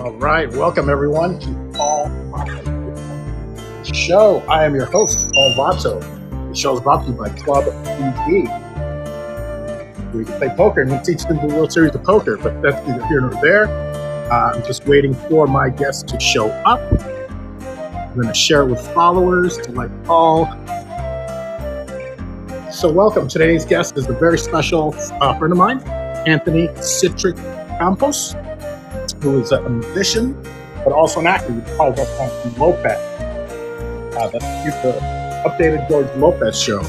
All right, welcome everyone to Paul Vato Show. I am your host, Paul Vato. The show is brought to you by Club TV. We can play poker and we teach them the World Series of Poker, but that's neither here nor there. I'm just waiting for my guests to show up. I'm going to share it with followers to like Paul. So welcome. Today's guest is a very special friend of mine, Anthony CiTRic Campos, who is a musician, but also an actor. You can probably go from Lopez. That's the updated George Lopez show.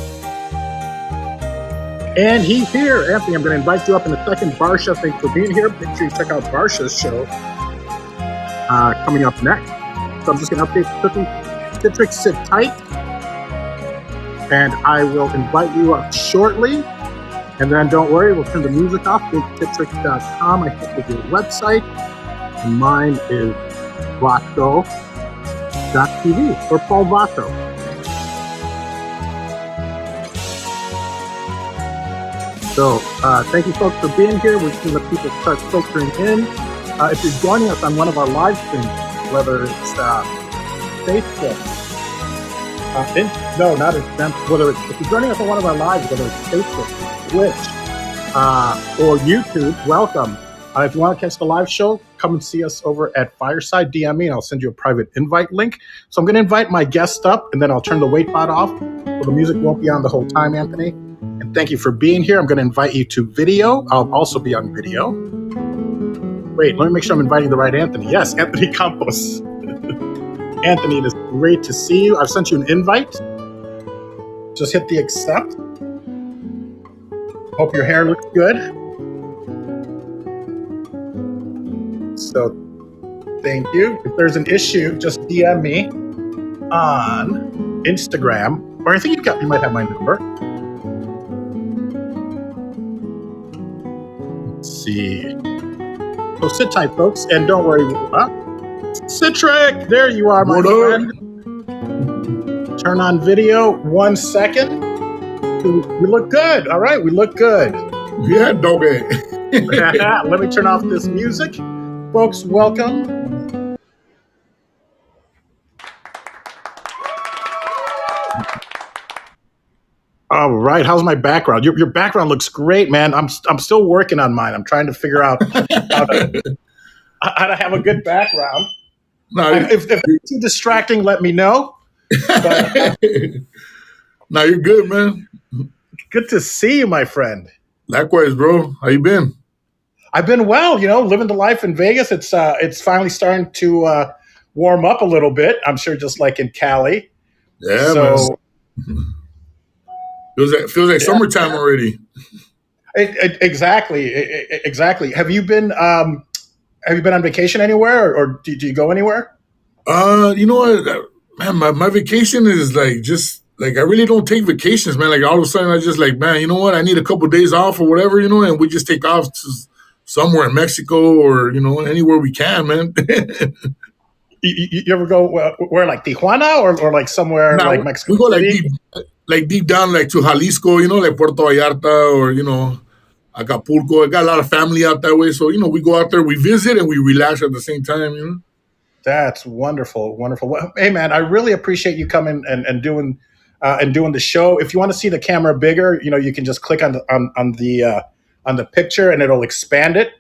And he's here. Anthony, I'm going to invite you up in a second. Barsha, thanks for being here. Make sure you check out Barsha's show coming up next. So I'm just going to update CiTRic, sit tight. And I will invite you up shortly. And then don't worry, we'll turn the music off. CiTRic.com, I think, is your website. And mine is Vato.tv or Paul Vato. So thank you folks for being here. We're going to let people start filtering in. If you're joining us on one of our live streams, whether it's Facebook, no, not Instagram, if you're joining us on one of our lives, whether it's Facebook, Twitch, or YouTube, welcome. If you want to catch the live show, come and see us over at Fireside. DM me and I'll send you a private invite link. So I'm going to invite my guest up and then I'll turn the wait bot off. So the music won't be on the whole time, Anthony. And thank you for being here. I'm going to invite you to video. I'll also be on video. Wait, let me make sure I'm inviting the right Anthony. Yes, Anthony Campos. Anthony, it is great to see you. I've sent you an invite. Just hit the accept. Hope your hair looks good. So, thank you. If there's an issue, just DM me on Instagram, or I think you might have my number. Let's see. So sit tight, folks, and don't worry. CiTRic, there you are, my friend. Turn on video. 1 second. We look good. All right, we look good. Yeah, doggy. Let me turn off this music. Folks, welcome. All right, how's my background? Your background looks great, man. I'm still working on mine. I'm trying to figure out how to have a good background. No, if it's too distracting, let me know. But, no, you're good, man. Good to see you, my friend. Likewise, bro. How you been? I've been well, living the life in Vegas. It's finally starting to warm up a little bit. I'm sure just like in Cali. Yeah, so, man. Feels like summertime already. Exactly. Have you been on vacation anywhere or do you go anywhere? You know what, man, my vacation is I really don't take vacations, man. Like all of a sudden I just man, you know what? I need a couple of days off or whatever, and we just take off to somewhere in Mexico or, anywhere we can, man. You ever go where like Tijuana or like somewhere like Mexico? We go deep down like to Jalisco, like Puerto Vallarta or, Acapulco. I got a lot of family out that way. So, we go out there, we visit and we relax at the same time, That's wonderful. Wonderful. Well, hey man, I really appreciate you coming and doing the show. If you want to see the camera bigger, you can just click on the picture and it'll expand it.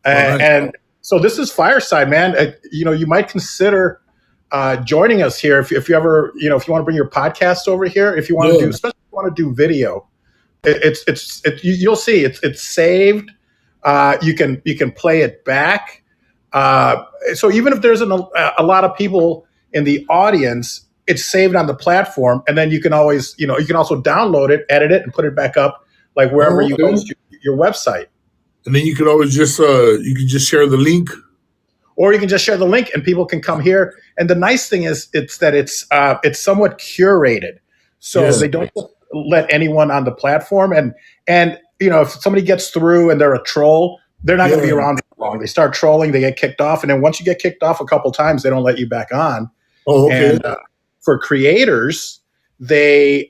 And so this is Fireside, man. You might consider joining us here if you ever, if you want to bring your podcast over here, if you want to do, especially if you want to do video, you'll see it's saved. You can play it back. So even if there's a lot of people in the audience, it's saved on the platform, and then you can always, you can also download it, edit it, and put it back up like wherever you host your website. And then you could always just share the link, or you can just share the link, and people can come here. And the nice thing is, it's somewhat curated, so they don't let anyone on the platform. And if somebody gets through and they're a troll, they're not going to be around long. They start trolling, they get kicked off, and then once you get kicked off a couple times, they don't let you back on. Oh, okay. And for creators, they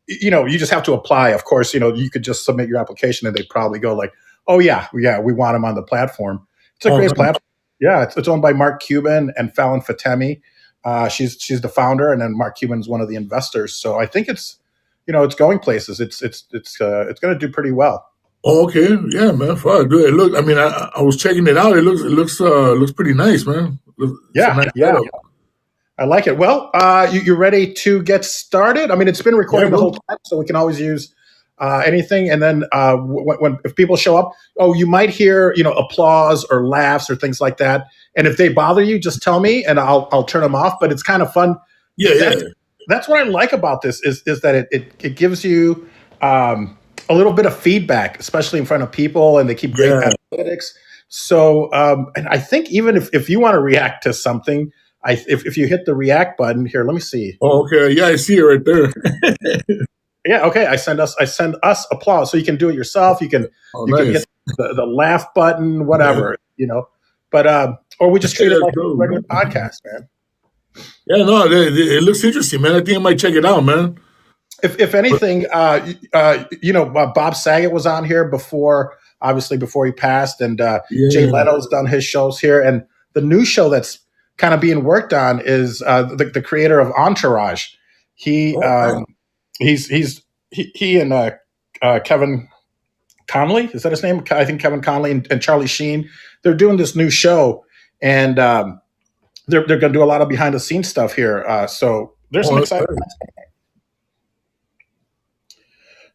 you just have to apply. Of course, you could just submit your application, and they probably go like, "Oh yeah, we want them on the platform." It's a great platform. Yeah, it's owned by Mark Cuban and Fallon Fatemi. She's the founder, and then Mark Cuban is one of the investors. So I think it's going places. It's going to do pretty well. Oh, okay, yeah, man. Fuck, dude. It look. I mean, I was checking it out. It looks pretty nice, man. It's a Yeah, nice yeah, setup. I like it. Well, you ready to get started? I mean, it's been Yeah, recording the bro. whole time, so we can always use anything. And then if people show up, oh, you might hear applause or laughs or things like that. And if they bother you, just tell me, and I'll turn them off. But it's kind of fun. Yeah, yeah, That's what I like about this is that it gives you a little bit of feedback, especially in front of people, and they keep great yeah. analytics. So, and I think even if you want to react to something, if you hit the react button here, let me see. Oh, okay. Yeah, I see it right there. Yeah, okay. I send us applause, so you can do it yourself. Oh, You can nice. hit the laugh button, whatever. But or we just Yeah, treat it that's like a dope, regular man. podcast, man. Yeah, no, it looks interesting, man. I think I might check it out, man. If But anything, Bob Saget was on here before, obviously before he passed, and Jay yeah. Leno's done his shows here, and the new show that's kind of being worked on is the creator of Entourage. He Oh, wow. he and Kevin Conley, is that his name? I think Kevin Conley and Charlie Sheen. They're doing this new show, and they're going to do a lot of behind the scenes stuff here. So there's some Oh, that's exciting. nice.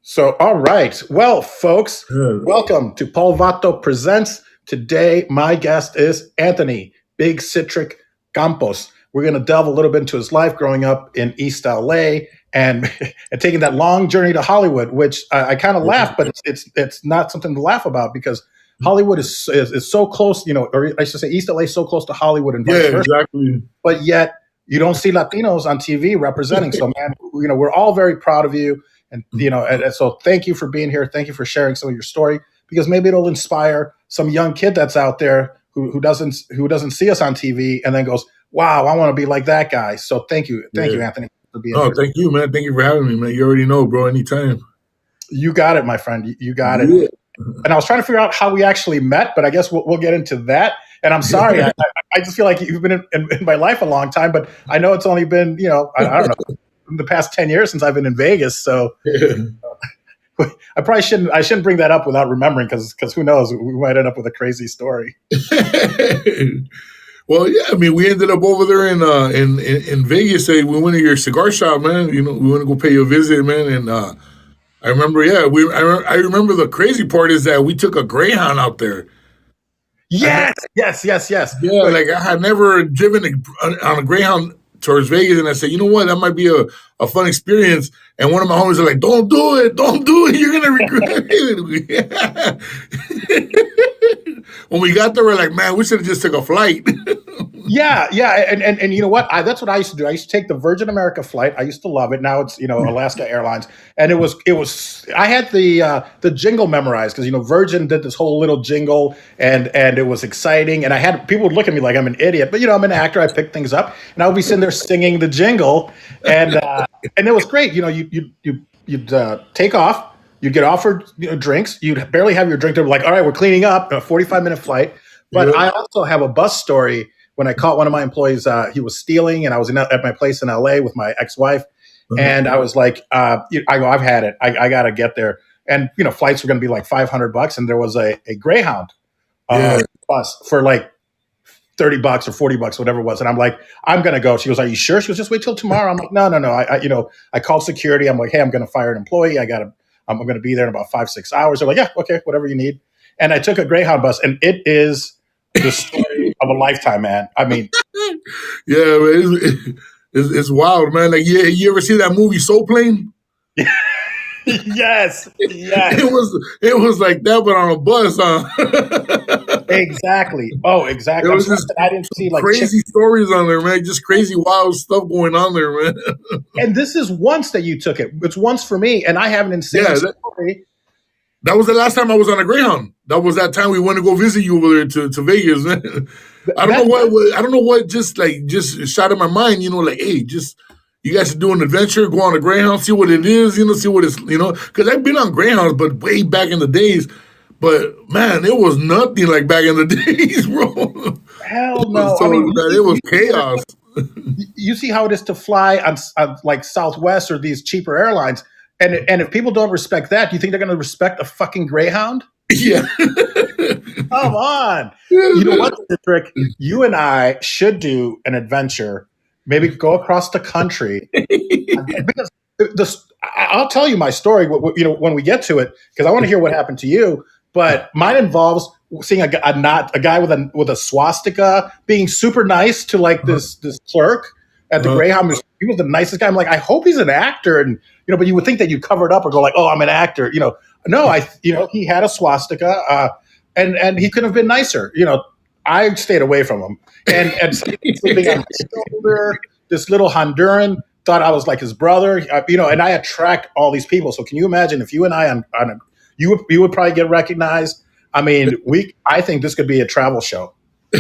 So, all right. Well, folks, Yeah. welcome to Paul Vato Presents. Today, my guest is Anthony Big CiTRic Campos. We're going to delve a little bit into his life growing up in East LA and, and taking that long journey to Hollywood, which I kind of laugh, but it's not something to laugh about because Hollywood is so close, or I should say East LA is so close to Hollywood and Yeah, vice versa, exactly. but yet you don't see Latinos on TV representing. So, man, we're all very proud of you. And and so thank you for being here. Thank you for sharing some of your story, because maybe it'll inspire some young kid that's out there who doesn't see us on TV and then goes, "Wow, I want to be like that guy." So thank you, Yeah. Anthony, for being No, here. thank you, man. Thank you for having me, man. You already know, bro. Anytime. You got it, my friend. You got it. Yeah. And I was trying to figure out how we actually met, but I guess we'll get into that. And I'm sorry, I just feel like you've been in my life a long time, but I know it's only been I don't know, the past 10 years since I've been in Vegas. So I probably shouldn't bring that up without remembering, because who knows, we might end up with a crazy story. Well, yeah. I mean, we ended up over there in Vegas. We went to your cigar shop, man. We went to go pay you a visit, man. And I remember, yeah, I remember the crazy part is that we took a Greyhound out there. Yes, yes. Yeah, like I had never driven on a Greyhound towards Vegas, and I said, you know what, that might be a fun experience. And one of my homies are like, don't do it, you're gonna regret it. When we got there, we're like, man, we should have just took a flight. Yeah, and you know what? That's what I used to do. I used to take the Virgin America flight. I used to love it. Now it's Alaska Airlines, and it was. I had the jingle memorized, because Virgin did this whole little jingle, and it was exciting. And I had people would look at me like I'm an idiot, but I'm an actor. I picked things up, and I would be sitting there singing the jingle, and it was great. You'd take off. You'd get offered drinks. You'd barely have your drink. They're like, all right, we're cleaning up. A 45-minute flight. But Yeah. I also have a bus story. When I caught one of my employees, he was stealing, and I was at my place in LA with my ex-wife, and I was like, I go, I've had it. I got to get there. And flights were going to be like $500, and there was a Greyhound Yeah. bus for like $30 or $40, whatever it was. And I'm like, I'm going to go. She goes, are you sure? She goes, just wait till tomorrow. I'm like, no. I called security. I'm like, hey, I'm going to fire an employee. I'm going to be there in about 5-6 hours. They're like, yeah, okay, whatever you need. And I took a Greyhound bus, and it is the story of a lifetime, man. I mean, Yeah, man, it's wild, man. Like, yeah, you ever see that movie Soul Plane? yes. It was like that, but on a bus, huh? Exactly. Oh, exactly. There was just I didn't see like crazy stories on there, man. Just crazy, wild stuff going on there, man. And this is once that you took it. It's once for me, and I have an insane story. That was the last time I was on a Greyhound. That was that time we went to go visit you over there to Vegas, man. I don't know what just shot in my mind, like, hey, just you guys should do an adventure, go on a Greyhound, see what it is, see what it's, because I've been on Greyhounds, but way back in the days. But man, it was nothing like back in the days, bro. Hell no. I So mean, man, it was chaos. you see how it is to fly on like Southwest or these cheaper airlines, and if people don't respect that, do you think they're going to respect a fucking Greyhound? Yeah. Come on. You know what, Citric? You and I should do an adventure. Maybe go across the country because I'll tell you my story. When we get to it, because I want to hear what happened to you. But mine involves seeing a guy with a swastika being super nice to like this clerk at the Greyhound. He was the nicest guy. I'm like, I hope he's an actor, and but you would think that you cover it up or go like, oh, I'm an actor. No, he had a swastika, and he could have been nicer. I stayed away from him, and sleeping on my shoulder. This little Honduran thought I was like his brother, and I attract all these people. So can you imagine if you and I you would probably get recognized. I mean, I think this could be a travel show. Yeah,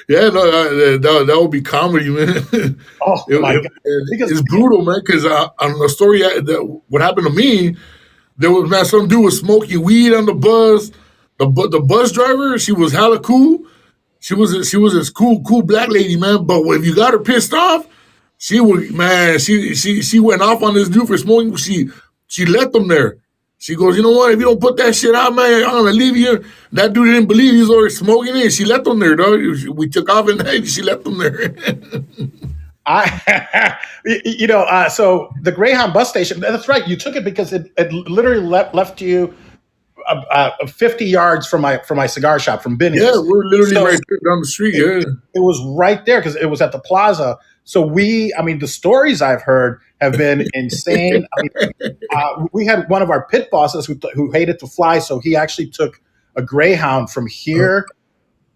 no, that would be comedy, man. Oh my God. It's brutal, man. Because on the story, what happened to me, there was some dude was smoking weed on the bus. The bus driver, she was hella cool. She was this cool black lady, man. But if you got her pissed off, she went off on this dude for smoking. She left him there. She goes, you know what? If you don't put that shit out, man, I'm gonna leave you. That dude didn't believe he was already smoking it. She left him there, dog. We took off and she left him there. So the Greyhound bus station. That's right. You took it because it literally left you 50 yards from my cigar shop from Binny's. Yeah, we're literally right there down the street. It was right there because it was at the plaza. So the stories I've heard have been insane. We had one of our pit bosses who hated to fly, so he actually took a Greyhound from here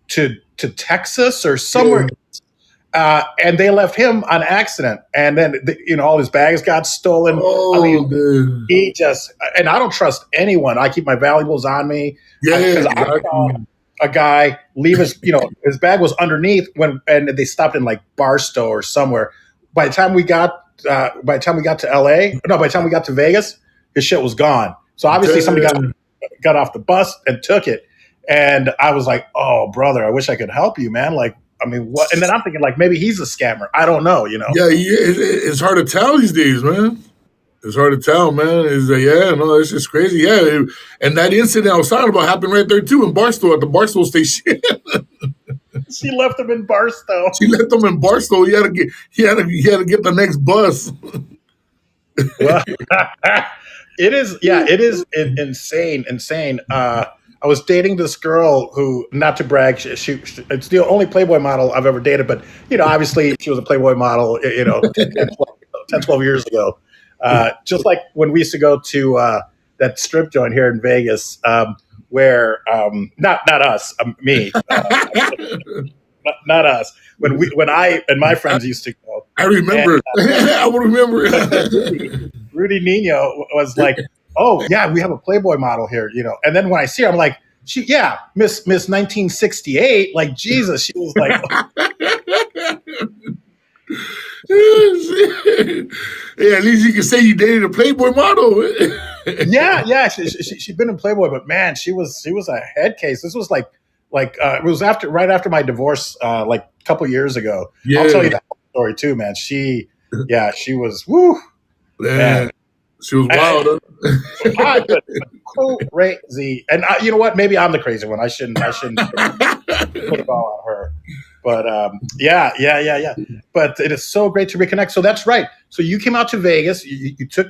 to Texas or somewhere, and they left him on accident. And then all his bags got stolen. Dude. He just, and I don't trust anyone. I keep my valuables on me. Yeah, exactly. I saw a guy leave his bag was underneath and they stopped in like Barstow or somewhere. By the time we got to LA, no, by the time we got to Vegas, his shit was gone. So obviously somebody got off the bus and took it. And I was like, oh brother, I wish I could help you, man. Like, what? And then I'm thinking like maybe he's a scammer. I don't know, Yeah, it's hard to tell these days, man. It's hard to tell, man. It's just crazy. Yeah, and that incident I was talking about happened right there too in Barstow at the Barstow station. She left him in Barstow. She left him in Barstow. He had to get the next bus. Well, it is insane. I was dating this girl who, not to brag, she it's the only Playboy model I've ever dated, but obviously she was a Playboy model, 10, 12 years ago. Just like when we used to go to that strip joint here in Vegas, where not us, me, not us. When I and my friends used to go, I remember. I would remember. Rudy Nino was like, "Oh yeah, we have a Playboy model here," And then when I see her, I'm like, Miss 1968." Like Jesus, she was like. Yeah, at least you can say you dated a Playboy model. yeah. She'd been in Playboy, but man, she was a head case. This was like it was right after my divorce, like a couple years ago. Yeah. I'll tell you that story too, man. She was woo. Man. She was wild. Crazy. And you know what? Maybe I'm the crazy one. I shouldn't put it all on her. But yeah. But it is so great to reconnect. So that's right. So you came out to Vegas. You took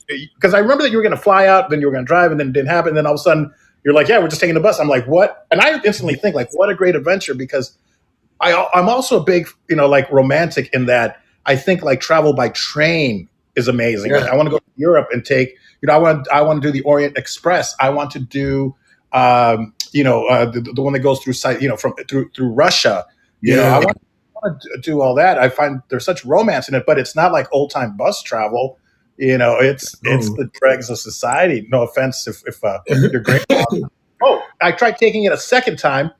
because I remember that you were going to fly out, then you were going to drive, and then it didn't happen. And then all of a sudden you're like, yeah, we're just taking the bus. I'm like, what? And I instantly think like, what a great adventure, because I'm also a big like romantic in that I think like travel by train is amazing. Yeah. Like, I want to go to Europe and take I want to do the Orient Express. I want to do the one that goes through through Russia. I want to do all that. I find there's such romance in it, but it's not like old time bus travel. It's the dregs of society. No offense if you're great. I tried taking it a second time.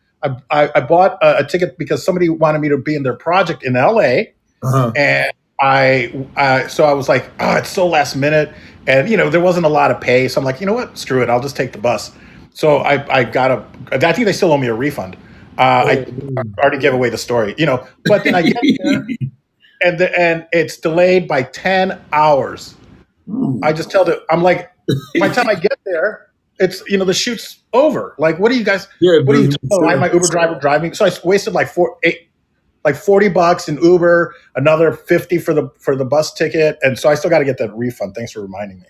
I bought a ticket because somebody wanted me to be in their project in LA, and So I was like, oh, it's so last minute, and there wasn't a lot of pay, so I'm like, you know what, screw it, I'll just take the bus. So I got I think they still owe me a refund. I Oh, already gave away the story, but then I get there and it's delayed by 10 hours. I ooh. just tell them, I'm like, by the time I get there, it's the shoot's over. Like, what are you guys? Yeah, it What are you? doesn't make Oh, I had my Uber sense. driver driving, so I wasted like $40 in Uber, another 50 for the bus ticket, and so I still got to get that refund. Thanks for reminding me.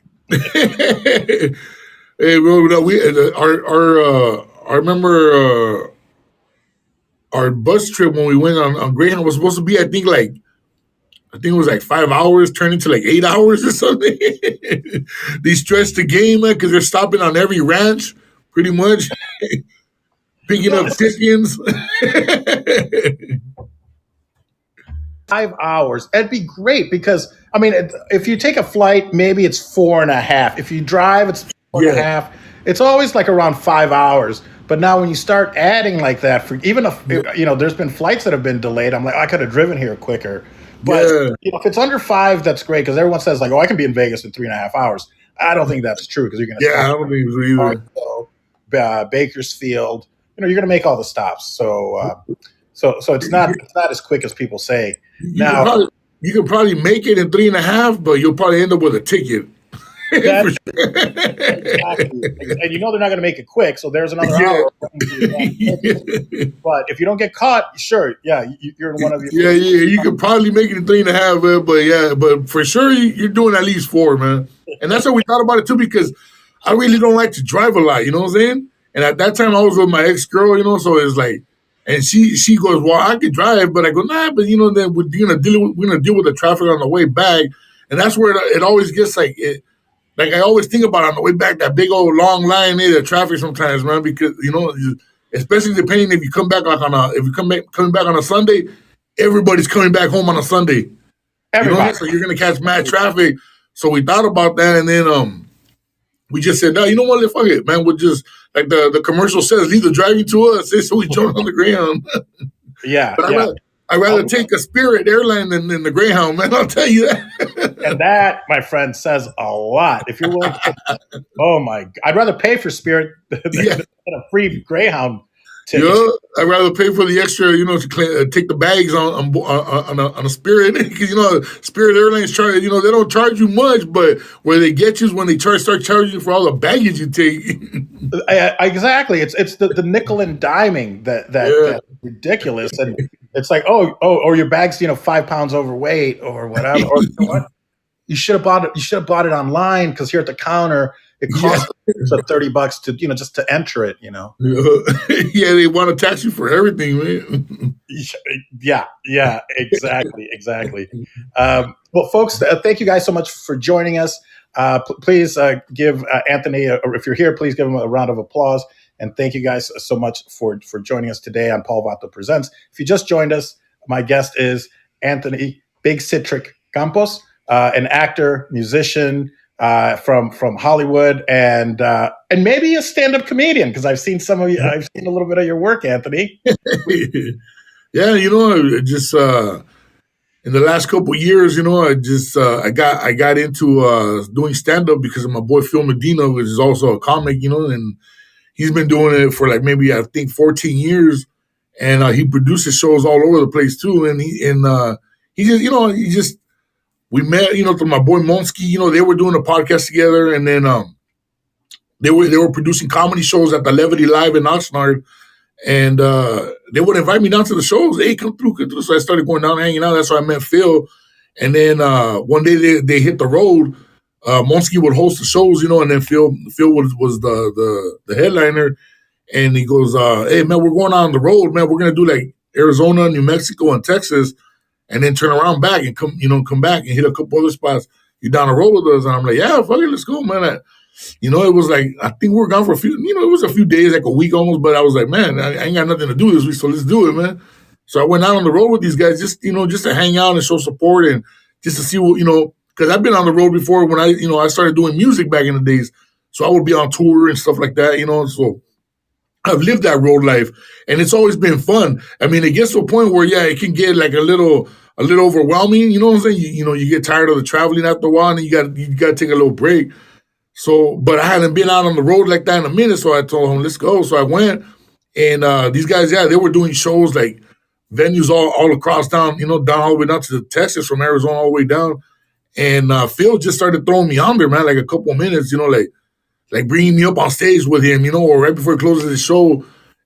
Hey, bro, no, we I remember our bus trip when we went on Greyhound was supposed to be, I think it was like 5 hours, turned into like 8 hours or something. They stretched the game, man, because they're stopping on every ranch, pretty much, picking No, up this is chickens. 5 hours. That'd be great because I mean, if you take a flight, maybe it's 4.5. If you drive, it's four and a Yeah, half. It's always like around 5 hours. But now when you start adding like that, for even if yeah, there's been flights that have been delayed, I'm like, I could have driven here quicker. But yeah, if it's under 5, that's great because everyone says like, oh, I can be in Vegas in 3.5 hours. I don't think that's true because you're going to yeah. stop I don't think so either. Bakersfield. You're going to make all the stops. So it's not as quick as people say. You could Now probably you could probably make it in 3.5, but you'll probably end up with a ticket. that For sure. exactly, and they're not going to make it quick. So there's another Yeah. hour. But if you don't get caught, sure, yeah, you're in one of your. Yeah, yeah, you could probably make it in 3.5, man, but yeah, but for sure you're doing at least 4, man. And that's how we thought about it too, because I really don't like to drive a lot, you know what I'm saying? And at that time I was with my ex girl, so it's like, and she goes, well, I could drive, but I go, nah, but then we're gonna deal with the traffic on the way back, and that's where it always gets like I always think about on the way back that big old long line there, the traffic sometimes, man, because especially depending if you come back if you coming back on a Sunday, everybody's coming back home on a Sunday. You know what I mean? Everybody. So you're gonna catch mad traffic. So we thought about that, and then we just said, no, you know what? Fuck it, man. We'll just like the commercial says, leave the driving to us. So we jumped on the Greyhound. Yeah, But yeah. I'd rather take a Spirit airline than the Greyhound, man. I'll tell you And that. that, my friend, says a lot. If you're willing to pay, oh my, I'd rather pay for Spirit Yeah. than a free Greyhound ticket. Yeah, I'd rather pay for the extra, to take the bags on a Spirit because Spirit Airlines charge. They don't charge you much, but where they get you is when they start charging you for all the baggage you take. Exactly. It's the nickel and diming Yeah, that's ridiculous, and it's like or your bag's 5 pounds overweight or whatever. Or what? You should have bought it. You should have bought it online because here at the counter it yeah, costs $30 to just to enter it. yeah. They want to tax you for everything, man. Yeah, exactly. Well, folks, thank you guys so much for joining us. Please give Anthony, or if you're here, please give him a round of applause. And thank you guys so much for joining us today on Paul Vato Presents. If you just joined us, my guest is Anthony Big CiTRic Campos, an actor, musician from Hollywood, and maybe a stand-up comedian because I've seen some of you. I've seen a little bit of your work, Anthony. Yeah, just in the last couple of years, I got into doing stand up because of my boy Phil Medina, which is also a comic, and he's been doing it for like maybe I think 14 years, and he produces shows all over the place too. And he just we met, through my boy Monsky. They were doing a podcast together, and then they were producing comedy shows at the Levity Live in Oxnard, and they would invite me down to the shows. Hey, come through, come through. So I started going down and hanging out. That's why I met Phil. And then one day they hit the road. Monsky would host the shows, and then Phil was the headliner. And he goes, hey, man, we're going on the road, man. We're going to do like Arizona, New Mexico, and Texas, and then turn around back and come back and hit a couple other spots. You down the road with us? And I'm like, yeah, fuck it, let's go, man. It was like, I think we were gone for a few, it was a few days, like a week almost, but I was like, man, I ain't got nothing to do this week, so let's do it, man. So I went out on the road with these guys just to hang out and show support and just to see what, because I've been on the road before when I started doing music back in the days. So I would be on tour and stuff like that, so I've lived that road life and it's always been fun. I mean, it gets to a point where, yeah, it can get like a little a little overwhelming. You know what I'm saying? You get tired of the traveling after a while, and you got to take a little break. So, but I hadn't been out on the road like that in a minute, so I told him, let's go. So I went, and these guys, they were doing shows like venues all across down, down all the way down to Texas, from Arizona all the way down. And Phil just started throwing me on there, man, like a couple of minutes, like bringing me up on stage with him, or right before he closes the show.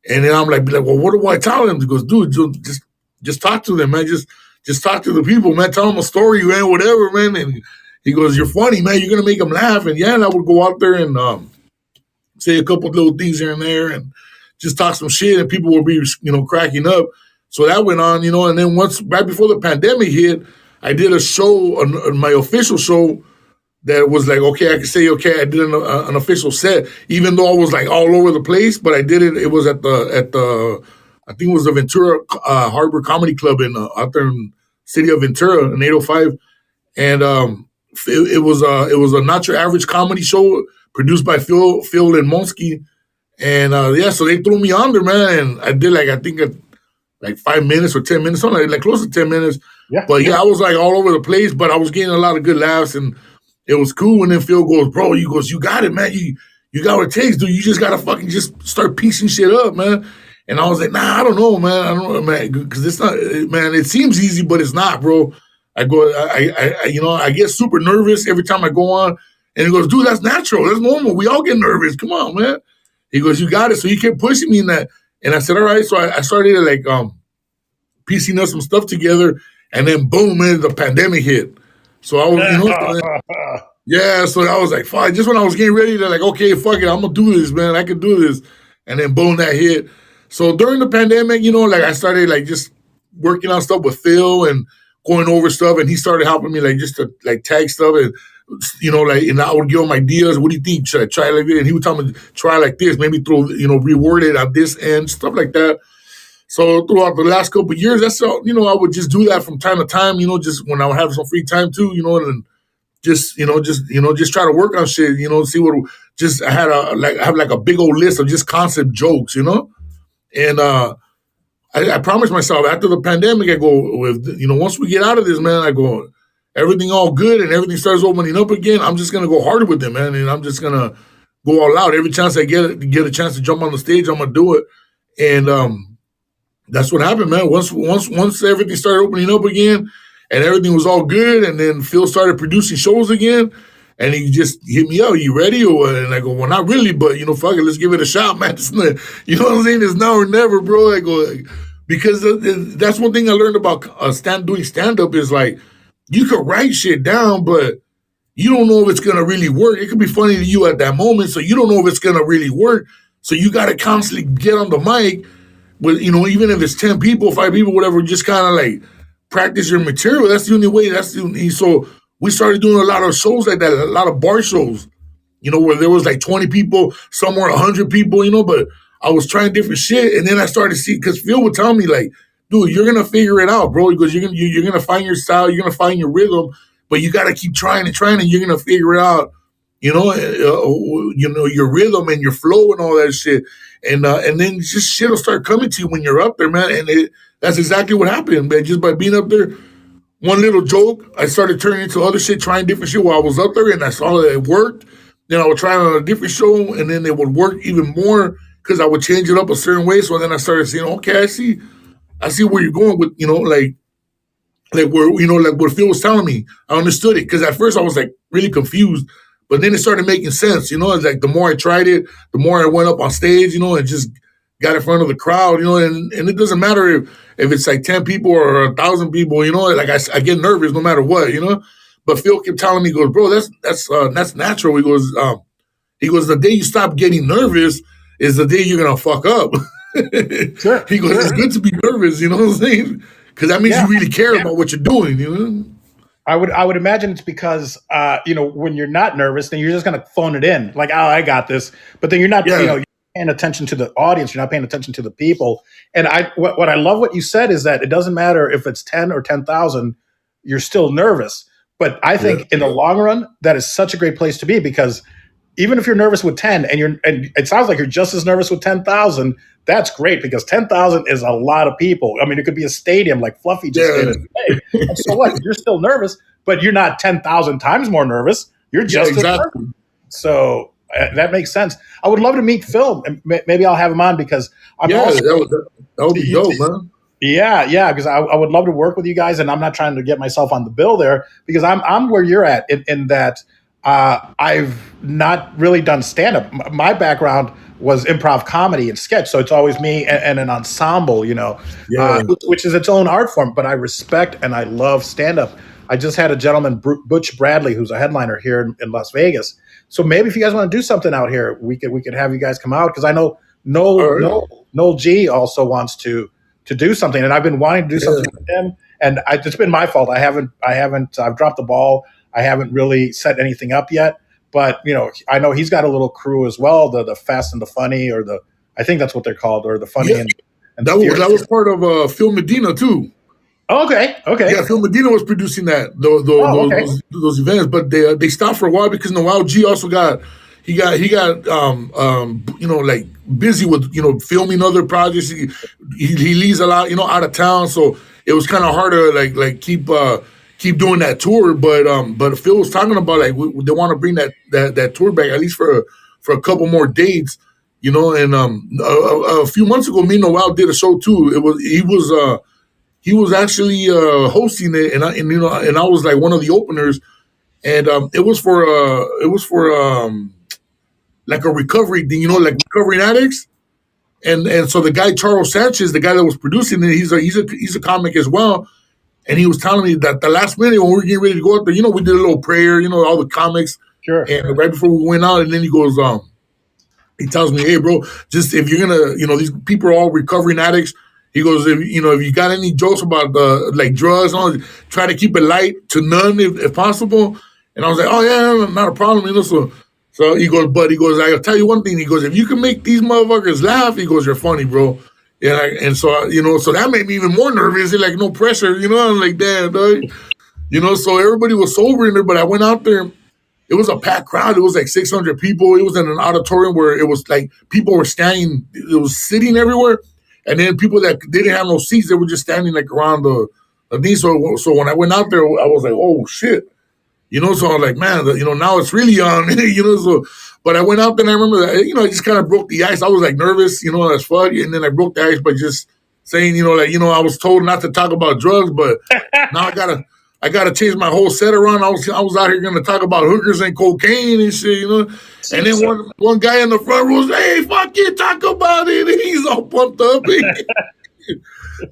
And then I'm like, well, what do I tell him? He goes, dude, just talk to them, man. Just talk to the people, man. Tell them a story, man, whatever, man. And he goes, you're funny, man. You're going to make them laugh. And and I would go out there and say a couple of little things here and there and just talk some shit, and people would be, cracking up. So that went on, and then right before the pandemic hit, I did a show, my official show, that was like, okay, I could say, okay, I did an official set, even though I was like all over the place, but I did it. It was at the I think it was the Ventura Harbor Comedy Club out there in the city of Ventura in 805. And it was a not your average comedy show produced by Phil and Monsky. And so they threw me on there, man. And I did I think like 5 minutes or 10 minutes, something like close to 10 minutes. Yeah. But I was like all over the place, but I was getting a lot of good laughs, and it was cool. And then Phil goes, bro, you got it, man. You got what it takes, dude. You just got to fucking just start piecing shit up, man. And I was like, nah, I don't know, man. Because it's not, man, it seems easy, but it's not, bro. I get super nervous every time I go on. And he goes, dude, that's natural. That's normal. We all get nervous. Come on, man. He goes, you got it. So he kept pushing me in that. And I said, all right. So I started piecing up some stuff together. And then boom, man, the pandemic hit. So I was, so I was like, fuck, just when I was getting ready to okay, fuck it, I'm going to do this, man. I can do this. And then boom, that hit. So during the pandemic, I started just working on stuff with Phil and going over stuff. And he started helping me just to tag stuff. And, and I would give him ideas. What do you think? Should I try like this? And he would tell me, try like this, maybe reword it on this end, stuff like that. So throughout the last couple of years, that's all, I would just do that from time to time, just when I would have some free time too, and just try to work on shit, see what, I had I have a big old list of just concept jokes, and I promised myself after the pandemic, I go, once we get out of this, man, I go, everything all good and everything starts opening up again, I'm just going to go harder with it, man, and I'm just going to go all out. Every chance I get a chance to jump on the stage, I'm going to do it. And, that's what happened, man. Once everything started opening up again and everything was all good, and then Phil started producing shows again, and he just hit me up, you ready? And I go, well, not really, but, fuck it, let's give it a shot, man. You know what I'm saying? It's now or never, bro. I go, because that's one thing I learned about doing stand-up is, you could write shit down, but you don't know if it's going to really work. It could be funny to you at that moment, so you don't know if it's going to really work. So you got to constantly get on the mic, but, even if it's 10 people, 5 people, whatever, just kind of practice your material. That's the only way. So we started doing a lot of shows like that, a lot of bar shows, where there was 20 people, somewhere 100 people, but I was trying different shit. And then I started to see, because Phil would tell me dude, you're going to figure it out, bro, because you're going to find your style, you're going to find your rhythm, but you got to keep trying and you're going to figure it out. Your rhythm and your flow and all that shit. And then just shit will start coming to you when you're up there, man. And that's exactly what happened, man. Just by being up there, one little joke, I started turning into other shit, trying different shit while I was up there, and I saw that it worked. Then I would try it on a different show, and then it would work even more because I would change it up a certain way. So then I started saying, okay, I see where you're going with, where, what Phil was telling me. I understood it because at first I was really confused. But then it started making sense, It's the more I tried it, the more I went up on stage, and just got in front of the crowd, and it doesn't matter if it's 10 people or 1,000 people, I get nervous no matter what, But Phil kept telling me, he goes, bro, that's natural. He goes, the day you stop getting nervous is the day you're gonna fuck up. Sure. He goes, it's good to be nervous, you know what I'm saying? Because that means you really care about what you're doing, I would imagine it's because when you're not nervous, then you're just gonna phone it in, oh, I got this. But then you're not, you're paying attention to the audience. You're not paying attention to the people. And what I love what you said is that it doesn't matter if it's 10 or 10,000, you're still nervous. But I think in the long run, that is such a great place to be because even if you're nervous with 10 and it sounds like you're just as nervous with 10,000, that's great because 10,000 is a lot of people. I mean, it could be a stadium like Fluffy just did today. And so what? You're still nervous, but you're not 10,000 times more nervous. You're just as nervous. So that makes sense. I would love to meet Phil, and maybe I'll have him on because I'm also that would be dope, man. Yeah, because I would love to work with you guys, and I'm not trying to get myself on the bill there because I'm where you're at in that I've not really done stand up. My background was improv comedy and sketch, so it's always me and an ensemble, which is its own art form. But I respect and I love stand up. I just had a gentleman, Butch Bradley, who's a headliner here in Las Vegas. So maybe if you guys want to do something out here, we could have you guys come out because I know Noel G also wants to do something, and I've been wanting to do something with him, and it's been my fault. I've dropped the ball. I haven't really set anything up yet, but I know he's got a little crew as well, the Fast and the Funny, or I think that's what they're called, or the Funny and that was part of Phil Medina too. Okay. Yeah, Phil Medina was producing that those events, but they stopped for a while because Noel G also got like busy with filming other projects. He leaves a lot out of town, so it was kind of hard to like keep doing that tour. But Phil was talking about like they want to bring that tour back at least for a couple more dates. And a few months ago, me and Noel did a show too. He was actually hosting it, and I was like one of the openers, and it was for like a recovery thing, like recovering addicts, and so the guy Charles Sanchez, the guy that was producing it, he's a comic as well, and he was telling me that the last minute when we were getting ready to go out there, we did a little prayer, all the comics, sure, and right before we went out, and then he goes, he tells me, hey, bro, just if you're gonna, these people are all recovering addicts. He goes, if you got any jokes about like drugs, and all, try to keep it light to none if possible. And I was like, oh yeah, not a problem, So he goes, I'll tell you one thing. He goes, if you can make these motherfuckers laugh, he goes, you're funny, bro. Yeah, and so so that made me even more nervous. Like no pressure, I'm like, damn, dog. So everybody was sober in there, but I went out there. It was a packed crowd. It was like 600 people. It was in an auditorium where it was like people were standing. It was sitting everywhere. And then people that didn't have no seats, they were just standing like around the thing. So when I went out there, I was like, oh shit, so I was like, man, now it's really on, So, but I went out there and I remember that, I just kind of broke the ice. I was like nervous, as fuck, and then I broke the ice by just saying, I was told not to talk about drugs, but now I gotta change my whole set around. I was out here gonna talk about hookers and cocaine and shit, And then one guy in the front row was, hey, fuck you, talk about it. And he's all pumped up. Like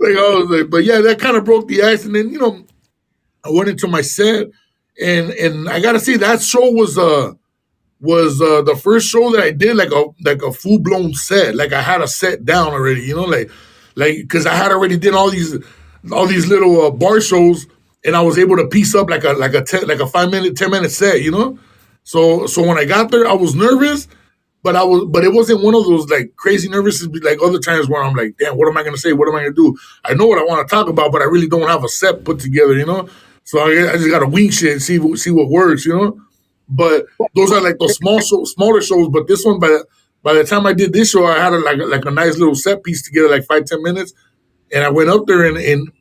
I was like, but yeah, that kind of broke the ice. And then, I went into my set, and I gotta say that show was the first show that I did like a full blown set. Like I had a set down already, like because I had already did all these little bar shows. And I was able to piece up like a 5-minute, 10-minute set, So when I got there, I was nervous, but it wasn't one of those like crazy nervous like other times where I'm like, damn, what am I gonna say? What am I gonna do? I know what I want to talk about, but I really don't have a set put together, So I just gotta wing shit and see what works, But those are like those smaller shows. But this one, by the time I did this show, I had a nice little set piece together, like 5-10 minutes. And I went up there and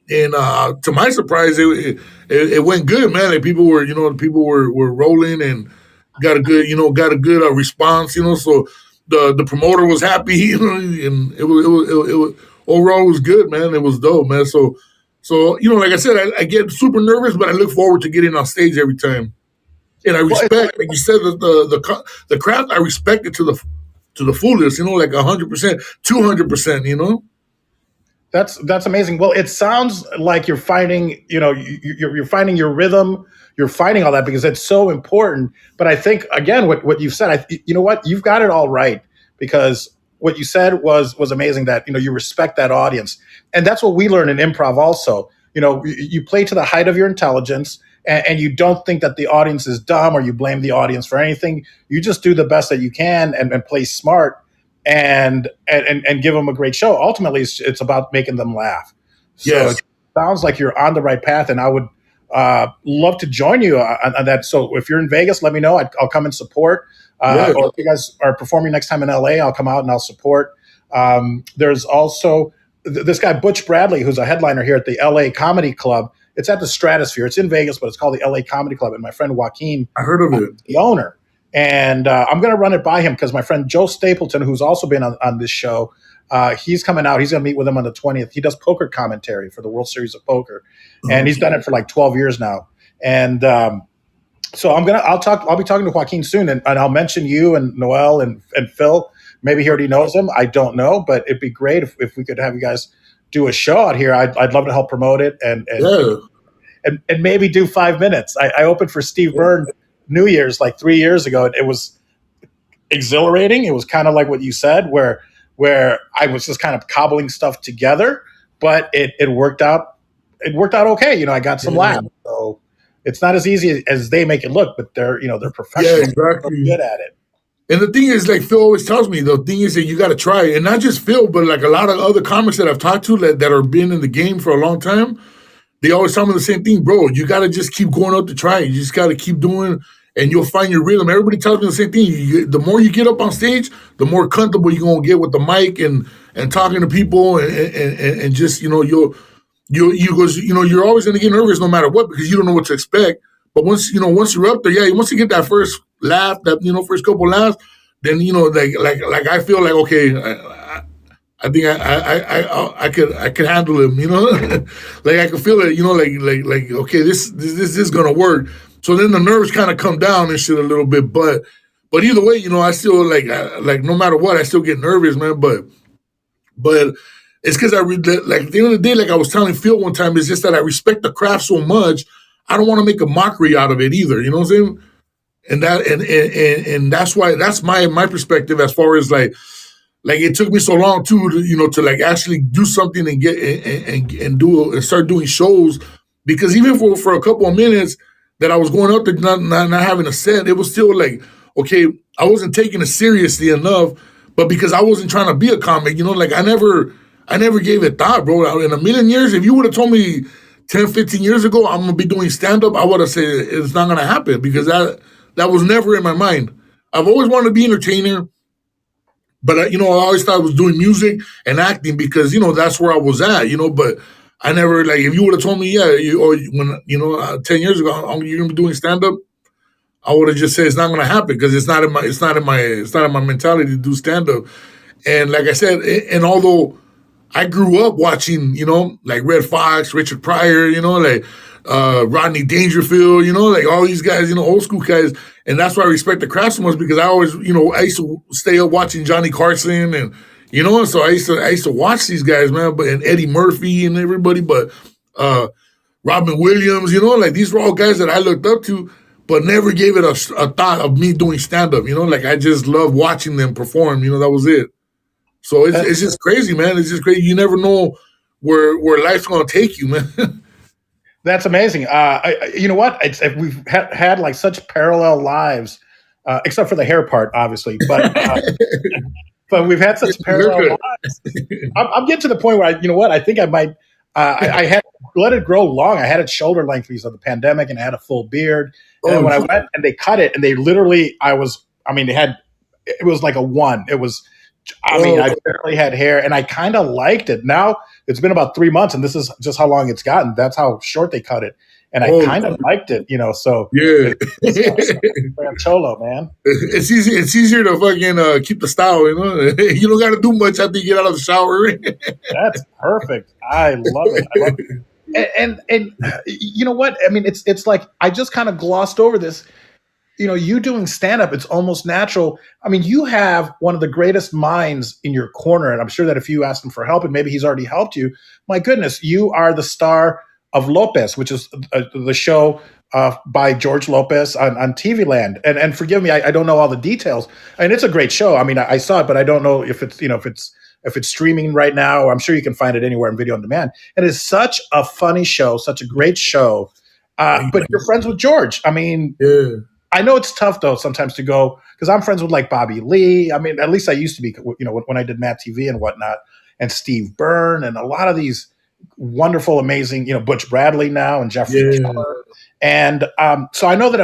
to my surprise, it went good, man. Like people were rolling and got a good response, So the promoter was happy, and it was overall it was good, man. It was dope, man. So like I said, I get super nervous, but I look forward to getting on stage every time. And I respect, like you said, the craft. I respect it to the fullest, like 100%, 200%, That's amazing. Well, it sounds like you're finding, you're finding your rhythm. You're finding all that because it's so important. But I think again, what you've said, you know what, you've got it all right because what you said was amazing. That you respect that audience, and that's what we learn in improv. Also, you play to the height of your intelligence, and you don't think that the audience is dumb or you blame the audience for anything. You just do the best that you can and play smart. And give them a great show. Ultimately, it's about making them laugh. So yes. It sounds like you're on the right path, and I would love to join you on that. So if you're in Vegas, let me know. I'll come and support. Yeah. Or if you guys are performing next time in LA, I'll come out and I'll support. There's also this guy, Butch Bradley, who's a headliner here at the LA Comedy Club. It's at the Stratosphere. It's in Vegas, but it's called the LA Comedy Club. And my friend Joaquin, I heard of it. the owner. And I'm going to run it by him because my friend Joe Stapleton, who's also been on this show, he's coming out. He's going to meet with him on the 20th. He does poker commentary for the World Series of Poker. And he's done it for like 12 years now. And so I'll be talking to Joaquin soon, and I'll mention you and Noel and Phil. Maybe he already knows him. I don't know, but it'd be great if we could have you guys do a show out here. I'd love to help promote it and maybe do 5 minutes. I opened for Steve Byrne New Year's like 3 years ago. And it was exhilarating. It was kind of like what you said, where I was just kind of cobbling stuff together, but it worked out. It worked out okay. You know, I got some laughs. So it's not as easy as they make it look, but they're professional. Yeah, exactly. They're good at it. And the thing is, like Phil always tells me, the thing is that you got to try, and not just Phil, but like a lot of other comics that I've talked to that are been in the game for a long time. They always tell me the same thing, bro. You got to just keep going up to try. You just got to keep doing, and you'll find your rhythm. Everybody tells me the same thing. The more you get up on stage, the more comfortable you're gonna get with the mic and talking to people, and just you're always gonna get nervous no matter what because you don't know what to expect. But once you're up there, once you get that first laugh, that first couple laughs, then like I feel like okay, I think I could handle him, like I could feel it, like okay, this is gonna work. So then the nerves kind of come down and shit a little bit, but either way, I still like no matter what, I still get nervous, man. But it's because like at the end of the day, like I was telling Phil one time, it's just that I respect the craft so much. I don't want to make a mockery out of it either. You know what I'm saying? And that and that's why that's my perspective as far as like it took me so long too to like actually do something and get and start doing shows, because even for a couple of minutes that I was going up there not having a set, it was still like, okay, I wasn't taking it seriously enough, but because I wasn't trying to be a comic, like I never gave it thought, bro. In a million years, if you would have told me 10, 15 years ago I'm gonna be doing stand-up, I would have said it's not gonna happen, because that was never in my mind. I've always wanted to be an entertainer, but I always thought I was doing music and acting because that's where I was at, but I never, like, if you would have told me, 10 years ago you're gonna be doing stand-up, I would have just said it's not gonna happen because it's not in my mentality to do stand-up. And like I said, and although I grew up watching, like Red Fox, Richard Pryor, like Rodney Dangerfield, like all these guys, old school guys. And that's why I respect the craft so much, because I always, I used to stay up watching Johnny Carson and, so I used to watch these guys, man, and Eddie Murphy and everybody, but Robin Williams, like these were all guys that I looked up to, but never gave it a thought of me doing stand-up, like I just love watching them perform, that was it. So it's just crazy, man. It's just crazy. You never know where life's going to take you, man. That's amazing. You know what? We've had like such parallel lives, except for the hair part, obviously. But but we've had such parallel lives. I'm getting to the point where I think I might. I had let it grow long. I had it shoulder length because of the pandemic, and I had a full beard. And then when I went and they cut it, and they literally, it was like a one. It was. I barely had hair, and I kind of liked it. Now it's been about 3 months, and this is just how long it's gotten. That's how short they cut it, and I kind of liked it, So yeah, it's cholo, man. It's easy. It's easier to fucking keep the style, You don't got to do much after you get out of the shower. That's perfect. I love it. And you know what? I mean, it's like I just kind of glossed over this. You doing stand-up, it's almost natural. I mean, you have one of the greatest minds in your corner, and I'm sure that if you asked him for help, and maybe he's already helped you, my goodness, you are the star of Lopez, which is the show by George Lopez on TV Land. And forgive me, I don't know all the details. And it's a great show. I mean, I saw it, but I don't know if it's, if it's streaming right now, or I'm sure you can find it anywhere in video on demand. And it's such a funny show, such a great show. But you're friends with George. I mean, yeah. I know it's tough though sometimes to go, because I'm friends with like Bobby Lee. I mean, at least I used to be, when I did Matt TV and whatnot, and Steve Byrne and a lot of these wonderful, amazing, Butch Bradley now and Jeffrey Yeah. Keller. And so I know that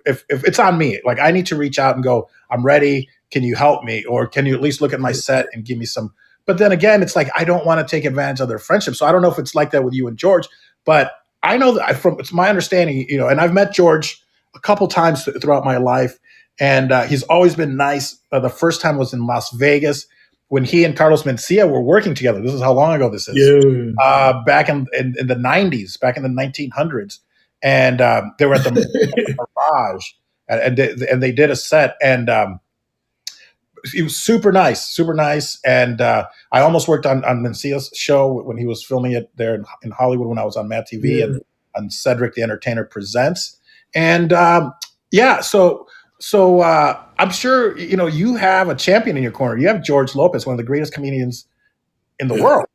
if it's on me, like I need to reach out and go, I'm ready. Can you help me? Or can you at least look at my set and give me some? But then again, it's like, I don't want to take advantage of their friendship. So I don't know if it's like that with you and George, but I know that it's my understanding, and I've met George a couple times throughout my life, and he's always been nice. The first time was in Las Vegas when he and Carlos Mencia were working together. This is how long ago this is. Yeah. Back in the 90s, back in the 1900s. And they were at the Mirage, and they did a set, and he was super nice. And I almost worked on Mencia's show when he was filming it there in Hollywood when I was on Matt TV and on CiTRic the Entertainer Presents. And so I'm sure you have a champion in your corner. You have George Lopez, one of the greatest comedians in the world.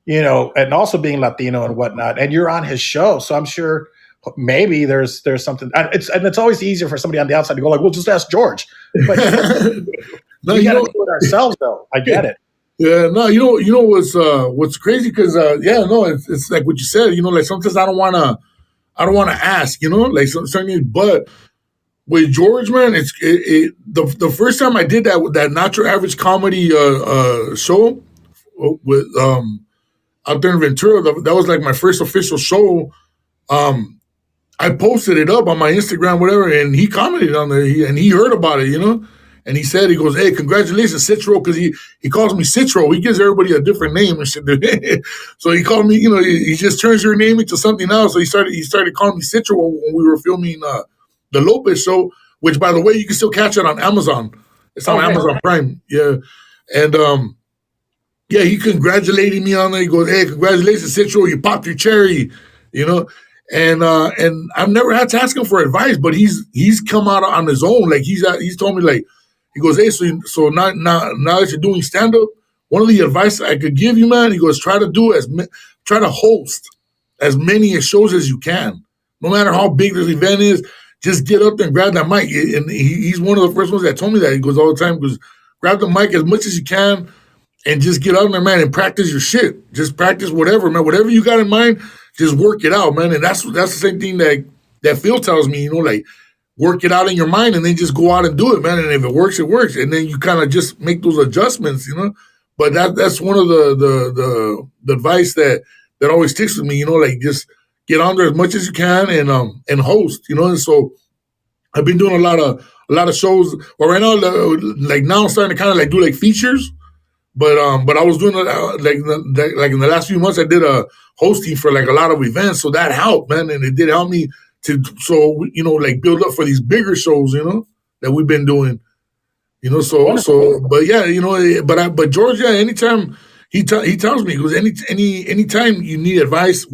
And also being Latino and whatnot. And you're on his show, so I'm sure maybe there's something. It's always easier for somebody on the outside to go like, "Well, just ask George." But no, we got to do it ourselves, though. I get it. Yeah, no, what's crazy because it's like what you said. Like sometimes I don't wanna ask. Like certainly, but with George, man, the first time I did that with that Not Your Average Comedy show with out there in Ventura, that was like my first official show. I posted it up on my Instagram, whatever, and he commented on it, and he heard about it, and he said, he goes, "Hey, congratulations, CiTRic," because he calls me CiTRic. He gives everybody a different name and shit. So he called me, he just turns your name into something else. So he started calling me CiTRic when we were filming the Lopez show, which, by the way, you can still catch it on Amazon. It's on Amazon Prime. Yeah. And he congratulated me on it. He goes, "Hey, congratulations, CiTRic, you popped your cherry," And I've never had to ask him for advice, but he's come out on his own. Like he's told me, like, he goes, "Hey, so now that you're doing stand up, one of the advice I could give you, man," he goes, try to host as many shows as you can, no matter how big this event is. Just get up there and grab that mic." And he's one of the first ones that told me that. He goes all the time, goes, "Grab the mic as much as you can and just get out there, man, and practice your shit. Just practice whatever, man. Whatever you got in mind, just work it out, man." And that's the same thing that Phil tells me, like, work it out in your mind and then just go out and do it, man. And if it works, it works. And then you kind of just make those adjustments, But that's one of the advice that always sticks with me, like just get on there as much as you can and host, And so I've been doing a lot of shows. Well, right now, like now I'm starting to kind of like do like features. But I was doing like in the last few months, I did a hosting for like a lot of events, so that helped, man, and it did help me to like build up for these bigger shows, that we've been doing, but George, anytime he tells me, he goes, anytime you need advice,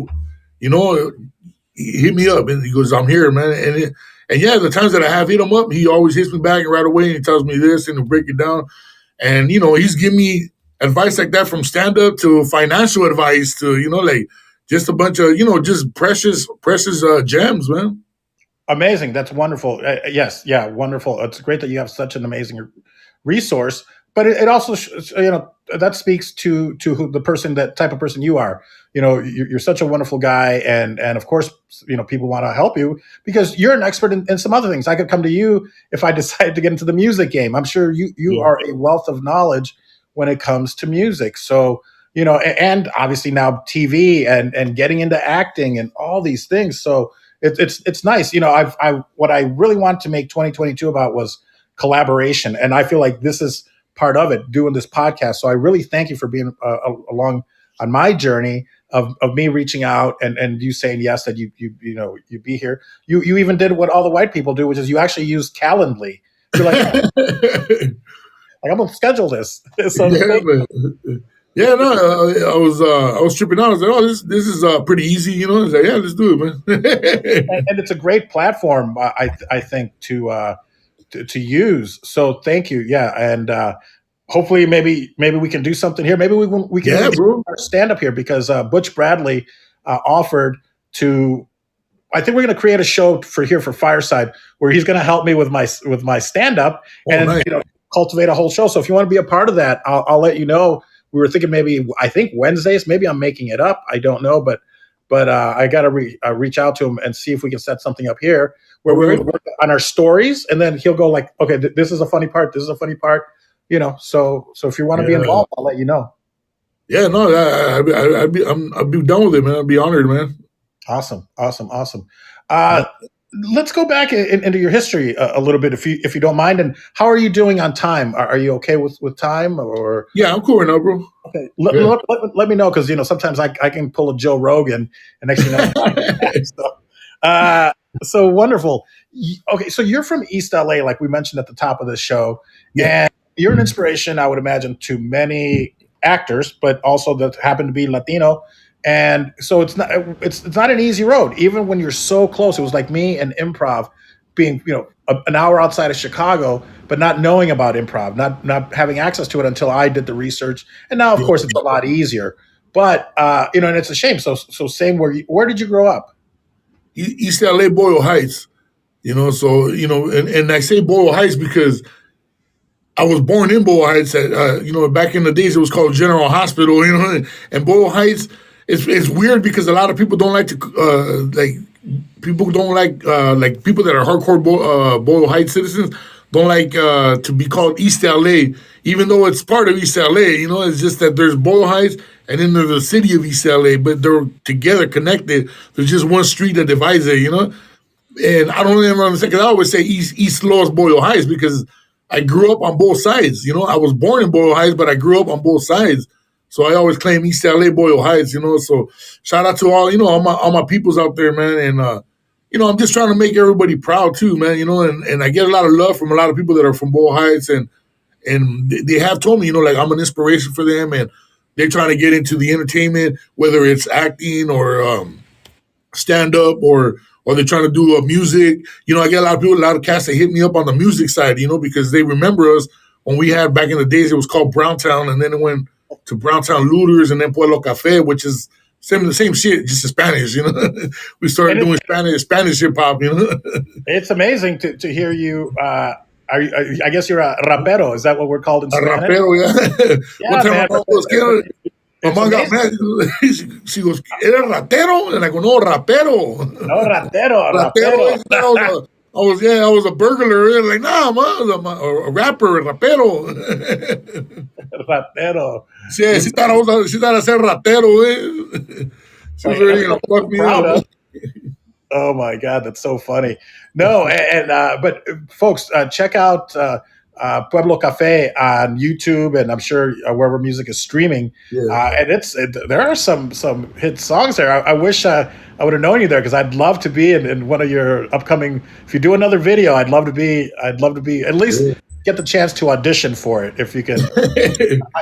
hit me up, and he goes, "I'm here, man," and the times that I have hit him up, he always hits me back right away, and he tells me this and he'll break it down. And, he's giving me advice like that from stand-up to financial advice to, like just a bunch of, just precious gems, man. Amazing. That's wonderful. Yes. Yeah. Wonderful. It's great that you have such an amazing resource, but it also, that speaks to who the type of person you are. You're such a wonderful guy. And of course, people want to help you because you're an expert in some other things. I could come to you if I decided to get into the music game. I'm sure you are a wealth of knowledge when it comes to music. So, and obviously now TV and getting into acting and all these things. So it's nice. What I really wanted to make 2022 about was collaboration. And I feel like this is part of it, doing this podcast. So I really thank you for being along on my journey of me reaching out and you saying yes, that you be here. You even did what all the white people do, which is you actually use Calendly. You're like, like, I'm gonna schedule this. So yeah, no, I was tripping out. I was like, "Oh, this is pretty easy," I was like, "Yeah, let's do it, man." and it's a great platform, I think, to use. So thank you. Yeah, and hopefully maybe we can do something here. Maybe we can stand up here because Butch Bradley offered to. I think we're going to create a show for Fireside where he's going to help me with my stand up and nice. Cultivate a whole show. So if you want to be a part of that, I'll let you know. we were thinking maybe, I think Wednesdays. Maybe I'm making it up. I don't know, but I got to reach out to him and see if we can set something up here where we would work on our stories, and then he'll go like, okay, this is a funny part. This is a funny part. So if you want to be involved, I'll let you know. Yeah, no, I'd be done with it, man. I'd be honored, man. Awesome. Let's go back into your history a little bit, if you don't mind. And how are you doing on time? Are you okay with time? Or yeah, I'm cool right now, bro. Okay, let me know, because sometimes I can pull a Joe Rogan, and next so wonderful. Okay, so you're from East LA, like we mentioned at the top of the show, and you're an inspiration, I would imagine, to many actors, but also that happen to be Latino. And so it's not an easy road, even when you're so close. It was like me and improv being an hour outside of Chicago, but not knowing about improv, not having access to it until I did the research. And now, of course, it's a lot easier. But and it's a shame. So same. Where did you grow up? East LA, Boyle Heights. And I say Boyle Heights because I was born in Boyle Heights. Back in the days it was called General Hospital. And Boyle Heights is weird because a lot of people don't like to people don't like people that are hardcore Boyle Heights citizens don't like to be called East LA, even though it's part of East LA. It's just that there's Boyle Heights and then there's the city of East LA, but they're together, connected. There's just one street that divides it. And I don't even understand, because I always say East Los Boyle Heights because I grew up on both sides. I was born in Boyle Heights, but I grew up on both sides. So I always claim East LA, Boyle Heights. So shout out to all my peoples out there, man. And I'm just trying to make everybody proud too, man. And I get a lot of love from a lot of people that are from Boyle Heights, and they have told me, like, I'm an inspiration for them, and they're trying to get into the entertainment, whether it's acting or stand up or they're trying to do music. I get a lot of cats that hit me up on the music side, because they remember us when we had, back in the days, it was called Browntown, and then it went to Browntown Looters, and then Pueblo Cafe, which is the same shit, just in Spanish. We started doing Spanish hip hop. It's amazing to hear you. I guess you're a rapero. Is that what we're called in Spanish? A rapero, yeah. One time my mom got mad. She goes, ¿Eres ratero? And I go, no, rapero. No, rapero. I was a burglar. Like, nah, man, a rapper, a rapero. Rapero. Yeah, she thought I said ratero. She was already gonna fuck me up. Oh my God, that's so funny. No, but folks, check out Pueblo Cafe on YouTube, and I'm sure wherever music is streaming. Yeah. And there are some hit songs there. I wish I would have known you there, because I'd love to be in one of your upcoming. If you do another video, I'd love to be at least get the chance to audition for it, if you can.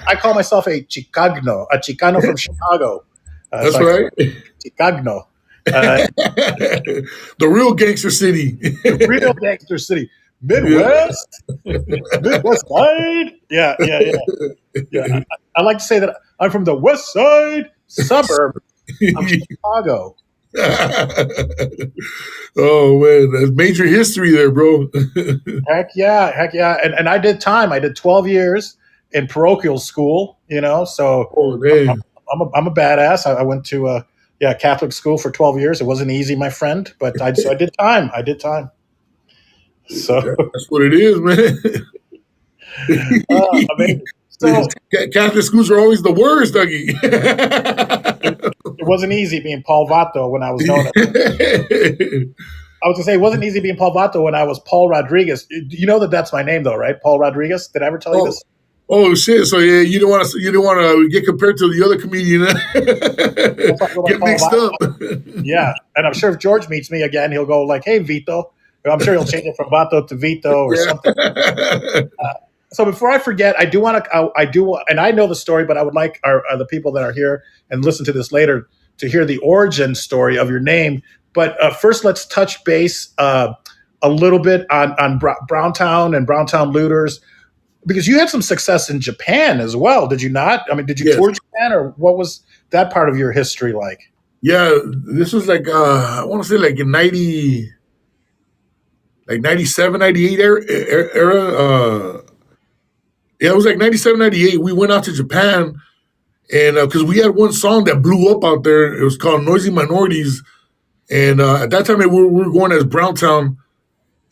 I call myself a Chicano from Chicago. That's right, Chicano. The real gangster city. Real gangster city. Midwest. Midwest side. Yeah. I like to say that I'm from the west side suburb of Chicago. Oh man, that's major history there, bro. Heck yeah. And I did time. I did 12 years in parochial school, so I'm a badass. I went to Catholic school for 12 years. It wasn't easy, my friend, but I did time. So that's what it is, man. So, Catholic schools are always the worst, Dougie. It wasn't easy being Paul Vato when I was known. I was gonna say it wasn't easy being Paul Vato when I was Paul Rodriguez. You know that's my name, though, right? Paul Rodriguez. Did I ever tell you this? Oh shit! So yeah, you don't want to get compared to the other comedian. Get mixed up. Yeah, and I'm sure if George meets me again, he'll go like, "Hey, Vito." I'm sure he'll change it from Vato to Vito or something. So before I forget, I do, and I know the story, but I would like the people that are here and listen to this later to hear the origin story of your name. But first, let's touch base a little bit on Browntown and Browntown Looters, because you had some success in Japan as well, did you not? I mean, did you tour Japan, or what was that part of your history like? Yeah, this was like I want to say like in 97, 98 era. Yeah, it was like 97, 98. We went out to Japan, And because we had one song that blew up out there, it was called Noisy Minorities. And at that time, we were going as Browntown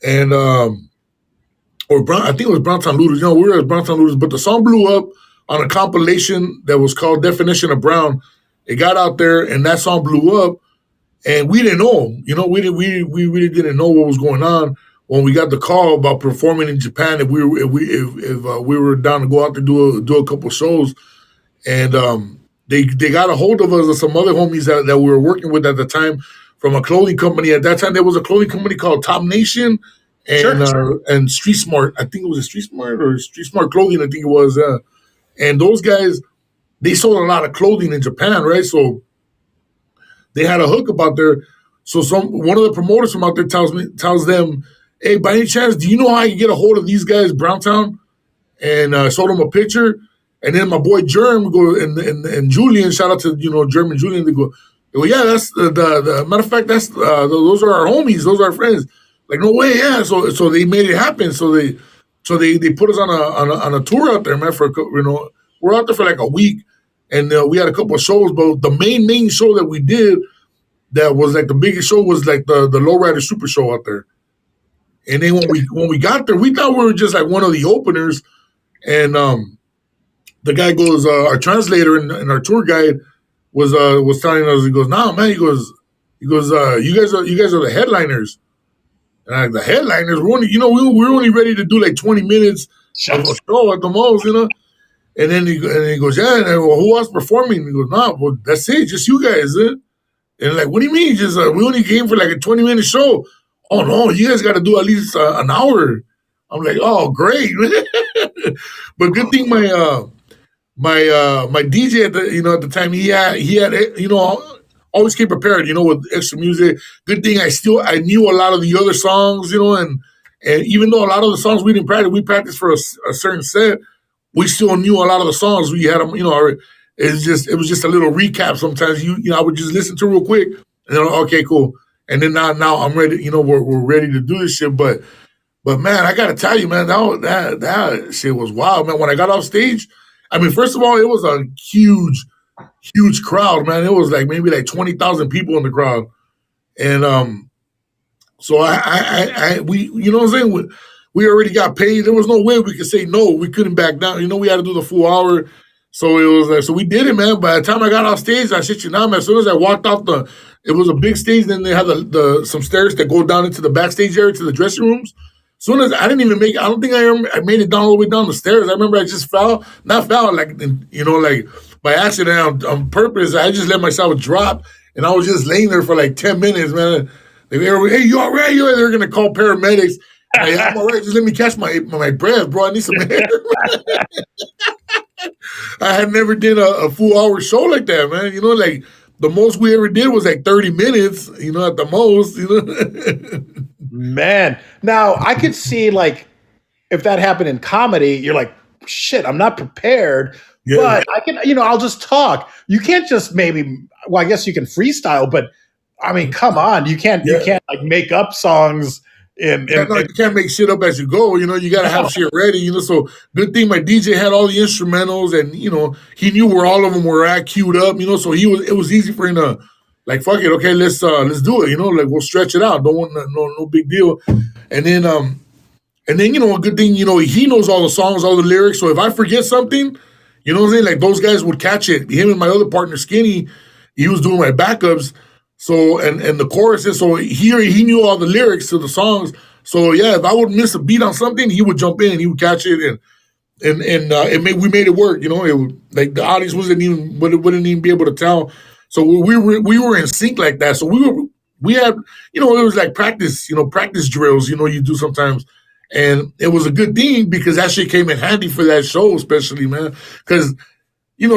and or Brown, I think it was Browntown Looters. You know, we were as Browntown Looters, but the song blew up on a compilation that was called Definition of Brown. It got out there, and that song blew up, and we didn't know. You know, we really didn't know what was going on when we got the call about performing in Japan. If we were down to go out to do a couple shows, and they got a hold of us and some other homies that we were working with at the time from a clothing company. At that time, there was a clothing company called Top Nation and Street Smart. I think it was a Street Smart or Street Smart Clothing. I think it was. And those guys, they sold a lot of clothing in Japan, right? So they had a hookup out there. So one of the promoters from out there tells them, "Hey, by any chance, do you know how I can get a hold of these guys, Browntown?" And showed them a picture. And then my boy Germ and Julian, shout out to Germ and Julian. They go, yeah, that's the matter of fact. That's those are our homies. Those are our friends. Like, no way, yeah. So they made it happen. So they put us on a tour out there, man. We're out there for like a week, and we had a couple of shows. But the main show that we did, that was like the biggest show, was like the Lowrider Super Show out there. And then when we got there, we thought we were just like one of the openers, and the guy goes, our translator and our tour guide was telling us, he goes, "Nah, man," he goes, you guys are the headliners. And the headliners, we're only ready to do like 20 minutes of a show at the most, And then he goes, yeah. And well, who else performing? He goes, nah, well, that's it, just you guys. And like, what do you mean? Just we only came for like a 20-minute show. Oh no, you guys got to do at least an hour. I'm like, oh, great. But good thing my DJ at the time, he had always came prepared, with extra music. Good thing I knew a lot of the other songs, and even though a lot of the songs we didn't practice, we practiced for a certain set, we still knew a lot of the songs. We had them, it was just a little recap. Sometimes I would just listen to real quick, and then okay, cool. And then now I'm ready. We're ready to do this shit. But man, I gotta tell you, man, that shit was wild, man. When I got off stage, I mean, first of all, it was a huge crowd, man. It was like maybe like 20,000 people in the crowd, and so we you know what I'm saying, we already got paid. There was no way we could say no. We couldn't back down. We had to do the full hour. So it was like, so we did it, man. By the time I got off stage, I shit you not, man. As soon as I walked off it was a big stage. Then they had some stairs that go down into the backstage area to the dressing rooms. As soon as I didn't even I don't think I made it down all the way down the stairs. I remember I just not fell, like, like by accident on purpose. I just let myself drop, and I was just laying there for like 10 minutes, man. They were, hey, you all right? They're going to call paramedics. I'm all right. Just let me catch my breath, bro. I need some air. I had never did a full hour show like that, man. Like the most we ever did was like 30 minutes, at the most, Man. Now I could see, like, if that happened in comedy, you're like, shit, I'm not prepared, but I can, I'll just talk. You can't just I guess you can freestyle, but I mean, come on, you can't like make up songs. You can't make shit up as you go. You got to have shit ready. So good thing my DJ had all the instrumentals, and he knew where all of them were at, queued up. So it was easy for him to, like, fuck it, okay, let's do it. Like, we'll stretch it out. Don't want no big deal. And then a good thing, he knows all the songs, all the lyrics. So if I forget something, what I'm saying, like, those guys would catch it. Him and my other partner, Skinny, he was doing my backups. So and the choruses, so he knew all the lyrics to the songs. So yeah, if I would miss a beat on something, he would jump in and he would catch it, and we made it work. It would, like, the audience wouldn't even be able to tell. So we were in sync like that. So we had it was like practice drills you do sometimes, and it was a good thing because that shit came in handy for that show, especially, man, because.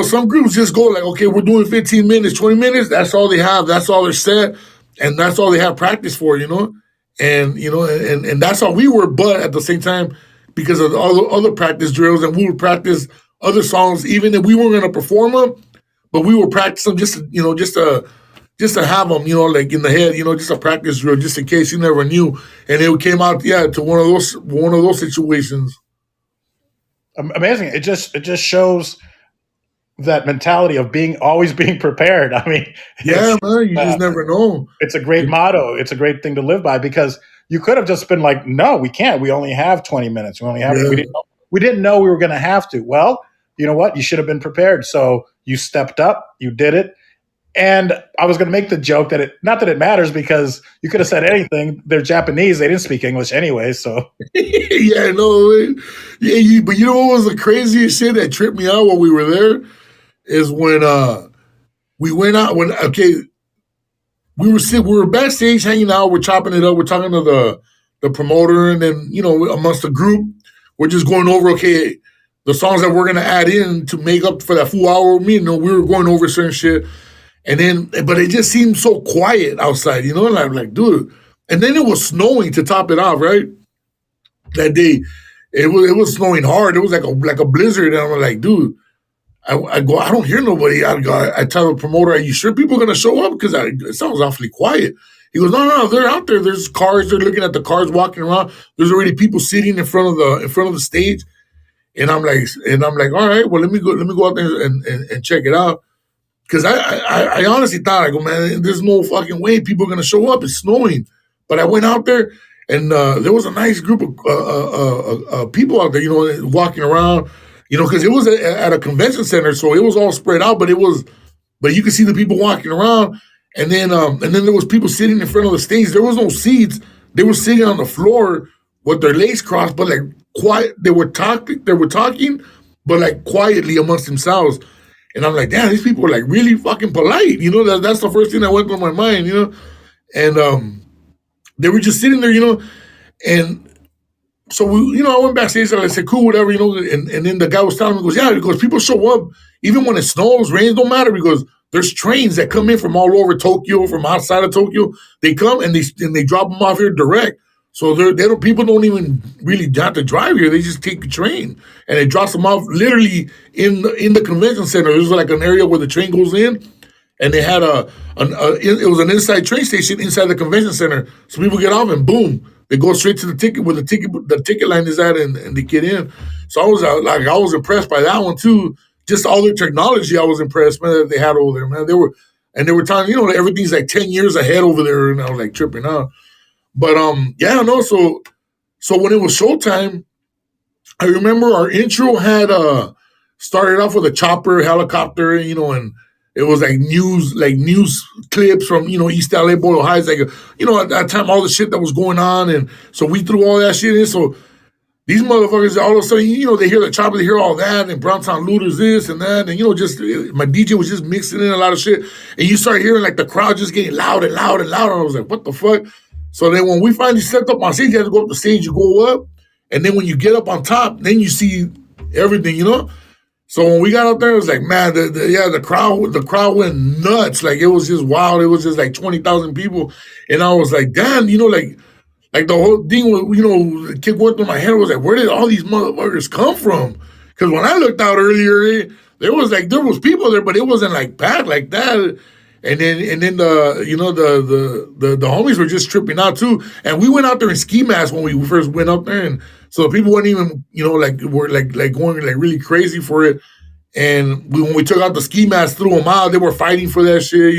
Some groups just go like, okay, we're doing 15 minutes, 20 minutes. That's all they have. That's all they're set. And that's all they have practice for, And, and that's how we were. But at the same time, because of all the other practice drills, and we would practice other songs, even if we weren't going to perform them, but we would practice them just to have them, like in the head, just a practice drill, just in case you never knew. And it came out, to one of those situations. Amazing. It just shows that mentality of being always being prepared. I mean, Yeah, it's man, you uh, just never know. it's a great motto. It's a great thing to live by because you could have just been like, no, we can't. We only have 20 minutes. We only have Yeah. we didn't know we were going to have to. Well, you know what? You should have been prepared. So you stepped up, you did it. And I was going to make the joke that not that it matters because you could have said anything. They're Japanese. They didn't speak English anyway. So Yeah, no, man. Yeah, but you know what was the craziest shit that tripped me out while we were there is when we went out when we were backstage hanging out, we're chopping it up, we're talking to the promoter, and then amongst the group, we're just going over the songs that we're gonna add in to make up for that full hour with me. We were going over certain shit, and then but it just seemed so quiet outside, and I'm like, dude. And then it was snowing to top it off, right? That day, it was snowing hard. It was like a blizzard, and I'm like, dude. I go, I don't hear nobody. I tell the promoter, are you sure people are going to show up? Because it sounds awfully quiet. He goes, no, they're out there. There's cars. They're looking at the cars walking around. There's already people sitting in front of the stage. And I'm like, all right, well, let me go out there and check it out. Because I honestly thought, I go, man, there's no fucking way people are going to show up. It's snowing. But I went out there, and there was a nice group of people out there, walking around. Because it was at a convention center, so it was all spread out, but you could see the people walking around, and then there was people sitting in front of the stage. There was no seats; they were sitting on the floor with their legs crossed, but like quiet. They were talking, but like quietly amongst themselves. And I'm like, damn, these people are like really fucking polite. That's the first thing that went through my mind. And they were just sitting there, and so I went backstage and I said, cool, whatever, and then the guy was telling me, he goes, yeah, because people show up, even when it snows, rains, don't matter, because there's trains that come in from all over Tokyo, from outside of Tokyo. They come and they drop them off here direct. So people don't even really have to drive here. They just take the train and it drops them off literally in the convention center. There's like an area where the train goes in, and they had it was an inside train station inside the convention center. So people get off and boom, they go straight to the ticket where the ticket line is at, and they get in. So I was impressed by that one too. Just all their technology, I was impressed, man, that they had over there, man. They were telling, everything's like 10 years ahead over there, and I was like tripping out. But yeah, no, so when it was showtime, I remember our intro had started off with a chopper helicopter, and it was like news clips from East LA, Boyle Heights, like at that time all the shit that was going on, and so we threw all that shit in. So these motherfuckers all of a sudden, they hear the chopper, they hear all that, and Browntown Looters this and that, and just my DJ was just mixing in a lot of shit, and you start hearing like the crowd just getting loud and loud and loud, and I was like, what the fuck? So then when we finally stepped up on stage, you had to go up the stage, you go up, and then when you get up on top, then you see everything, So when we got up there, it was like, man, the crowd went nuts. Like it was just wild. It was just like 20,000 people, and I was like, damn, like the whole thing, the kid went through my head was like, where did all these motherfuckers come from? Because when I looked out earlier, there was people there, but it wasn't like packed like that. And then the homies were just tripping out too. And we went out there in ski masks when we first went up there, and so the people weren't even were going like really crazy for it. And when we took out the ski masks, threw them out, they were fighting for that shit.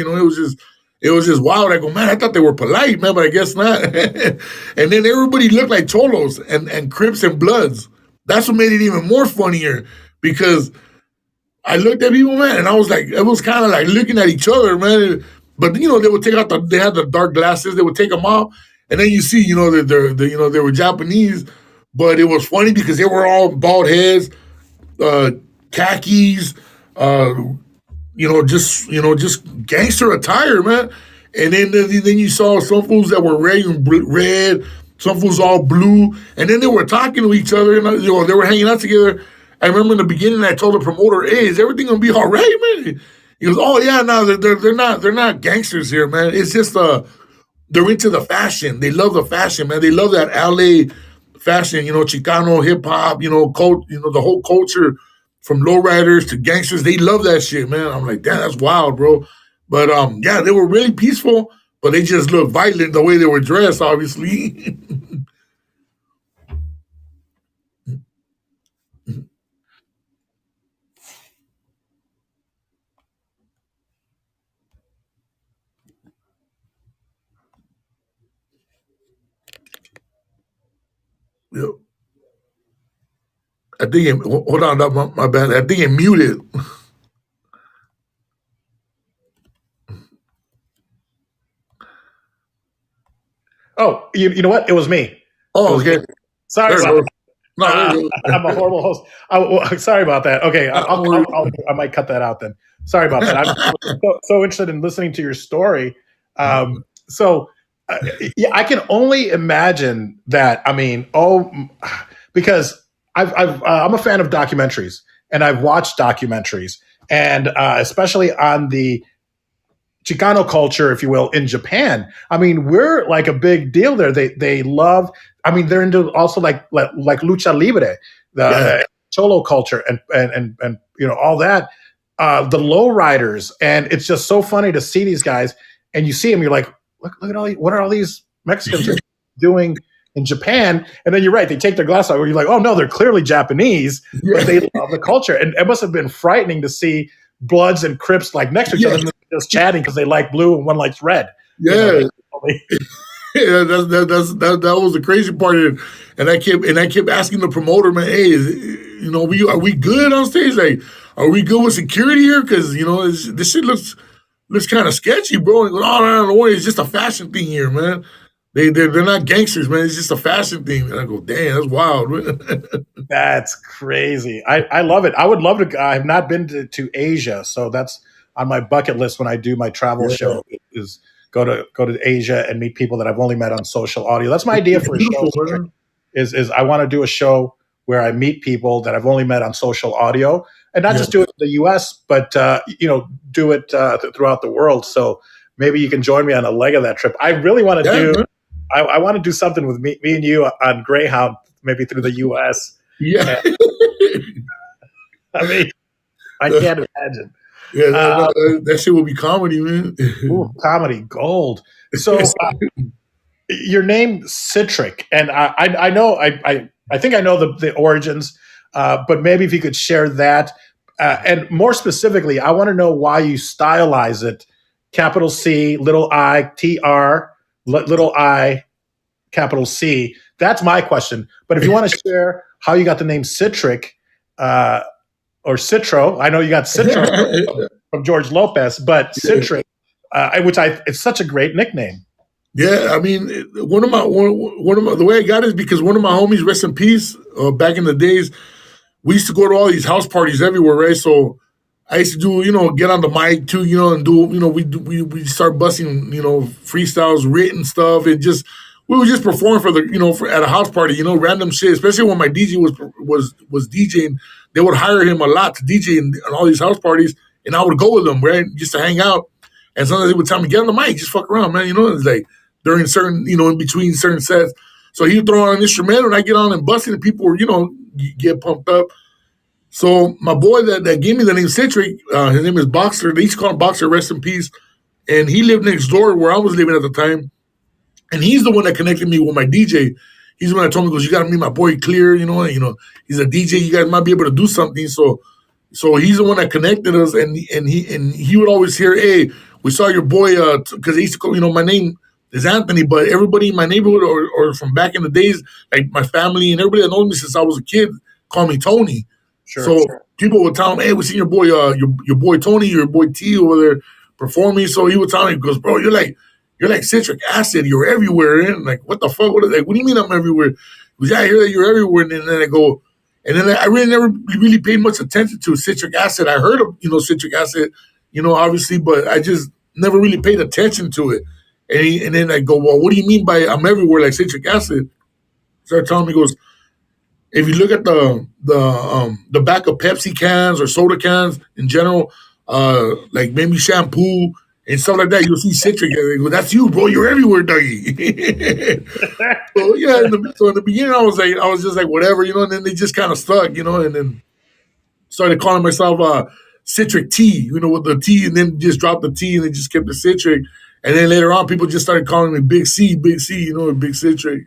It was just wild. I go, man, I thought they were polite, man, but I guess not. And then everybody looked like cholos and Crips and Bloods. That's what made it even more funnier, because I looked at people, man, and I was like, it was kind of like looking at each other, man. But they would take out they had the dark glasses, they would take them off, and then you see, that they were Japanese, but it was funny because they were all bald heads, khakis, just gangster attire, man. And then you saw some fools that were red, some fools all blue, and then they were talking to each other, and they were hanging out together. I remember in the beginning, I told the promoter, "Hey, is everything gonna be all right, man?" He goes, "Oh yeah, no, they're not gangsters here, man. It's just they're into the fashion. They love the fashion, man. They love that LA fashion, Chicano hip hop, the whole culture." From lowriders to gangsters, they love that shit, man. I'm like, damn, that's wild, bro. But yeah, they were really peaceful, but they just looked violent the way they were dressed, obviously. Yeah. I think hold on, my bad. I think it muted. Oh, you know what? It was me. It Oh, was me. okay. Sorry There it about goes. that. No, there you I'm a horrible host. Sorry about that. Okay, go. I might cut that out then. Sorry about that. I was so interested in listening to your story. So, yeah, I can only imagine that. I mean, because I'm a fan of documentaries, and I've watched documentaries, and especially on the Chicano culture, if you will, in Japan. I mean, we're like a big deal there. They love. I mean, they're into also like lucha libre, the Yeah. cholo culture, and you know all that. The lowriders, and it's just so funny to see these guys, and you see them, you're like, look at all these, what are all these Mexicans doing in Japan? And then you're right, they take their glass off, where you're like, oh no, they're clearly Japanese, but they love the culture, and it must have been frightening to see Bloods and Crips like next to each other, just chatting because they like blue and one likes red. Yeah. You know, Yeah, that was the crazy part, and I kept asking the promoter, man, hey, are we good on stage? Like, are we good with security here? Because this shit looks kind of sketchy, bro. And he goes, oh, no, don't worry, it's just a fashion thing here, man. They're not gangsters, man. It's just a fashion thing. And I go, damn, that's wild. that's crazy. I love it. I would love to. I have not been to Asia, so that's on my bucket list when I do my travel Yeah. show. Is go to Asia and meet people that I've only met on social audio. That's my idea for a show. Man. Is I want to do a show where I meet people that I've only met on social audio, and not just do it in the U.S., but do it throughout the world. So maybe you can join me on a leg of that trip. I really want to do. Man. I want to do something with me and you on Greyhound, maybe through the U.S. Yeah. I mean, I can't imagine. Yeah, that shit will be comedy, man. Ooh, comedy gold. So your name CiTRic, and I know I think I know the origins, but maybe if you could share that, and more specifically, I want to know why you stylize it, capital C, little I, TR, little I, capital C. That's my question. But if you want to share how you got the name CiTRic, or Citro, I know you got Citro from George Lopez, but CiTRic, it's such a great nickname. Yeah, I mean, one of my the way I got it is because one of my homies, rest in peace, back in the days, we used to go to all these house parties everywhere, right? So I used to do, get on the mic too, and do, we start busting, freestyles, written stuff, and we would just perform for at a house party, random shit. Especially when my DJ was DJing, they would hire him a lot to DJ in all these house parties, and I would go with them, right, just to hang out. And sometimes they would tell me, get on the mic, just fuck around, man. It's like during certain, in between certain sets. So he would throw on an instrumental, and I get on and busting, and people were, get pumped up. So my boy that gave me the name CiTRic, his name is Boxer. They used to call him Boxer, rest in peace. And he lived next door where I was living at the time. And he's the one that connected me with my DJ. He's the one that told me, goes, you got to meet my boy Clear, he's a DJ. You guys might be able to do something. So he's the one that connected us, and he would always hear, hey, we saw your boy, because he used to call, my name is Anthony, but everybody in my neighborhood or from back in the days, like my family and everybody that knows me since I was a kid, call me Tony. Sure. People would tell him, hey, we seen your boy, your boy Tony, your boy T over there performing. So he would tell me, he goes, bro, you're like citric acid. You're everywhere. And like, what the fuck? What do you mean I'm everywhere? He goes, yeah, I hear that you're everywhere. And then I go, and then I really never really paid much attention to citric acid. I heard of, citric acid, obviously, but I just never really paid attention to it. And then I go, well, what do you mean by I'm everywhere like citric acid? Started telling me, he goes, if you look at the back of Pepsi cans or soda cans in general, like maybe shampoo and stuff like that, you'll see citric. Go, that's you, bro. You're everywhere, doggy. So yeah, in the beginning, I was just like whatever, and then they just kind of stuck, and then started calling myself CiTRic T, with the T, and then just dropped the T and then just kept the CiTRic. And then later on, people just started calling me Big C, Big CiTRic.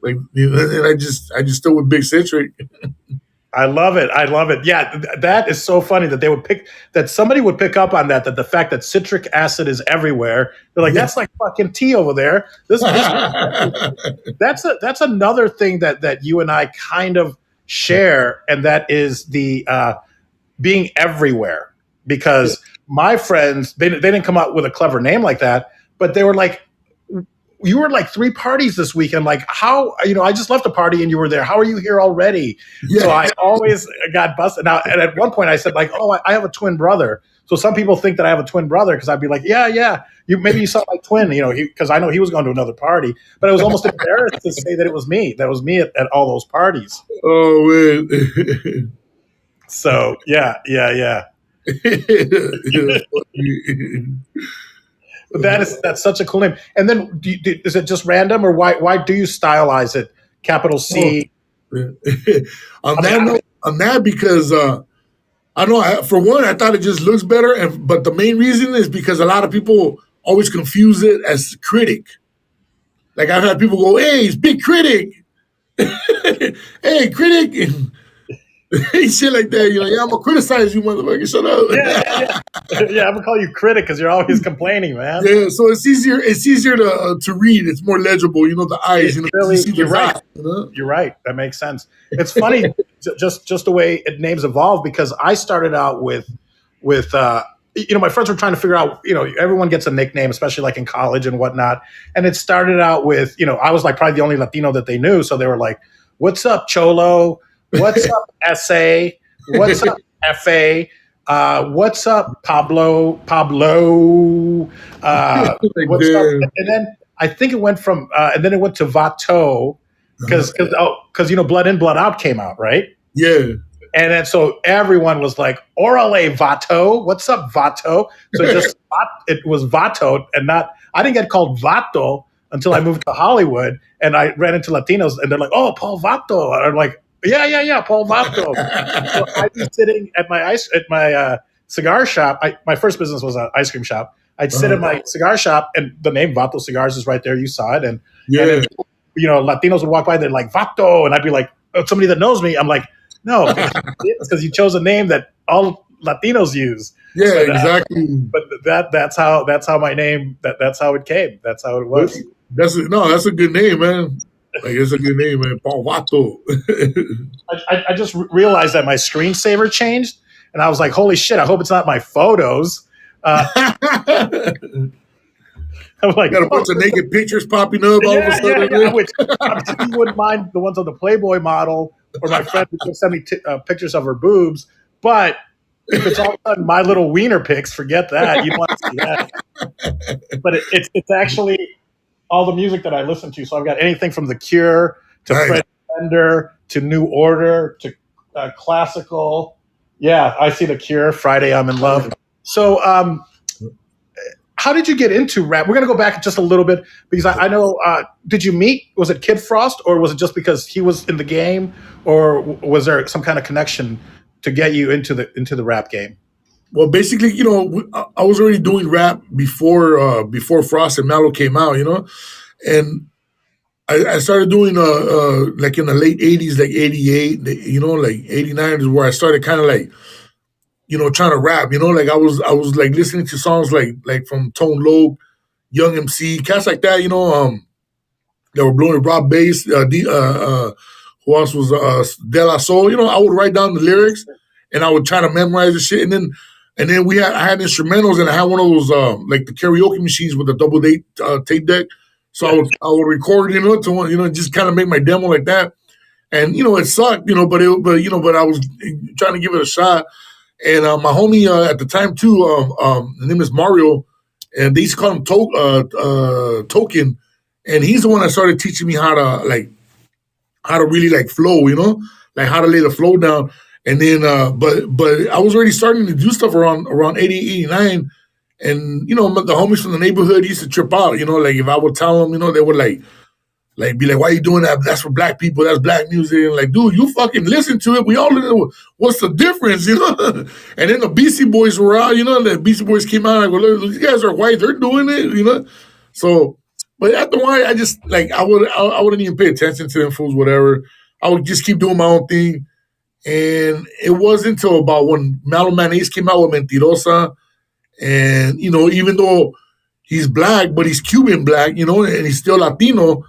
Like, and I just still with Big CiTRic. I love it. I love it. Yeah, that is so funny that they would pick that somebody would pick up on that the fact that citric acid is everywhere. They're like, Yeah. that's like fucking tea over there. This that's another thing that you and I kind of share, and that is the being everywhere. Because my friends, they didn't come out with a clever name like that, but they were like, you were like 3 parties this weekend. Like, how, I just left a party and you were there. How are you here already? Yeah. So I always got busted. Now, and at one point I said, like, oh, I have a twin brother. So some people think that I have a twin brother because I'd be like, yeah. Maybe you saw my twin, because I know he was going to another party. But I was almost embarrassed to say that it was me. That was me at all those parties. Oh, man. So, yeah. But that's such a cool name. And then, is it just random, or why do you stylize it capital C? On that, because I know for one, I thought it just looks better, but the main reason is because a lot of people always confuse it as critic. Like I've had people go, "Hey, it's Big Critic," "Hey, Critic," and shit like that. Yeah, I'm gonna criticize you, motherfucker. Shut up. Yeah, I'm gonna call you critic because you're always complaining, man. Yeah, so it's easier. It's easier to read. It's more legible. The eyes. You're right. You're right. That makes sense. It's funny, just the way names evolve. Because I started out with my friends were trying to figure out. Everyone gets a nickname, especially like in college and whatnot. And it started out with I was like probably the only Latino that they knew, so they were like, "What's up, Cholo? What's up, SA? What's up, FA? What's up, Pablo? What's up?" And then I think it went from, and then it went to Vato, because Blood In, Blood Out came out, right? Yeah. And then so everyone was like, "Orale, Vato, what's up, Vato?" So it was Vato, and I didn't get called Vato until I moved to Hollywood, and I ran into Latinos, and they're like, "Oh, Paul Vato," and I'm like, Yeah, Paul Vato. So I'd be sitting at my cigar shop. My first business was an ice cream shop. I'd sit at my cigar shop, and the name Vato Cigars is right there. You saw it, and then, Latinos would walk by. They're like, "Vato," and I'd be like, somebody that knows me. I'm like, "No, it's because you chose a name that all Latinos use." Yeah, exactly. But that's how my name. That's how it came. That's how it was. That's a good name, man. Like, it's a good name, man. Paul Vato. I just realized that my screensaver changed, and I was like, "Holy shit! I hope it's not my photos." I'm like, got a bunch of naked pictures popping up all of a sudden. Yeah. Which you wouldn't mind the ones on the Playboy model, or my friend would send me pictures of her boobs. But if it's all of a sudden my little wiener pics, forget that. You don't want to see that. But it's actually all the music that I listen to. So I've got anything from The Cure to Fred Fender to New Order to classical. Yeah, I see The Cure, Friday I'm in Love. So how did you get into rap? We're going to go back just a little bit because I know, did you meet, was it Kid Frost, or was it just because he was in the game, or was there some kind of connection to get you into the rap game? Well, basically, I was already doing rap before Frost and Mallow came out, and I started doing like in the late 80s, like 88, like 89 is where I started kind of like, trying to rap, like I was like listening to songs like from Tone Loc, Young MC, cats like that, that were blowing raw bass. Who else was De La Soul? I would write down the lyrics and I would try to memorize the shit, and then I had instrumentals, and I had one of those like the karaoke machines with the double tape deck. So I would record, to just kind of make my demo like that, and it sucked, but I was trying to give it a shot. And my homie at the time too, his name is Mario, and they used to call him Token, and he's the one that started teaching me how to really like flow, like how to lay the flow down. And then, but I was already starting to do stuff around 88, 89, and the homies from the neighborhood used to trip out, like if I would tell them, they would like be like, "Why are you doing that? That's for black people. That's black music." And like, dude, you fucking listen to it. We all know what's the difference, And then the Beastie Boys were out, and the Beastie Boys came out. And I go, "Look, these guys are white. They're doing it, So, but after a while, I just like I wouldn't even pay attention to them fools, whatever. I would just keep doing my own thing. And it wasn't until about when Malo Mayonnaise came out with Mentirosa, and even though he's black, but he's Cuban black, and he's still Latino,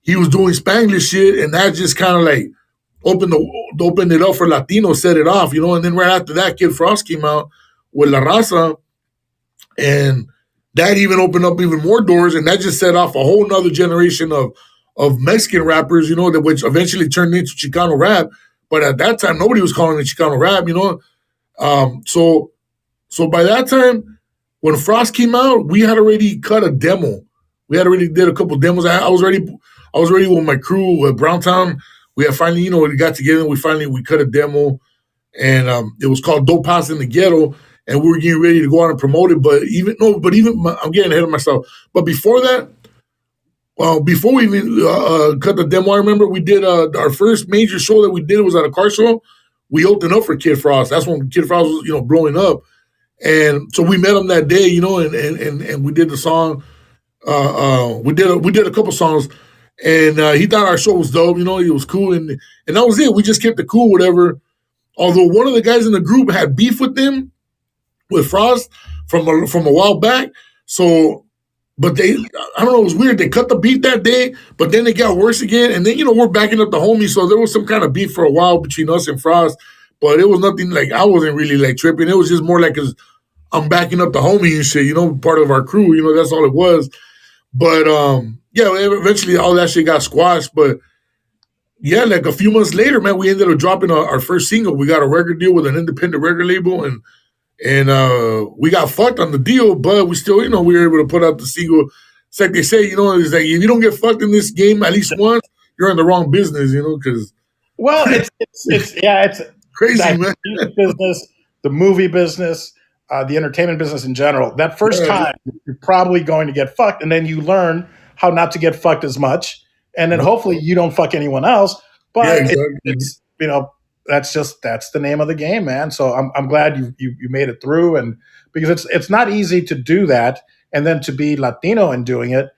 he was doing Spanglish shit, and that just kind of like opened it up for Latino, set it off, and then right after that, Kid Frost came out with La Raza, and that even opened up even more doors, and that just set off a whole nother generation of Mexican rappers, which eventually turned into Chicano rap. But at that time, nobody was calling it Chicano rap, So by that time, when Frost came out, we had already cut a demo. We had already did a couple demos. I was ready with my crew at Browntown. We had finally, we got together and we cut a demo, and it was called Dope House in the Ghetto, and we were getting ready to go out and promote it. But I'm getting ahead of myself. But before that, before we even cut the demo, I remember we did our first major show that we did was at a car show. We opened up for Kid Frost. That's when Kid Frost was, blowing up. And so we met him that day, and we did the song. We did a couple songs, and he thought our show was dope. It was cool, and that was it. We just kept it cool, whatever. Although one of the guys in the group had beef with Frost from a while back. So, but I don't know, it was weird. They cut the beat that day, but then it got worse again. And then we're backing up the homies, so there was some kind of beef for a while between us and Frost. But it was nothing like I wasn't really like tripping. It was just more like because I'm backing up the homie and shit, part of our crew, that's all it was. But yeah, eventually all that shit got squashed. But yeah, like a few months later, man, we ended up dropping our first single. We got a record deal with an independent record label, and we got fucked on the deal, but we still, we were able to put out the single. It's like they say, it's like if you don't get fucked in this game at least once, you're in the wrong business, because it's crazy, man. Business, the movie business, the entertainment business in general. That first time, you're probably going to get fucked, and then you learn how not to get fucked as much, and then hopefully you don't fuck anyone else. But it's that's the name of the game, man. So I'm glad you made it through, and because it's not easy to do that, and then to be Latino and doing it.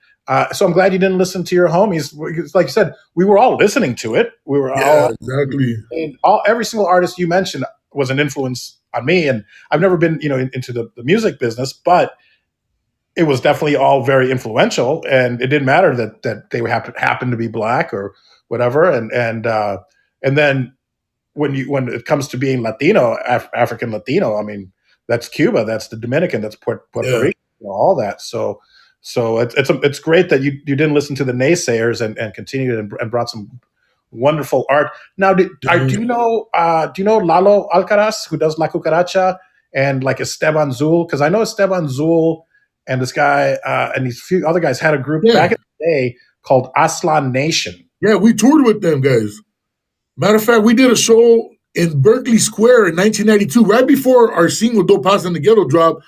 So I'm glad you didn't listen to your homies. Because like you said, we were all listening to it. We were all exactly. And every single artist you mentioned was an influence on me. And I've never been, into the music business, but it was definitely all very influential. And it didn't matter that they happened to be black or whatever. And then when it comes to being Latino, African Latino, I mean, that's Cuba, that's the Dominican, that's Puerto Rico, all that. So it's great that you didn't listen to the naysayers and continued and brought some wonderful art. Now, do you know Lalo Alcaraz, who does La Cucaracha, and like Esteban Zul? Because I know Esteban Zul and this guy and these few other guys had a group back in the day called Aslan Nation. Yeah, we toured with them guys. Matter of fact, we did a show in Berkeley Square in 1992, right before our single "Dope House in the Ghetto" dropped.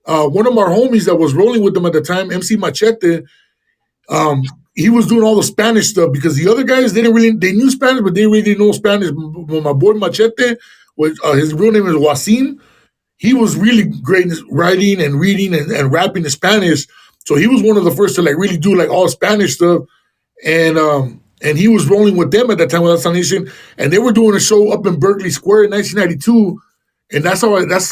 One of our homies that was rolling with them at the time, MC Machete, he was doing all the Spanish stuff because the other guys they knew Spanish, but they really didn't know Spanish. My boy Machete, his real name is Wasim. He was really great in writing and reading and rapping in Spanish. So he was one of the first to like really do like all Spanish stuff. And he was rolling with them at that time with Aslan Nation, and they were doing a show up in Berkeley Square in 1992. And I think that's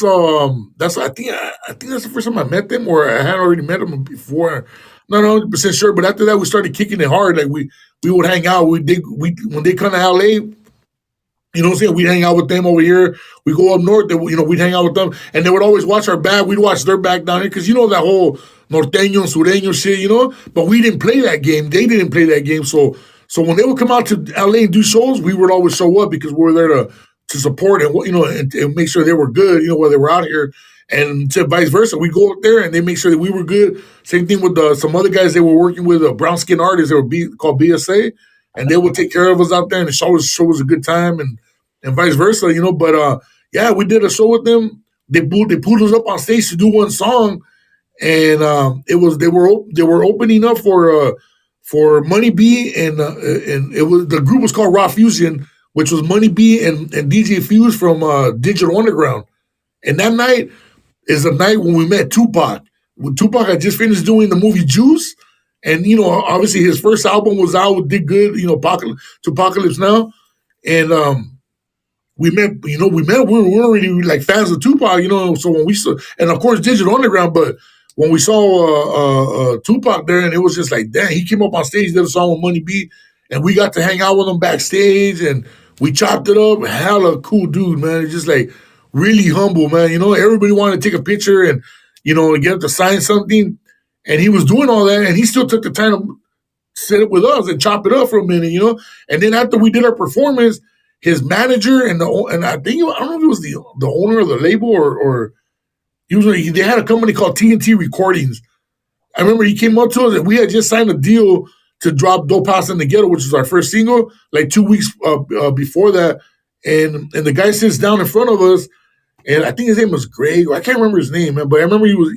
the first time I met them, or I had already met them before. Not 100% sure, but after that we started kicking it hard. Like we would hang out. When they come to LA, we'd hang out with them over here. We go up north, we'd hang out with them, and they would always watch our back. We'd watch their back down here because that whole norteño, sureño shit, But we didn't play that game. They didn't play that game. So when they would come out to LA and do shows, we would always show up because we were there to support and and make sure they were good, while they were out here, and to vice versa. We go up there and they make sure that we were good. Same thing with some other guys they were working with, brown skin artists that were called BSA, and they would take care of us out there, and the show was a good time, and vice versa, But we did a show with them. They pulled us up on stage to do one song, and they were opening up for Money B, and it was the group was called Raw Fusion, which was Money B and DJ Fuse from Digital Underground. And that night is the night when we met Tupac. When Tupac had just finished doing the movie Juice, and obviously his first album was out, did good, Apocalypse Now, and we met. We were already like fans of Tupac. So when we saw, and of course Digital Underground, but when we saw Tupac there, and it was just like, damn, he came up on stage, did a song with Money B, and we got to hang out with him backstage, and we chopped it up. Hella cool dude, man. Just like really humble, man. Everybody wanted to take a picture and get him to sign something, and he was doing all that, and he still took the time to sit up with us and chop it up for a minute, And then after we did our performance, his manager and I don't know if it was the owner of the label or they had a company called TNT Recordings. I remember he came up to us and we had just signed a deal to drop Dope House in the Ghetto, which was our first single, like 2 weeks before that. And the guy sits down in front of us, and I think his name was Greg. I can't remember his name, man, but I remember he was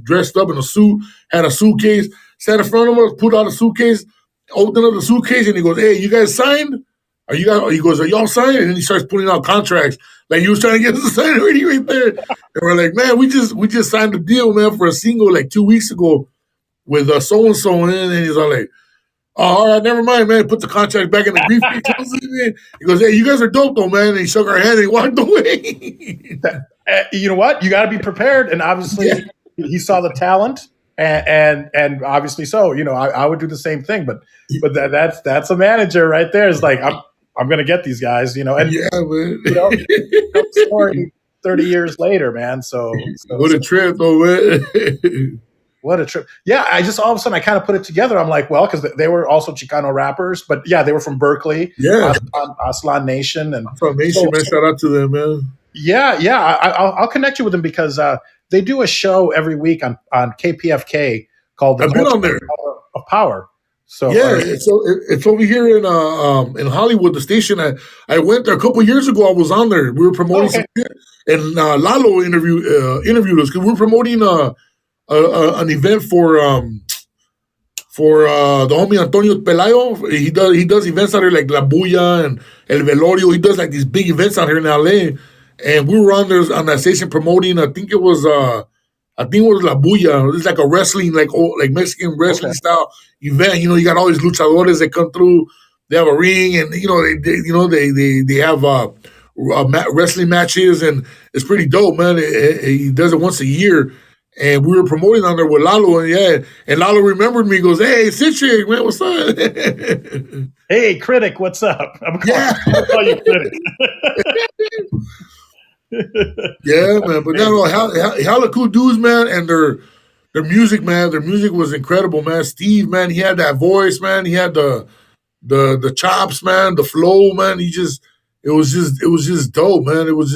dressed up in a suit, had a suitcase, sat in front of us, pulled out a suitcase, opened up the suitcase, and he goes, "Hey, you guys signed? He goes, "Are y'all signed?" And then he starts putting out contracts. Like he was trying to get us to sign already right there. And we're like, "Man, we just signed a deal, man, for a single like 2 weeks ago with so-and-so." And he's all like, "Oh, all right, never mind, man." Put the contract back in the briefcase. He goes, "Hey, you guys are dope, though, man." And he shook our hand and he walked away. You know what? You got to be prepared. And obviously, he saw the talent, and obviously, so I would do the same thing. But that's a manager right there. Is like I'm going to get these guys, And man. Story 30 years later, man. So what a trip, though, man. What a trip. Yeah, I just all of a sudden I kind of put it together. I'm like, well, because they were also Chicano rappers, but yeah, they were from Berkeley. Yeah. Aslan Nation. And Aslan Nation, man. Shout out to them, man. Yeah. I'll connect you with them because they do a show every week on KPFK called I've been on there. Of Power. So yeah, it's over here in Hollywood, the station. I went there a couple years ago. I was on there. We were promoting some shit, and Lalo interviewed us because we were promoting an event for the homie Antonio Pelayo. He does events out here like La Bulla and El Velorio. He does like these big events out here in LA. And we were on there on that station promoting. I think it was La Bulla. It's like a wrestling, like Mexican wrestling style event. You got all these luchadores that come through. They have a ring, and they have wrestling matches, and it's pretty dope, man. He does it once a year. And we were promoting on there with Lalo, and Lalo remembered me. He goes, "Hey, CiTRic, man, what's up?" Hey, Critic, what's up? I'm gonna call you Critic. Yeah, man. But hella cool dudes, man, and their music, man. Their music was incredible, man. Steve, man, he had that voice, man. He had the chops, man, the flow, man. It was just dope, man. It was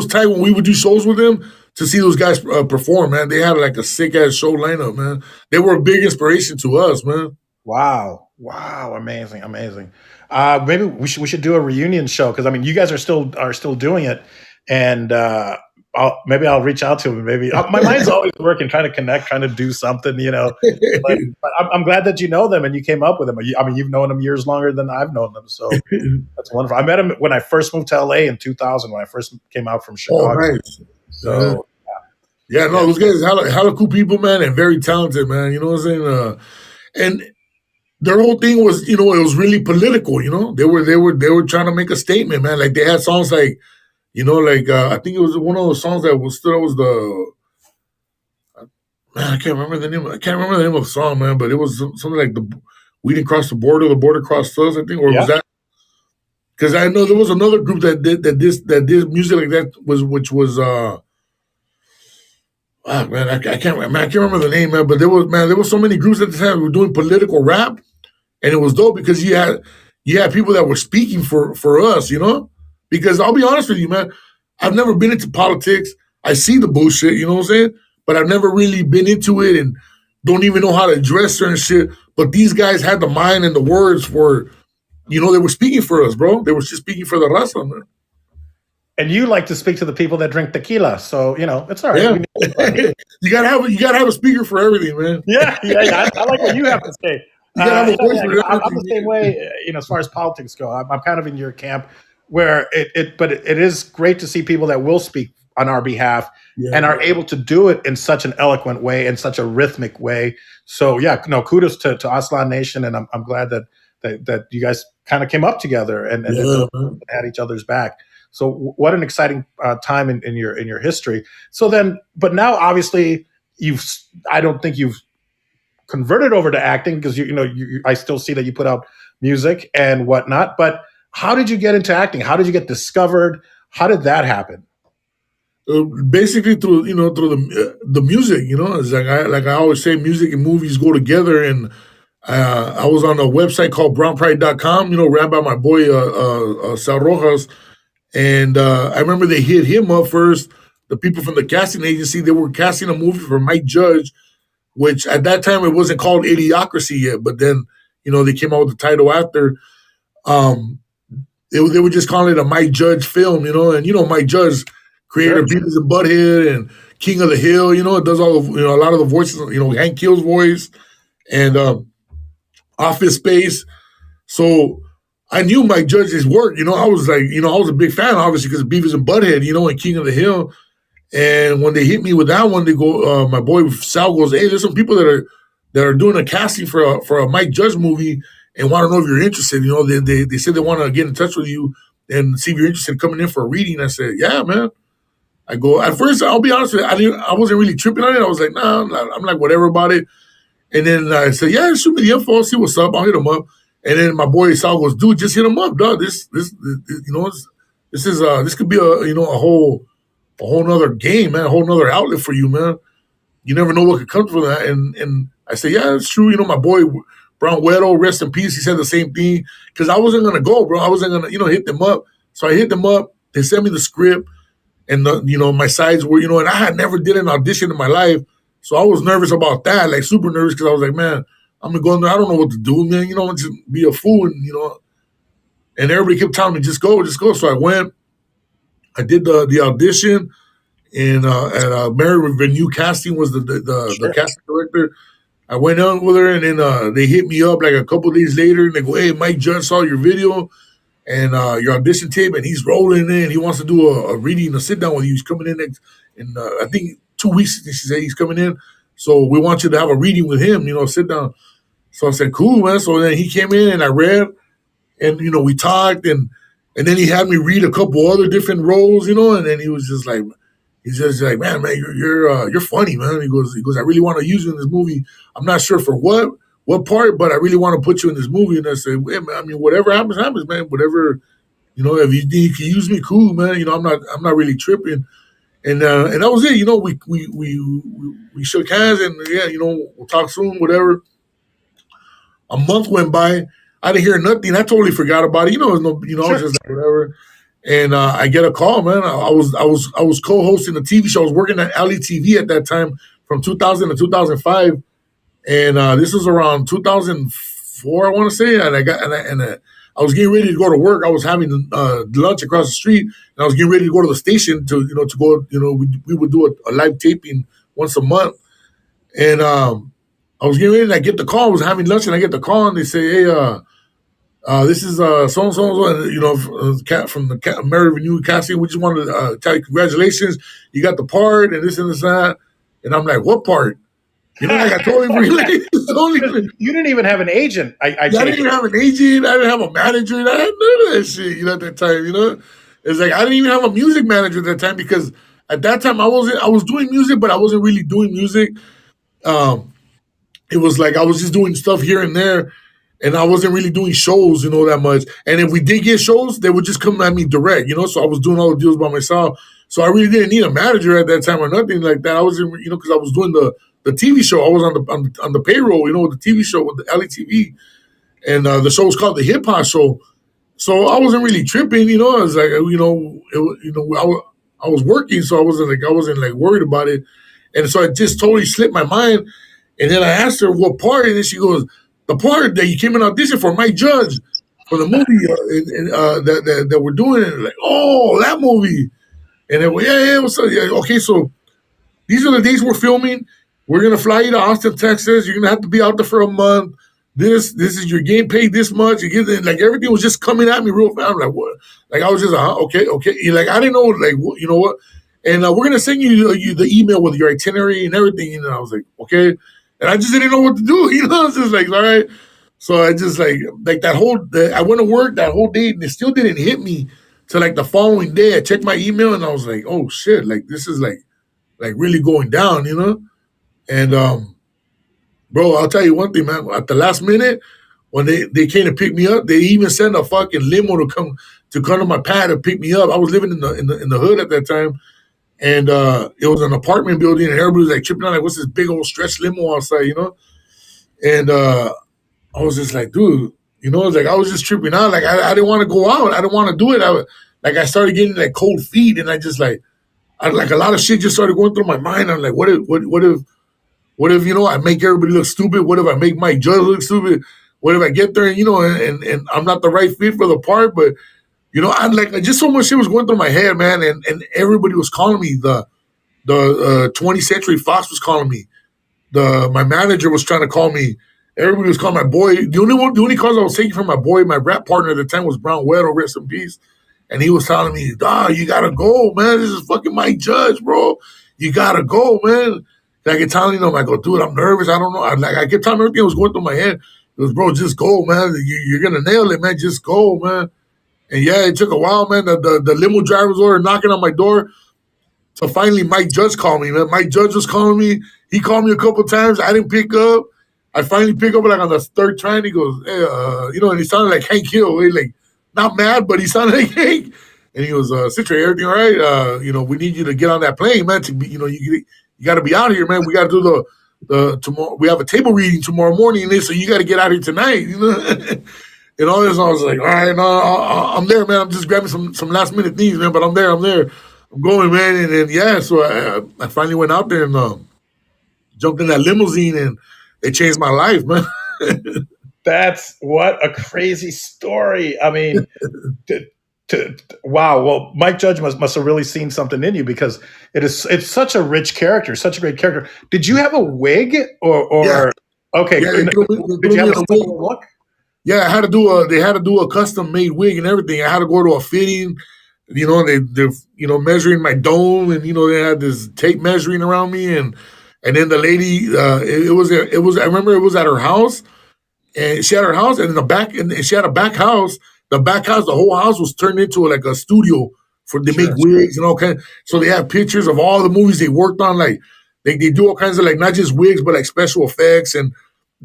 tight when we would do shows with them to see those guys perform, man. They had like a sick ass show lineup, man. They were a big inspiration to us, man. Wow, amazing. Maybe we should do a reunion show because you guys are still doing it, and I'll reach out to him. Maybe my mind's always working, trying to connect, trying to do something, But I'm glad that you know them and you came up with them. You've known them years longer than I've known them, so that's wonderful. I met him when I first moved to LA in 2000 when I first came out from Chicago. Oh, nice. So. Yeah, no, those guys hella cool people, man, and very talented, man. You know what I'm saying? And their whole thing was, it was really political. They were trying to make a statement, man. Like they had songs like, I think it was one of those songs that was the man. I can't remember the name of the song, man. But it was something like we didn't cross the border crossed us. I think, or was that? Because I know there was another group that did music like that which was. Man, I can't remember the name, man. But there was so many groups at the time who were doing political rap, and it was dope because you had people that were speaking for us, Because I'll be honest with you, man, I've never been into politics. I see the bullshit, you know what I'm saying? But I've never really been into it and don't even know how to address certain shit. But these guys had the mind and the words for, they were speaking for us, bro. They were just speaking for the raza, man. And you like to speak to the people that drink tequila, so it's all right. Yeah. you gotta have a speaker for everything, man. Yeah. I like what you have to say. I'm the same way, as far as politics go. I'm kind of in your camp, where but it is great to see people that will speak on our behalf and are able to do it in such an eloquent way, in such a rhythmic way. So kudos to Aslan Nation, and I'm glad that you guys kind of came up together and Yeah, man. had each other's back. So what an exciting time in your history. So then, but now obviously you've I don't think you've converted over to acting because I still see that you put out music and whatnot. But how did you get into acting? How did you get discovered? How did that happen? Basically through through the music. It's like I always say, music and movies go together. And I was on a website called brownpride.com, ran by my boy Sal Rojas. And I remember they hit him up first. The people from the casting agency, they were casting a movie for Mike Judge, which at that time it wasn't called Idiocracy yet. But then, they came out with the title after. Um, they were just calling it a Mike Judge film, and Mike Judge, creator Sure. of Beavis and Butthead and King of the Hill, it does all of a lot of the voices, Hank Hill's voice and Office Space. So I knew Mike Judge's work, I was like, I was a big fan, obviously, because of Beavis and Butthead, and King of the Hill. And when they hit me with that one, they go, my boy Sal goes, "Hey, there's some people that are doing a casting for a Mike Judge movie and want to know if you're interested." They said they want to get in touch with you and see if you're interested in coming in for a reading. I said, "Yeah, man." I go, at first, I'll be honest with you, I wasn't really tripping on it. I was like, "Nah," I'm like, whatever about it. And then I said, "Yeah, shoot me the info, I'll see what's up. I'll hit him up." And then my boy Sal goes, "Dude, just hit him up, dog. This could be a whole nother game, man, a whole nother outlet for you, man. You never know what could come from that." And I said, "Yeah, it's true." My boy Brown Weddle, rest in peace, he said the same thing. Because I wasn't gonna go, bro. I wasn't gonna, hit them up. So I hit them up. They sent me the script, and my sides were, and I had never did an audition in my life, so I was nervous about that, like super nervous, because I was like, man, I'm gonna go in there. I don't know what to do, man. Just be a fool, and everybody kept telling me, just go, just go. So I went. I did the audition. And at Mary Venue Casting was the Sure. casting director. I went on with her, and then they hit me up like a couple of days later, and they go, "Hey, Mike Judge saw your video and your audition tape, and he's rolling in. He wants to do a reading, a sit down with you. He's coming in next in I think 2 weeks." She said he's coming in, so we want you to have a reading with him. Sit down. So I said, "Cool, man." So then he came in, and I read, and we talked, and then he had me read a couple other different roles, and then he was just like. He's just like, man, you're funny, man. He goes, "I really want to use you in this movie. I'm not sure for what part, but I really want to put you in this movie." And I said, "Hey, man, I mean, whatever happens, happens, man. Whatever, if you can use me, cool, man. I'm not really tripping." And that was it. We shook hands, and yeah, we'll talk soon, whatever. A month went by. I didn't hear nothing. I totally forgot about it. It was no, I was Sure. just like, whatever. And I get a call, man. I was co-hosting a TV show. I was working at LETV at that time from 2000 to 2005, and this was around 2004, I want to say. And I was getting ready to go to work. I was having lunch across the street, and I was getting ready to go to the station to go. We would do a live taping once a month, and I was getting ready, and I get the call. I was having lunch, and I get the call, and they say, "Hey, this is so and so, from the Mary Venue casting. We just wanted to tell you congratulations. You got the part, and this and this and that." And I'm like, "What part?" Like I totally really. You didn't even have an agent. I I didn't even have an agent. I didn't have a manager. I had none of that shit. At that time, it's like I didn't even have a music manager at that time, because at that time I was doing music, but I wasn't really doing music. Um, it was like I was just doing stuff here and there, and I wasn't really doing shows, that much. And if we did get shows, they would just come at me direct, So I was doing all the deals by myself. So I really didn't need a manager at that time or nothing like that. I was, because I was doing the TV show. I was on the payroll, with the TV show with the LETV, and the show was called the Hip Hop Show. So I wasn't really tripping, I was like, I was working, so I wasn't like worried about it, and so it just totally slipped my mind. And then I asked her what part, and then she goes, "The part that you came in audition for Mike Judge for the movie that we're doing." And like, "Oh, that movie." And then, yeah, what's up? Yeah, okay, so these are the days we're filming. We're gonna fly you to Austin, Texas. You're gonna have to be out there for a month. This is your game paid this much. You get like everything was just coming at me real fast. I'm like, what? Like I was just okay. Like I didn't know, like what. And we're gonna send you the email with your itinerary and everything. And I was like, okay. And I just didn't know what to do. It's just like, all right. So I just like I went to work that whole day and it still didn't hit me till like the following day. I checked my email and I was like, oh shit, like this is like really going down, you know? And bro, I'll tell you one thing, man. At the last minute, when they came to pick me up, they even sent a fucking limo to come to my pad and pick me up. I was living in the hood at that time, and it was an apartment building, and everybody was like tripping out, like, "What's this big old stretch limo outside?" You know, and I was just like, dude, you know, like I was just tripping out. Like I didn't want to go out. I didn't want to do it. I started getting like cold feet, and I just like a lot of shit just started going through my mind. I'm like, what if, you know, I make everybody look stupid? What if I make Mike Judge look stupid? What if I get there and, you know, and I'm not the right fit for the part? But, you know, I'm like, just so much shit was going through my head, man. And everybody was calling me. The 20th Century Fox was calling me. My manager was trying to call me. Everybody was calling my boy. The only calls I was taking from my boy, my rap partner at the time was Brown Weddle, rest in peace. And he was telling me, dog, you gotta go, man. This is fucking Mike Judge, bro. You gotta go, man. And I kept telling him, I go, dude, I'm nervous. I don't know. I kept telling him everything that was going through my head. It was, bro, just go, man. You're gonna nail it, man. Just go, man. And yeah, it took a while, man. The limo driver was over knocking on my door. So finally, Mike Judge called me, man. Mike Judge was calling me. He called me a couple of times. I didn't pick up. I finally pick up like on the third time. He goes, hey, you know, and he sounded like Hank Hill. He like not mad, but he sounded like Hank. And he goes, CiTRic, everything all right? You know, we need you to get on that plane, man. To be, you know, you got to be out here, man. We got to do the tomorrow. We have a table reading tomorrow morning, so you got to get out here tonight. You know, and all this. I was like, all right, no, I'm there, man. I'm just grabbing some last minute things, man. But I'm there. I'm going, man. And then yeah, so I finally went out there and jumped in that limousine, and it changed my life, man. That's what a crazy story. I mean, wow. Well, Mike Judge must have really seen something in you because it's such a rich character, such a great character. Did you have a wig or Yeah. okay? Yeah, Did you have a similar look? Yeah, they had to do a custom made wig and everything. I had to go to a fitting, you know, they're you know, measuring my dome, and you know, they had this tape measuring around me, and then the lady, it was I remember it was at her house, and she had her house, and in the back, and she had a back house. The back house, the whole house was turned into like a studio for they make Sure. wigs and all kind. So they have pictures of all the movies they worked on. Like they do all kinds of like not just wigs, but like special effects. And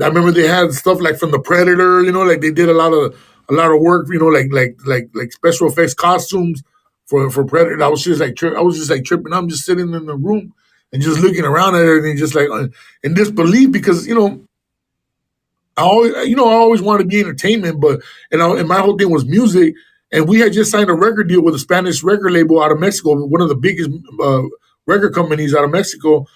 I remember they had stuff like from the Predator. You know, like they did a lot of work. You know, like special effects costumes for Predator. I was just like tripping. I'm just sitting in the room and just looking around at everything, just like in disbelief because you know I always wanted to be entertainment, but and my whole thing was music. And we had just signed a record deal with a Spanish record label out of Mexico, one of the biggest record companies out of Mexico,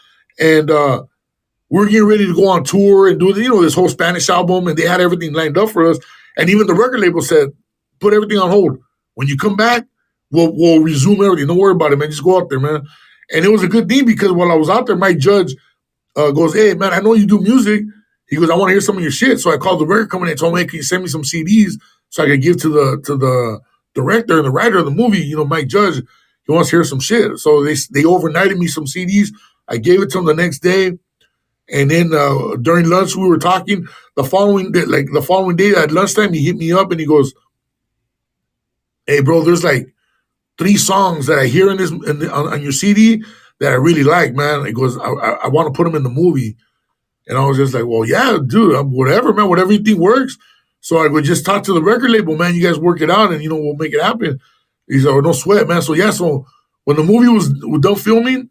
and we were getting ready to go on tour and do this whole Spanish album, and they had everything lined up for us. And even the record label said, "Put everything on hold. When you come back, we'll resume everything. Don't worry about it, man. Just go out there, man." And it was a good thing because while I was out there, Mike Judge goes, "Hey, man, I know you do music." He goes, "I want to hear some of your shit." So I called the record company and told him, "Hey, can you send me some CDs so I could give to the director and the writer of the movie, Mike Judge. He wants to hear some shit." So they overnighted me some CDs. I gave it to him the next day. And then during lunch, we were talking. The following day at lunchtime, he hit me up and he goes, "Hey, bro, there's like 3 songs that I hear on your CD that I really like, man." He goes, I want to put them in the movie." And I was just like, "Well, yeah, dude, whatever, man, whatever you think works." So I would just talk to the record label, "Man, you guys work it out and, we'll make it happen." He said, "Oh, no sweat, man." So yeah, so when the movie was done filming,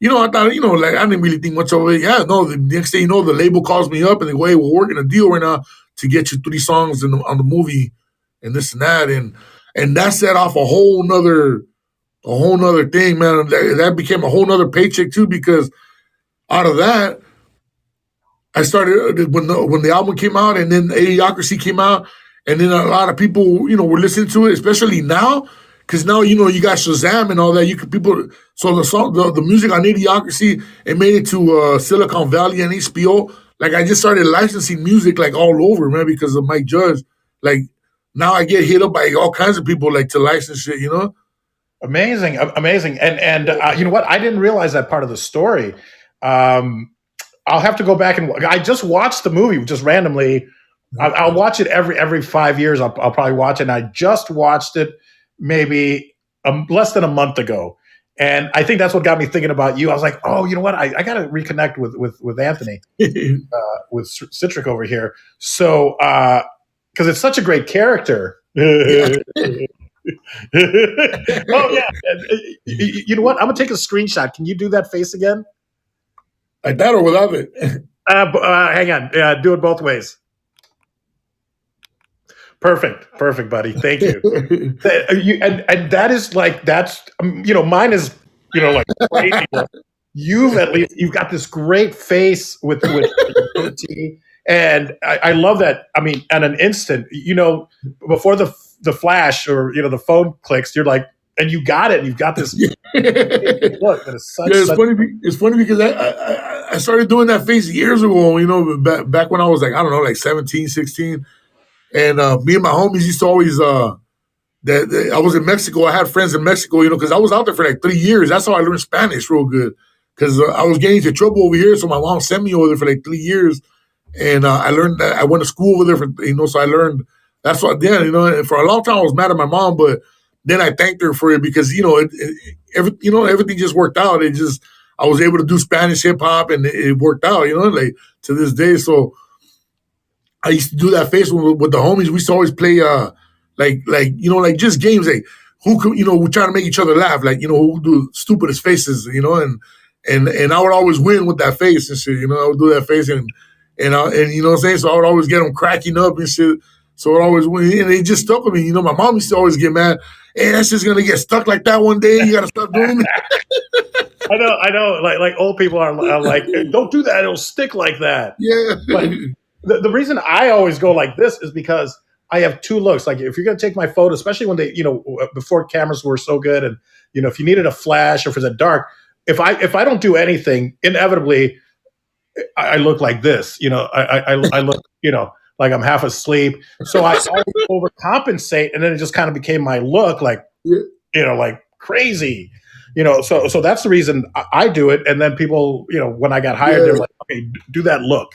I thought, like I didn't really think much of it. Yeah, no, the next thing the label calls me up and they go, "Hey, we're working a deal right now to get you 3 songs on the movie and this and that." And that set off a whole nother thing, man. That became a whole nother paycheck too, because out of that, I started when the album came out, and then Idiocracy came out, and then a lot of people, were listening to it, especially now, because now you got Shazam and all that. So the music on Idiocracy, it made it to Silicon Valley and HBO. Like I just started licensing music like all over, man, because of Mike Judge. Like now I get hit up by all kinds of people like to license shit, Amazing, amazing, and you know what? I didn't realize that part of the story. I'll have to go back and I just watched the movie just randomly I'll watch it every 5 years. I'll probably watch it. And I just watched it maybe less than a month ago, and I think that's what got me thinking about you. I was like, oh, you know what? I got to reconnect with Anthony, with CiTRic over here. So because it's such a great character. Oh yeah. You know what? I'm gonna take a screenshot. Can you do that face again? Like that or without it? Hang on. Do it both ways. Perfect, buddy. Thank you. And that is like that's mine is like crazy. You've got this great face with goatee, and I love that. I mean, at an instant, before the flash or the phone clicks, you're like, and you got it. And you've got this look that is such. Funny. It's funny because I started doing that face years ago. Back when I was like, I don't know, like 17, 16. And me and my homies used to always I was in Mexico. I had friends in Mexico, because I was out there for like 3 years. That's how I learned Spanish real good. Because I was getting into trouble over here, so my mom sent me over there for like 3 years, and I learned that. I went to school over there for so I learned. That's what. Yeah, and for a long time I was mad at my mom, but then I thanked her for it because everything just worked out. I was able to do Spanish hip hop, and it worked out. Like to this day. So I used to do that face with the homies. We used to always play like just games like who could we try to make each other laugh, like who do stupidest faces, and I would always win with that face and shit. I would do that face and you know what I'm saying. So I would always get them cracking up and shit. So it always win, and it just stuck with me. My mom used to always get mad. Hey, that's just gonna get stuck like that one day. You gotta stop doing it. I know. Like old people are like, don't do that. It'll stick like that. Yeah. But the reason I always go like this is because I have two looks. Like if you're going to take my photo, especially when they, before cameras were so good, and if you needed a flash or if it's a dark, if I don't do anything, inevitably I look like this. I look, like I'm half asleep. So I always overcompensate, and then it just kind of became my look, like like crazy. So that's the reason I do it. And then people, when I got hired, they're like, okay, do that look.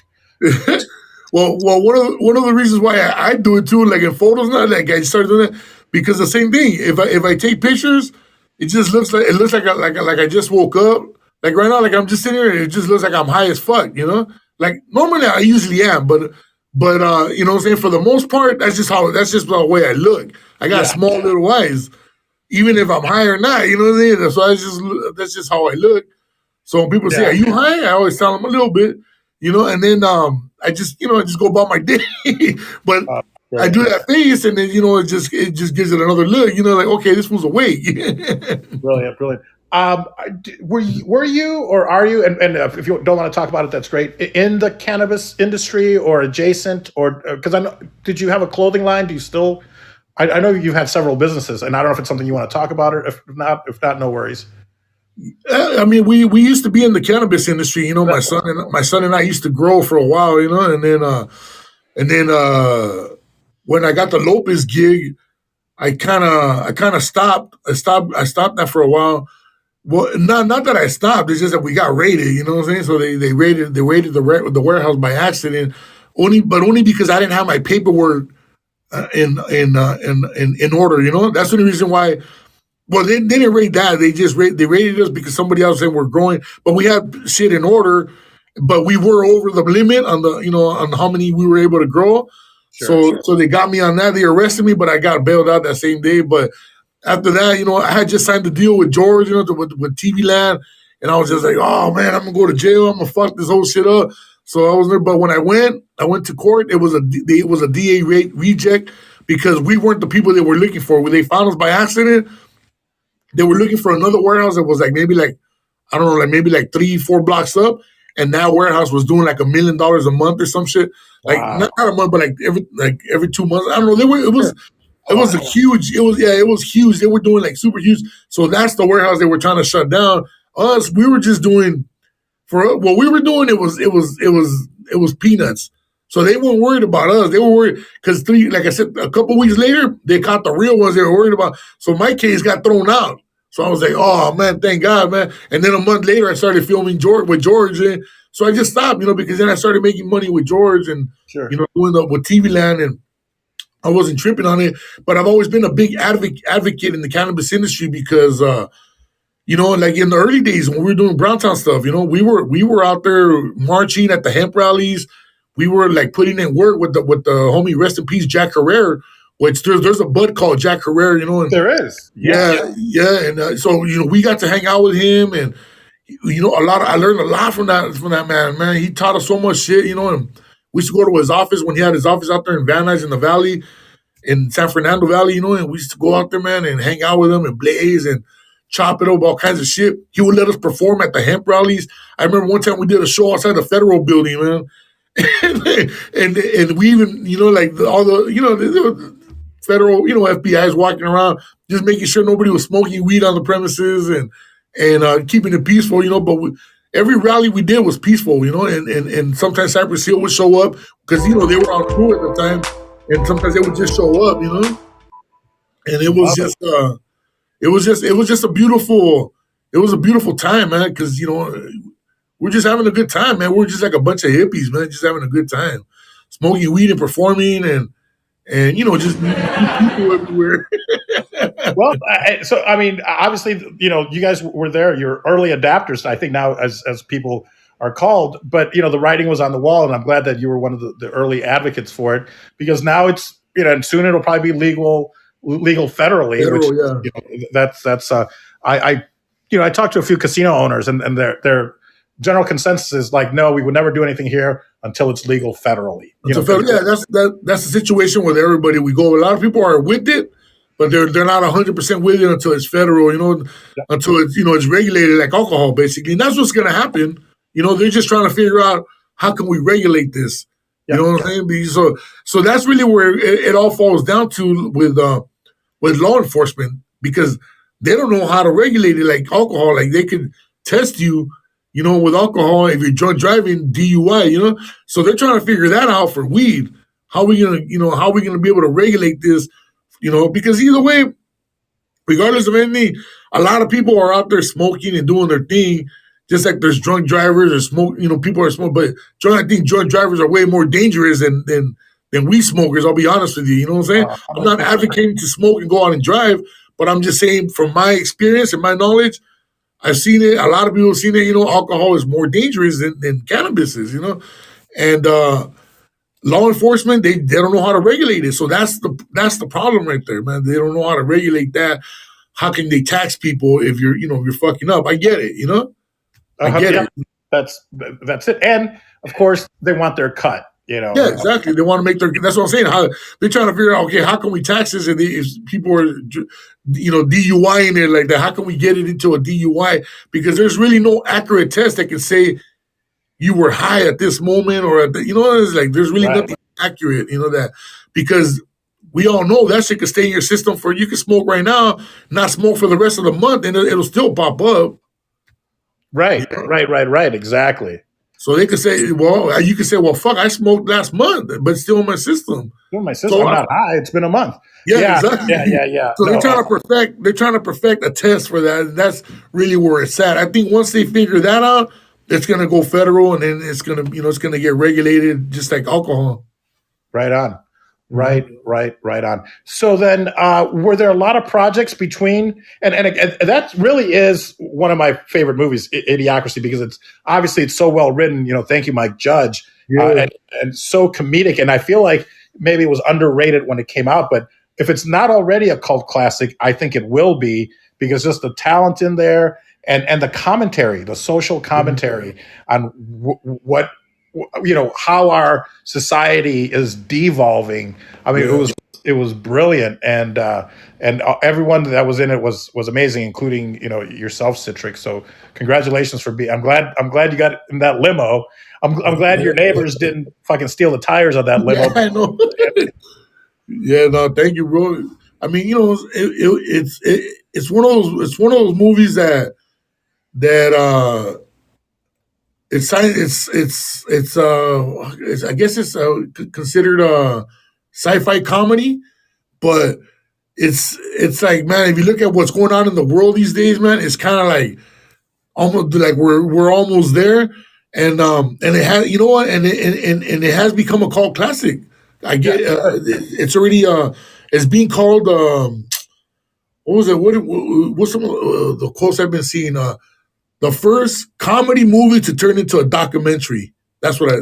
Well, one of the reasons why I do it too, like in photos now, like I started doing that because the same thing. If I take pictures, it looks like I just woke up. Like right now, like I'm just sitting here, and it just looks like I'm high as fuck. Like normally I usually am, but you know what I'm saying. For the most part, that's just the way I look. I got small little eyes, even if I'm high or not. You know what I'm saying? So that's just how I look. So when people say, "Are you high?" I always tell them a little bit. And then I just go about my day. But I do that face, and then it just gives it another look. Like, okay, this was awake. Brilliant. Were you or are you? And if you don't want to talk about it, that's great. In the cannabis industry or adjacent, or because I know, did you have a clothing line? Do you still? I know you've had several businesses, and I don't know if it's something you want to talk about, or if not, no worries. I mean, we used to be in the cannabis industry. My son and I used to grow for a while. And then when I got the Lopez gig, I kind of stopped. I stopped that for a while. Well, not that I stopped. It's just that we got raided. You know what I'm saying? So they raided the warehouse by accident, only because I didn't have my paperwork in order. That's the only reason why. Well, they didn't raid that. They raided us because somebody else said we're growing, but we had shit in order. But we were over the limit on on how many we were able to grow. So they got me on that. They arrested me, but I got bailed out that same day. But after that, I had just signed the deal with George, with TV Land, and I was just like, oh man, I'm gonna go to jail. I'm gonna fuck this whole shit up. So I was there. But when I went to court. It was a DA reject because we weren't the people they were looking for. When they found us by accident, they were looking for another warehouse that was maybe 3-4 blocks up, and that warehouse was doing like $1 million a month or some shit. Like not a month, but every 2 months. I don't know. It was huge. It was huge. They were doing like super huge. So that's the warehouse they were trying to shut down. Us, we were just doing for what we were doing. It was peanuts. So they weren't worried about us. They were worried because like I said, a couple weeks later, they caught the real ones they were worried about. So my case got thrown out. So I was like, oh man, thank God, man. And then a month later, I started filming with George. So I just stopped, because then I started making money with George and, Sure. doing with TV Land, and I wasn't tripping on it. But I've always been a big advocate in the cannabis industry because, like in the early days when we were doing Browntown stuff, we were out there marching at the hemp rallies. We were like putting in work with the homie, rest in peace, Jack Herrera, which there's a bud called Jack Herrera, and There is. yeah, and so we got to hang out with him, and I learned a lot from that man. Man, he taught us so much shit, and we used to go to his office when he had his office out there in Van Nuys in the Valley, in San Fernando Valley, and we used to go out there, man, and hang out with him and blaze and chop it up, all kinds of shit. He would let us perform at the hemp rallies. I remember one time we did a show outside the Federal Building, man. and we even, all the federal, FBI's walking around just making sure nobody was smoking weed on the premises and keeping it peaceful, but every rally we did was peaceful, and sometimes Cypress Hill would show up because, they were on tour at the time, and sometimes they would just show up, and it was just a beautiful time, man, because, we're just having a good time, man. We're just like a bunch of hippies, man, just having a good time, smoking weed and performing and just people everywhere. Well, obviously, you guys were there. You're early adapters, I think now, as people are called. But the writing was on the wall, and I'm glad that you were one of the early advocates for it, because now it's and soon it'll probably be legal federally. Federal, That's I talked to a few casino owners, and their general consensus is like, no, we would never do anything here until it's legal federally. That's the situation with everybody. We go. A lot of people are with it, but they're not 100% with it until it's federal. Until it's it's regulated like alcohol, basically. And that's what's going to happen. They're just trying to figure out how can we regulate this. You know what I'm saying? So that's really where it all falls down to with law enforcement, because they don't know how to regulate it like alcohol. Like they could test you, with alcohol if you're drunk driving, DUI, So they're trying to figure that out for weed. How are we gonna be able to regulate this? Because either way, regardless of anything, a lot of people are out there smoking and doing their thing. Just like there's drunk drivers or smoke, people are smoking, but I think drunk drivers are way more dangerous than weed smokers. I'll be honest with you. You know what I'm saying? I'm not advocating to smoke and go out and drive, but I'm just saying from my experience and my knowledge, I've seen it. A lot of people have seen it. Alcohol is more dangerous than cannabis is. And law enforcement, they don't know how to regulate it. So that's the problem right there, man. They don't know how to regulate that. How can they tax people if you're fucking up? I get it. I get it. That's it. And of course, they want their cut. Yeah, exactly. They want to make that's what I'm saying. How they're trying to figure out, okay, how can we tax this if people are, DUI in it like that? How can we get it into a DUI? Because there's really no accurate test that can say you were high at this moment or it's like there's really nothing accurate, that because we all know that shit can stay in your system you can smoke right now, not smoke for the rest of the month, and it'll still pop up. Right. Exactly. So they could say, well, you could say, well, fuck, I smoked last month, but it's still in my system. I'm not high. It's been a month. Yeah, exactly. Yeah. So they're trying to perfect a test for that. And that's really where it's at. I think once they figure that out, it's going to go federal, and then it's going to, it's going to get regulated just like alcohol. Right on. Right on. So then, were there a lot of projects between, and that really is one of my favorite movies, Idiocracy, because it's so well written. Thank you, Mike Judge, and so comedic. And I feel like maybe it was underrated when it came out, but if it's not already a cult classic, I think it will be, because just the talent in there and the commentary, the social commentary on what. How our society is devolving. I mean, it was brilliant, and everyone that was in it was amazing, including yourself, CiTRic. So congratulations for being. I'm glad you got in that limo. I'm glad your neighbors didn't fucking steal the tires on that limo. Yeah, I know. Yeah, no, thank you, bro. I mean, it's one of those movies that. It's I guess it's considered a sci-fi comedy, but it's like, man, if you look at what's going on in the world these days, man, it's kind of like almost like we're almost there, and it has, you know what, and it has become a cult classic. I get it's already it's being called what was it? What's some of the quotes I've been seeing? The first comedy movie to turn into a documentary. That's what I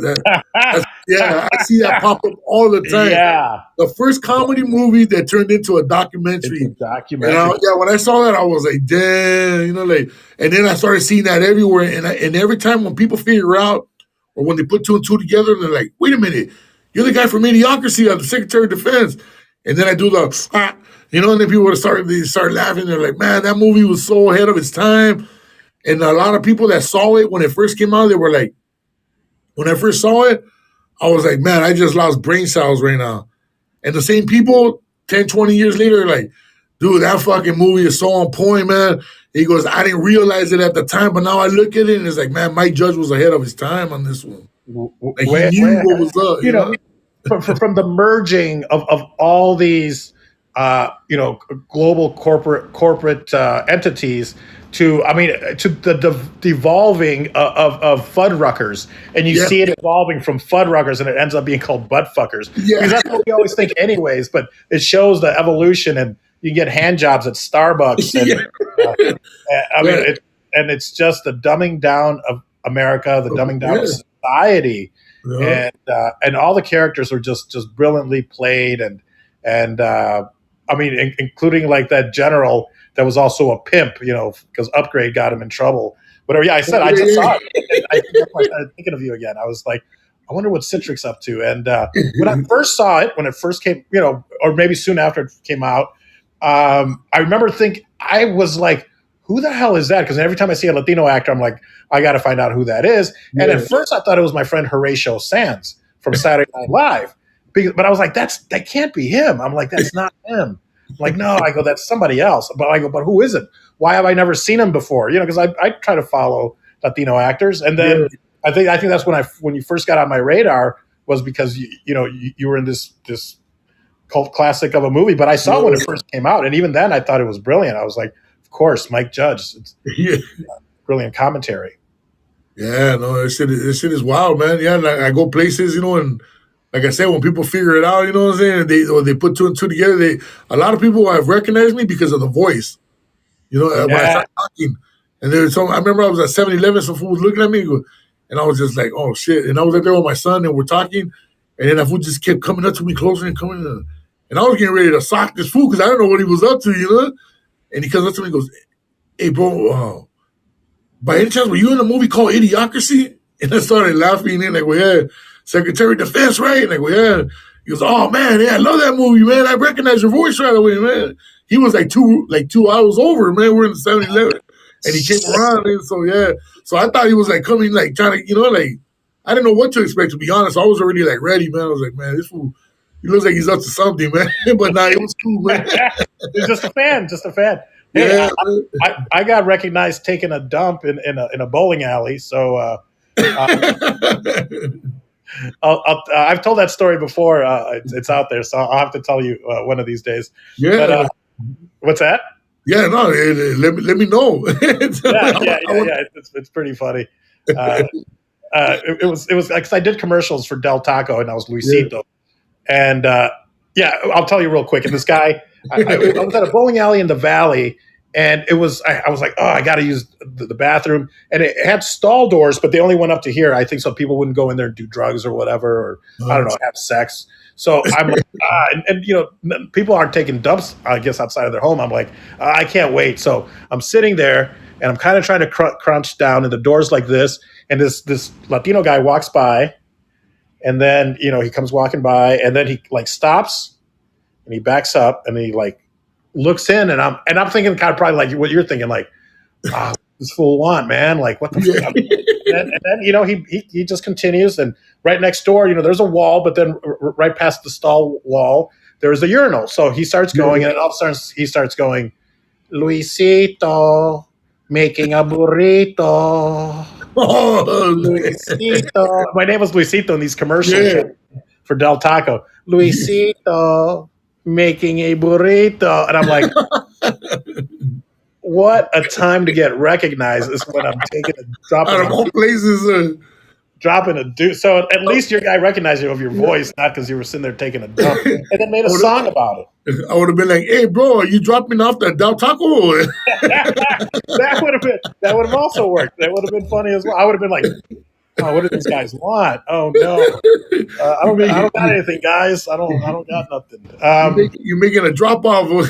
see that pop up all the time. Yeah. The first comedy movie that turned into a documentary. It's a documentary. And when I saw that, I was like, damn, you know, like, and then I started seeing that everywhere. And every time when people figure out, or when they put two and two together, they're like, wait a minute, you're the guy from Idiocracy, I'm the Secretary of Defense. And then I do the, you know, and then people start laughing. They're like, man, that movie was so ahead of its time. And a lot of people that saw it when it first came out, they were like, when I first saw it, I was like, man, I just lost brain cells right now. And the same people 10, 20 years later are like, dude, that fucking movie is so on point, man. He goes, I didn't realize it at the time, but now I look at it and it's like, man, Mike Judge was ahead of his time on this one. Like, he knew what was up, you know? From the merging of all these, global corporate entities to the devolving of Fuddruckers, and you see it evolving from Fuddruckers, and it ends up being called Buttfuckers. Yeah. Because that's what we always think, anyways. But it shows the evolution, and you get hand jobs at Starbucks, and and it's just the dumbing down of America, the dumbing down of society. Yeah. And all the characters are just brilliantly played, and including like that general that was also a pimp, you know, because Upgrade got him in trouble. Whatever. Yeah, I said I just saw it. I started thinking of you again. I was like, I wonder what CiTRic's up to. And when I first saw it, when it first came, you know, or maybe soon after it came out, I remember I was like, who the hell is that? Because every time I see a Latino actor, I'm like, I got to find out who that is. And at first I thought it was my friend Horatio Sanz from Saturday Night Live. But I was like, that can't be him. I'm like, that's not him. I'm like, no, I go, that's somebody else. But I go, but who is it? Why have I never seen him before? You know, because I try to follow Latino actors. And then I think that's when you first got on my radar was because you were in this cult classic of a movie. But I saw when it first came out, and even then I thought it was brilliant. I was like, of course, Mike Judge. It's brilliant commentary. Yeah, no, this shit is wild, man. Yeah, and I go places, you know, and like I said, when people figure it out, you know what I'm saying, they put two and two together. A lot of people have recognized me because of the voice. You know, when I started talking, and I remember I was at 7-Eleven, some fool was looking at me, and I was just like, oh shit. And I was out there with my son, and we're talking, and then that fool just kept coming up to me closer and coming in, and I was getting ready to sock this fool because I don't know what he was up to, you know. And he comes up to me and goes, hey, bro, by any chance, were you in a movie called Idiocracy? And I started laughing, and like, well, yeah, Secretary of Defense, right? And I go, yeah. He goes, oh man, yeah, I love that movie, man. I recognize your voice right away, man. He was like 2 hours over, man. We're in the 7-Eleven, and he came around, and so I thought he was like coming, like trying to, you know, like I didn't know what to expect, to be honest. I was already like ready, man. I was like, man, this fool, he looks like he's up to something, man. But nah, it was cool, man. He's just a fan. Hey, yeah, I got recognized taking a dump in a bowling alley, so. I've told that story before. It's out there, so I'll have to tell you one of these days. Yeah. But, what's that? Yeah, no. Let me know. Yeah. It's pretty funny. It was because I did commercials for Del Taco, and I was Luisito. And I'll tell you real quick. And this guy, I was at a bowling alley in the Valley. And it was, I was like, oh, I got to use the bathroom. And it had stall doors, but they only went up to here. I think so people wouldn't go in there and do drugs or whatever, or I don't know, have sex. So I'm like, and you know, people aren't taking dumps, I guess, outside of their home. I'm like, I can't wait. So I'm sitting there and I'm kind of trying to crunch down, and the door's like this. And this Latino guy walks by, and then, you know, he comes walking by, and then he like stops and he backs up and he like, looks in, and I'm thinking kind of probably like what you're thinking, like, wow, this fool want, man, like what the fuck? And then you know he just continues, and right next door, you know, there's a wall, but then right past the stall wall, there's a urinal. So he starts going, and all of a sudden he starts going, Luisito making a burrito. Oh, Luisito. My name was Luisito in these commercials for Del Taco. Luisito making a burrito, and I'm like, what a time to get recognized is when I'm taking a drop out of all places. dropping a deuce. So at least your guy recognized you of your voice, not because you were sitting there taking a dump, and then made a song about it. I would have been like, "Hey, bro, are you dropping off that Del Taco?" That would have also worked. That would have been funny as well. I would have been like, "Oh, what do these guys want? Oh no, I don't got anything, guys. I don't got nothing." You're making a drop off. I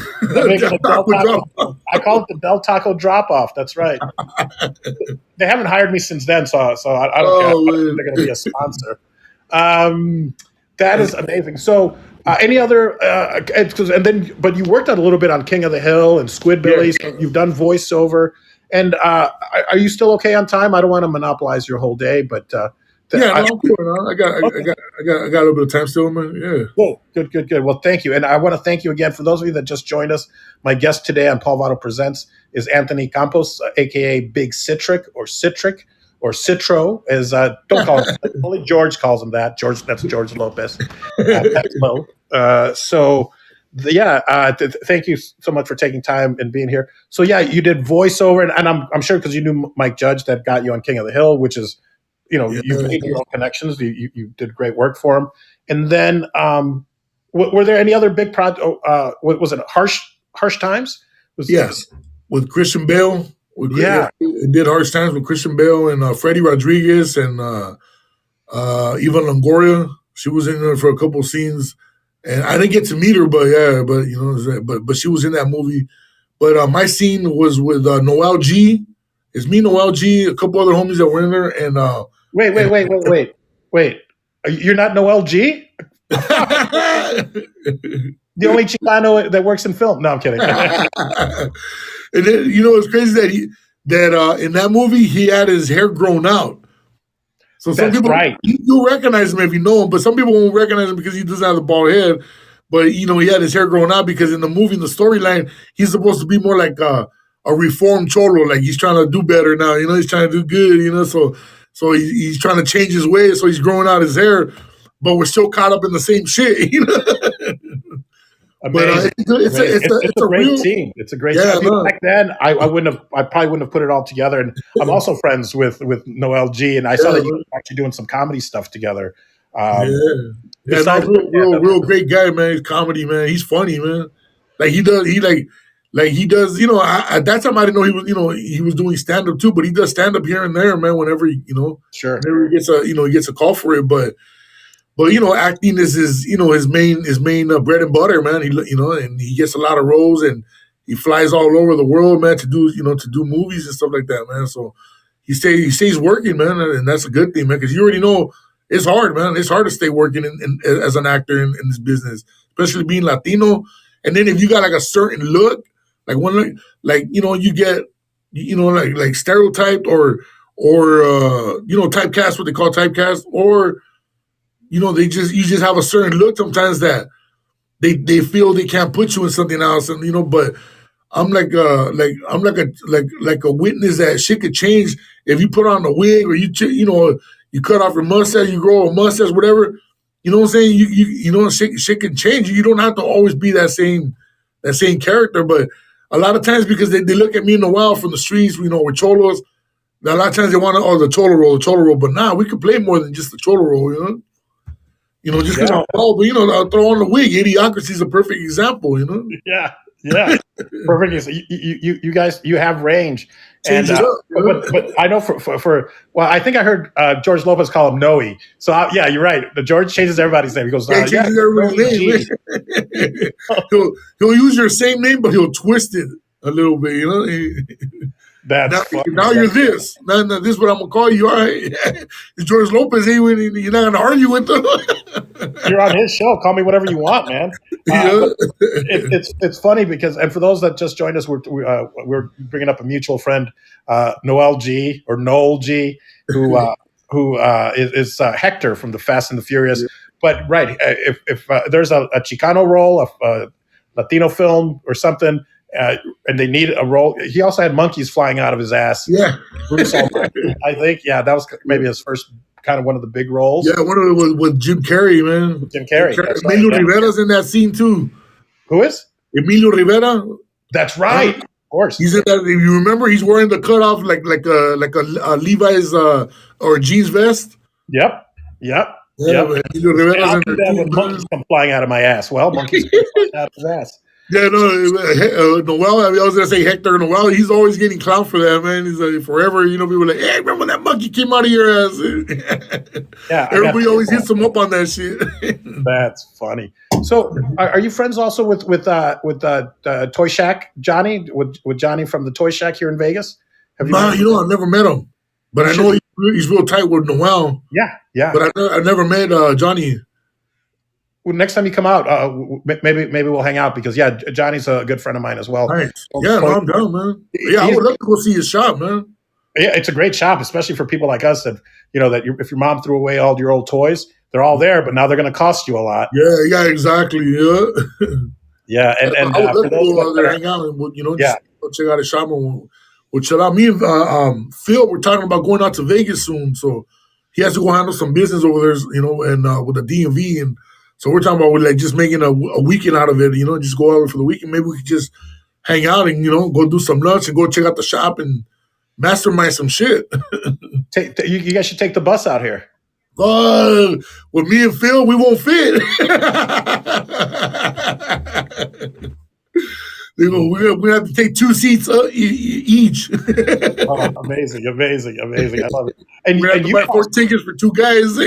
call it the Del Taco drop off. That's right. They haven't hired me since then, so I don't care. They're going to be a sponsor. That is amazing. So, any other? But you worked on a little bit on King of the Hill and Squidbillies. Yeah. So you've done voiceover. And are you still okay on time? I don't want to monopolize your whole day, but I'm cool. I got a little bit of time still, man. Yeah. Cool. Good. Well, thank you, and I want to thank you again for those of you that just joined us. My guest today on Paul Vato Presents is Anthony Campos, aka Big CiTRic or CiTRic or Citro, as don't call him. Only George calls him that. That's George Lopez. Thank you so much for taking time and being here. So you did voiceover, and I'm sure because you knew Mike Judge that got you on King of the Hill, which is, you've made your own connections. You did great work for him. And then were there any other big projects? Was it Harsh Times? Yes, with Christian Bale. It did Harsh Times with Christian Bale and Freddie Rodriguez and Eva Longoria. She was in there for a couple of scenes. And I didn't get to meet her, but she was in that movie. But my scene was with Noel G. It's me, Noel G, a couple other homies that were in there. And wait. You're not Noel G? The only Chicano that works in film. No, I'm kidding. And then, it's crazy that in that movie he had his hair grown out. So some people, you recognize him if you know him, but some people won't recognize him because he doesn't have the bald head. But, he had his hair growing out because in the movie, in the storyline, he's supposed to be more like a reformed cholo. Like he's trying to do better now. He's trying to do good, So he's trying to change his ways. So he's growing out his hair, but we're still caught up in the same shit, Amazing. But it's a great team. It's a great team. Back then, I probably wouldn't have put it all together. And I'm also friends with Noel G, and I saw that you were actually doing some comedy stuff together. Real great guy, man. He's comedy, man. He's funny, man. Like he does. At that time I didn't know he was doing stand up too, but he does stand up here and there, man. Whenever whenever he gets a call for it, but acting is his main bread and butter, man. And he gets a lot of roles and he flies all over the world, man, to do movies and stuff like that, man. So he stays working, man, and that's a good thing, man, because you already know it's hard, man. It's hard to stay working as an actor in this business, especially being Latino. And then if you got like a certain look, like one you get like stereotyped or typecast, what they call typecast, or you just have a certain look sometimes that they feel they can't put you in something else, and but I'm like a witness that shit could change if you put on a wig or you cut off your mustache, you grow a mustache, whatever. You know what I'm saying? Shit can change. You don't have to always be that same character, but a lot of times because they look at me in the wild from the streets, we're cholos. A lot of times they want the cholo role, but nah, we could play more than just the cholo role, just because I'm bald, but I'll throw on the wig. Idiocracy is a perfect example, Yeah, perfect. You guys, you have range, and but I know for I think I heard George Lopez call him Noe. So you're right. The George changes everybody's name. He goes, he changes everybody's name. He'll use your same name, but he'll twist it a little bit, Now you're this. Now this is what I'm gonna call you. All right, it's George Lopez. You're not gonna argue with him. You're on his show. Call me whatever you want, man. It's funny because, and for those that just joined us, we're bringing up a mutual friend, Noel G or Noel G, who is Hector from the Fast and the Furious. Yeah. But if there's a Chicano role, a Latino film or something. And they need a role. He also had monkeys flying out of his ass. Yeah, Bruce Almighty, I think. Yeah, that was maybe his first kind of one of the big roles. Yeah, one of it was with Jim Carrey, man. Jim Carrey. Emilio Rivera's in that scene too. Who is? Emilio Rivera. That's right. Of course. He's in that. If you remember, he's wearing the cutoff like a Levi's or jeans vest. Yep. Yep. Yeah, Yep. man. Rivera's I'll in do there that too, when man. monkeys come flying out of my ass. Well, monkeys come flying out of his ass. Yeah, no, Noel. I was gonna say Hector Noel. He's always getting clowned for that, man. He's like forever. People are like, "Hey, remember when that monkey came out of your ass?" Yeah, I got Everybody always hits him up on that shit. that's funny. So, are you friends also with Toy Shack Johnny, with Johnny from the Toy Shack here in Vegas? Have you met Man, him? I've never met him, but You I should. know he's real tight with Noel. Yeah, yeah. But I never met Johnny. Well, next time you come out, maybe we'll hang out because yeah, Johnny's a good friend of mine as well. Nice. Yeah, no, I'm down, man. Yeah, I He's would love to go see his shop, man. yeah, it's a great shop, especially for people like us that if your mom threw away all your old toys, they're all there, but now they're going to cost you a lot. Yeah, exactly. Yeah. Yeah, and I would love for to those of go us out that there, are hang out, and yeah, just go check out a shop. And we'll chill out. Me and Phil, we're talking about going out to Vegas soon, so he has to go handle some business over there, and with the DMV, and so we're talking about like just making a weekend out of it. Just go out for the weekend. Maybe we could just hang out and go do some lunch and go check out the shop and mastermind some shit. you guys should take the bus out here. With me and Phil, we won't fit. We have to take 2 seats each. Oh, amazing, amazing, amazing! I love it. And We have to you, buy 4 tickets for 2 guys.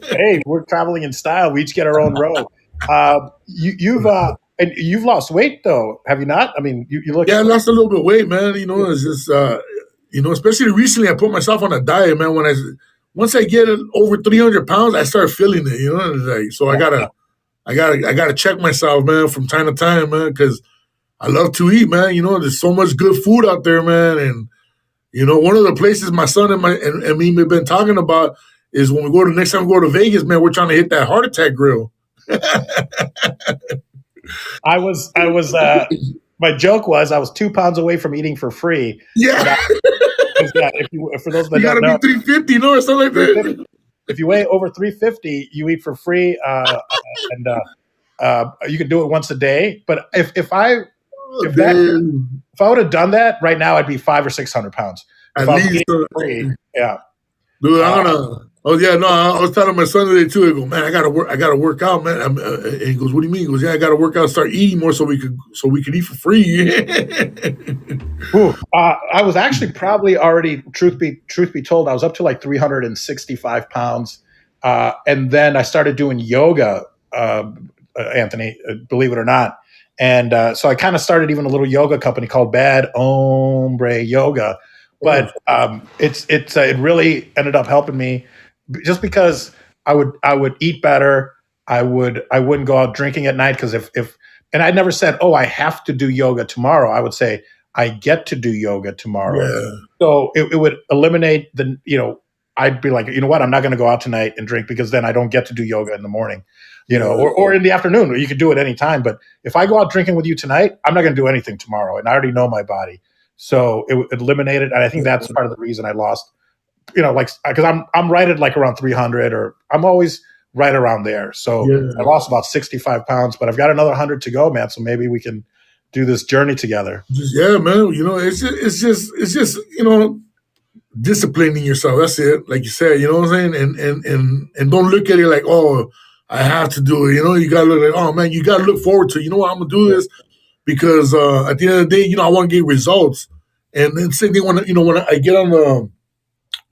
hey, we're traveling in style. We each get our own row. You've lost weight though, have you not? I mean, you look. Yeah, I lost a little bit of weight, man. It's just especially recently, I put myself on a diet, man. Once I get over 300 pounds, I start feeling it. It's like, so I gotta check myself, man, from time to time, man, because I love to eat, man. There's so much good food out there, man, and one of the places my son and me have been talking about is when we go to next time we go to Vegas, man, we're trying to hit that heart attack grill. I was. My joke was I was 2 pounds away from eating for free. Yeah, Yeah, for those that you don't gotta know, be 350, or something like that. if you weigh over 350, you eat for free, and you can do it once a day. But if I Oh, if that damn. if I would have done that right now, I'd be 500 or 600 pounds. If At I was least, eating for free, yeah. dude, Uh, I'm gonna. Oh yeah, no, I was telling my son today too. I go, man, I gotta work out, man. And he goes, what do you mean? He goes, yeah, I gotta work out, start eating more, so we could eat for free. I was actually probably already, truth be told, I was up to like 365 pounds, and then I started doing yoga, Anthony, believe it or not, and so I kind of started even a little yoga company called Bad Ombre Yoga, Oh, but it really ended up helping me just because I would eat better. I wouldn't go out drinking at night because if and I never said, oh, I have to do yoga tomorrow. I would say I get to do yoga tomorrow. yeah, So it would eliminate I'd be like, you know what, I'm not going to go out tonight and drink because then I don't get to do yoga in the morning, yeah, or in the afternoon, or you could do it anytime. But if I go out drinking with you tonight, I'm not going to do anything tomorrow. And I already know my body. So it eliminated. And I think that's part of the reason I lost, like, because I'm right at like around 300, or I'm always right around there. So I yeah. lost about 65 pounds, but I've got another 100 to go, man. So maybe we can do this journey together. Yeah, man. It's just disciplining yourself. That's it. Like you said, you know what I'm saying? And don't look at it like, oh, I have to do it. You gotta look like, oh man, you gotta look forward to it. You know what, I'm gonna do this because at the end of the day, I want to get results. And then same thing when I get on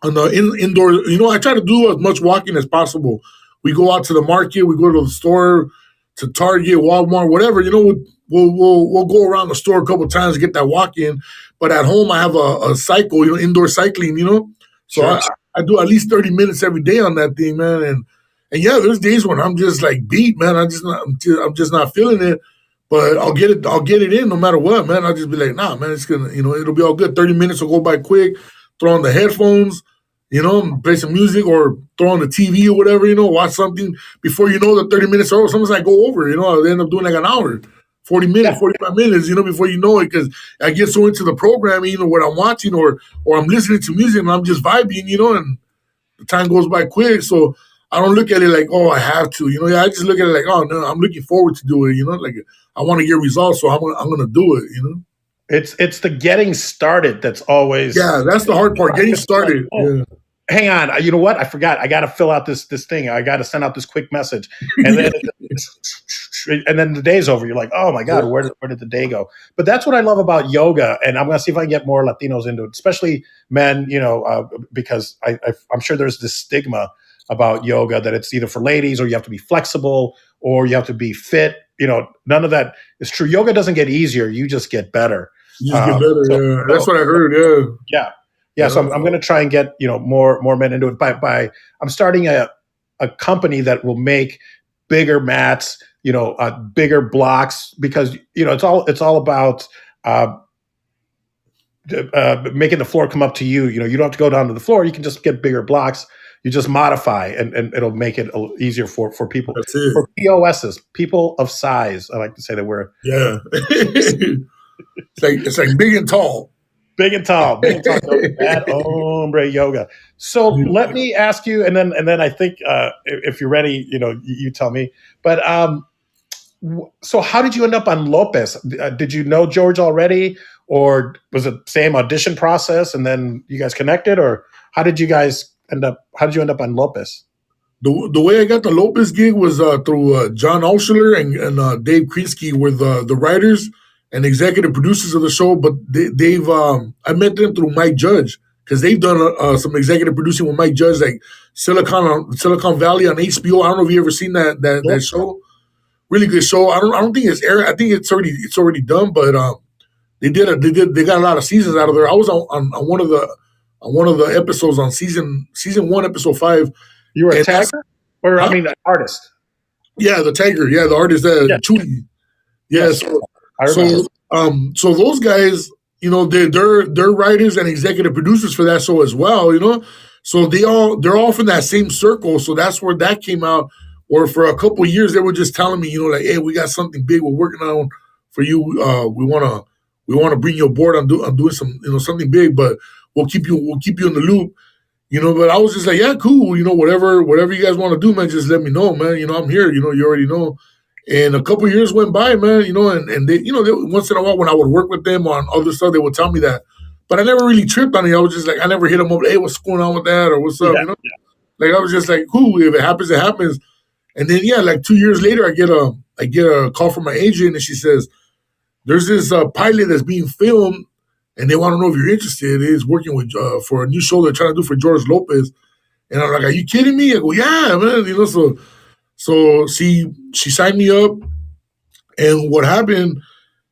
the indoor, I try to do as much walking as possible. We go out to the market, we go to the store, to Target, Walmart, whatever. We'll go around the store a couple of times to get that walk in. But at home, I have a cycle, indoor cycling. So Sure. I do at least 30 minutes every day on that thing, man. And yeah, there's days when I'm just like beat, man. I'm just not feeling it. But I'll get it in no matter what, man. I'll just be like, nah, man, it's gonna, it'll be all good. 30 minutes will go by quick. Throw on the headphones, play some music or throw on the TV or whatever, watch something. Before you know, the 30 minutes are over. Sometimes I go over, I end up doing like an hour, 40 minutes, 45 minutes, before you know it, because I get so into the programming, what I'm watching or I'm listening to music and I'm just vibing, and the time goes by quick. So I don't look at it like, oh, I have to, I just look at it like, oh, no, I'm looking forward to do it, like I want to get results, so I'm gonna do it. It's the getting started that's always Yeah, that's the hard part, getting started. Yeah. hang on, you know what? I forgot. I got to fill out this thing. I got to send out this quick message, and then the day's over. You're like, oh my god, where did the day go? But that's what I love about yoga, and I'm gonna see if I can get more Latinos into it, especially men. Because I'm sure there's this stigma about yoga that it's either for ladies or you have to be flexible or you have to be fit. None of that is true. Yoga doesn't get easier; you just get better. You just get better. Yeah, that's what I heard. Yeah. So I'm going to try and get more men into it. I'm starting a company that will make bigger mats, bigger blocks, because it's all about making the floor come up to you. You don't have to go down to the floor. You can just get bigger blocks. You just modify, and it'll make it easier for people. That's it. For POSs, people of size. I like to say that we're it's like big and tall. Big and tall, bad hombre yoga. So let me ask you, and then I think if you're ready, you tell me. But so how did you end up on Lopez? Did you know George already, or was it same audition process and then you guys connected, or how did you end up on Lopez? The way I got the Lopez gig was through John Alschuler and Dave Krinsky were the writers and executive producers of the show, but I met them through Mike Judge, because they've done some executive producing with Mike Judge, like Silicon Valley on HBO. I don't know if you ever seen that show. Really good show. I don't think it's aired. I think it's already done, but they got a lot of seasons out of there. I was on one of the episodes on season 1, episode 5. You were a tagger, or an artist? Yeah, the tagger. Yeah, the artist Chewy. Yeah, so those guys, they're writers and executive producers for that show as well, So they're all from that same circle. So that's where that came out. Or for a couple of years, they were just telling me, like, hey, we got something big we're working on for you. We wanna bring you aboard on doing some, something big, but we'll keep you in the loop. But I was just like, yeah, cool. Whatever you guys want to do, man, just let me know, man. I'm here. You already know. And a couple of years went by, man. And they, they, once in a while when I would work with them on other stuff, they would tell me that. But I never really tripped on it. I was just like, I never hit them up. Hey, what's going on with that, or what's up? Like I was just like, cool. If it happens, it happens. And then like 2 years later, I get a call from my agent, and she says, there's this pilot that's being filmed, and they want to know if you're interested. It's working with for a new show they're trying to do for George Lopez. And I'm like, are you kidding me? I go, yeah, man. So she signed me up, and what happened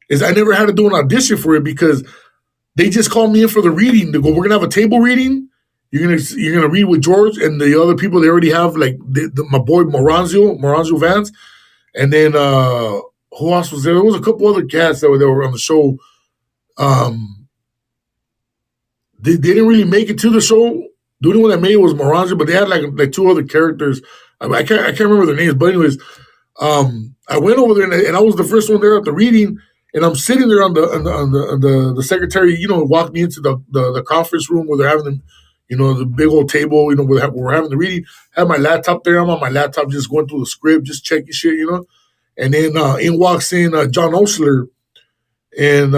is I never had to do an audition for it, because they just called me in for the reading. They go, we're gonna have a table reading. You're gonna read with George and the other people. They already have, like my boy Moranzio Vance, and then who else was there? There was a couple other cats that were on the show. They didn't really make it to the show. The only one that made it was Moranzio, but they had like 2 other characters. I can't remember their names, but anyways, I went over there and I was the first one there at the reading, and I'm sitting there on the secretary, walked me into the conference room where they're having the big old table, where we're having the reading. I had my laptop there. I'm on my laptop just going through the script, just checking shit, And then in walks in John Osler, and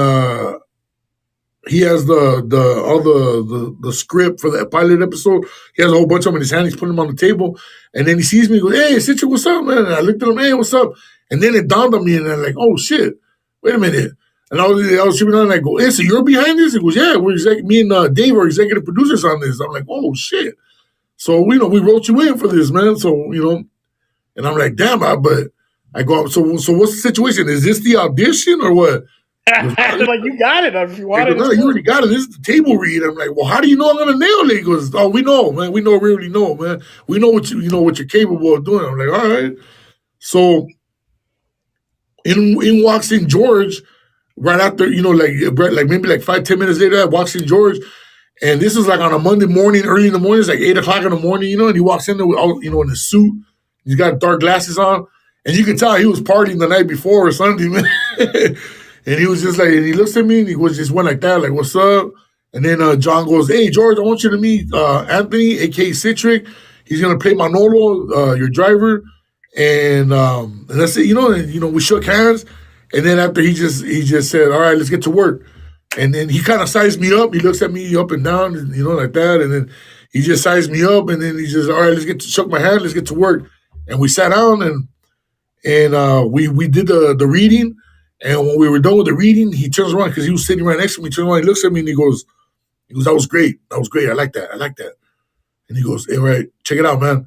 he has the script for that pilot episode. He has a whole bunch of them in his hand. He's putting them on the table. And then he sees me and goes, hey, CiTRic, what's up, man? And I looked at him, hey, what's up? And then it dawned on me, and I'm like, oh, shit, wait a minute. And I was tripping on, and I go, hey, so you're behind this? He goes, yeah, me and Dave are executive producers on this. I'm like, oh, shit. So, we wrote you in for this, man. So, and I'm like, damn, but I go, so what's the situation? Is this the audition or what? Like, you got it. If you want it, no, you already got it. This is the table read. I'm like, well, how do you know I'm gonna nail it? He goes, oh, we know, man. We really know, man. We know what what you're capable of doing. I'm like, all right. So in walks in George right after, like maybe like 5-10 minutes later, walks in George, and this is like on a Monday morning, early in the morning. It's like 8:00 in the morning, and he walks in there with all, in his suit. He's got dark glasses on, and you can tell he was partying the night before or something, man. And he was just like, and he looks at me and he was just went like that, like, what's up? And then John goes, hey, George, I want you to meet Anthony, a.k.a. CiTRic. He's going to play Manolo, your driver. And that's it, and we shook hands. And then after he just said, all right, let's get to work. And then he kind of sized me up. He looks at me up and down, like that. And then, he just sized me up, and then he just, all right, shook my hand, let's get to work. And we sat down, and we did the reading. And when we were done with the reading, he turns around because he was sitting right next to me. He turns around, he looks at me, and he goes, that was great. That was great. I like that. And he goes, hey, right, check it out, man.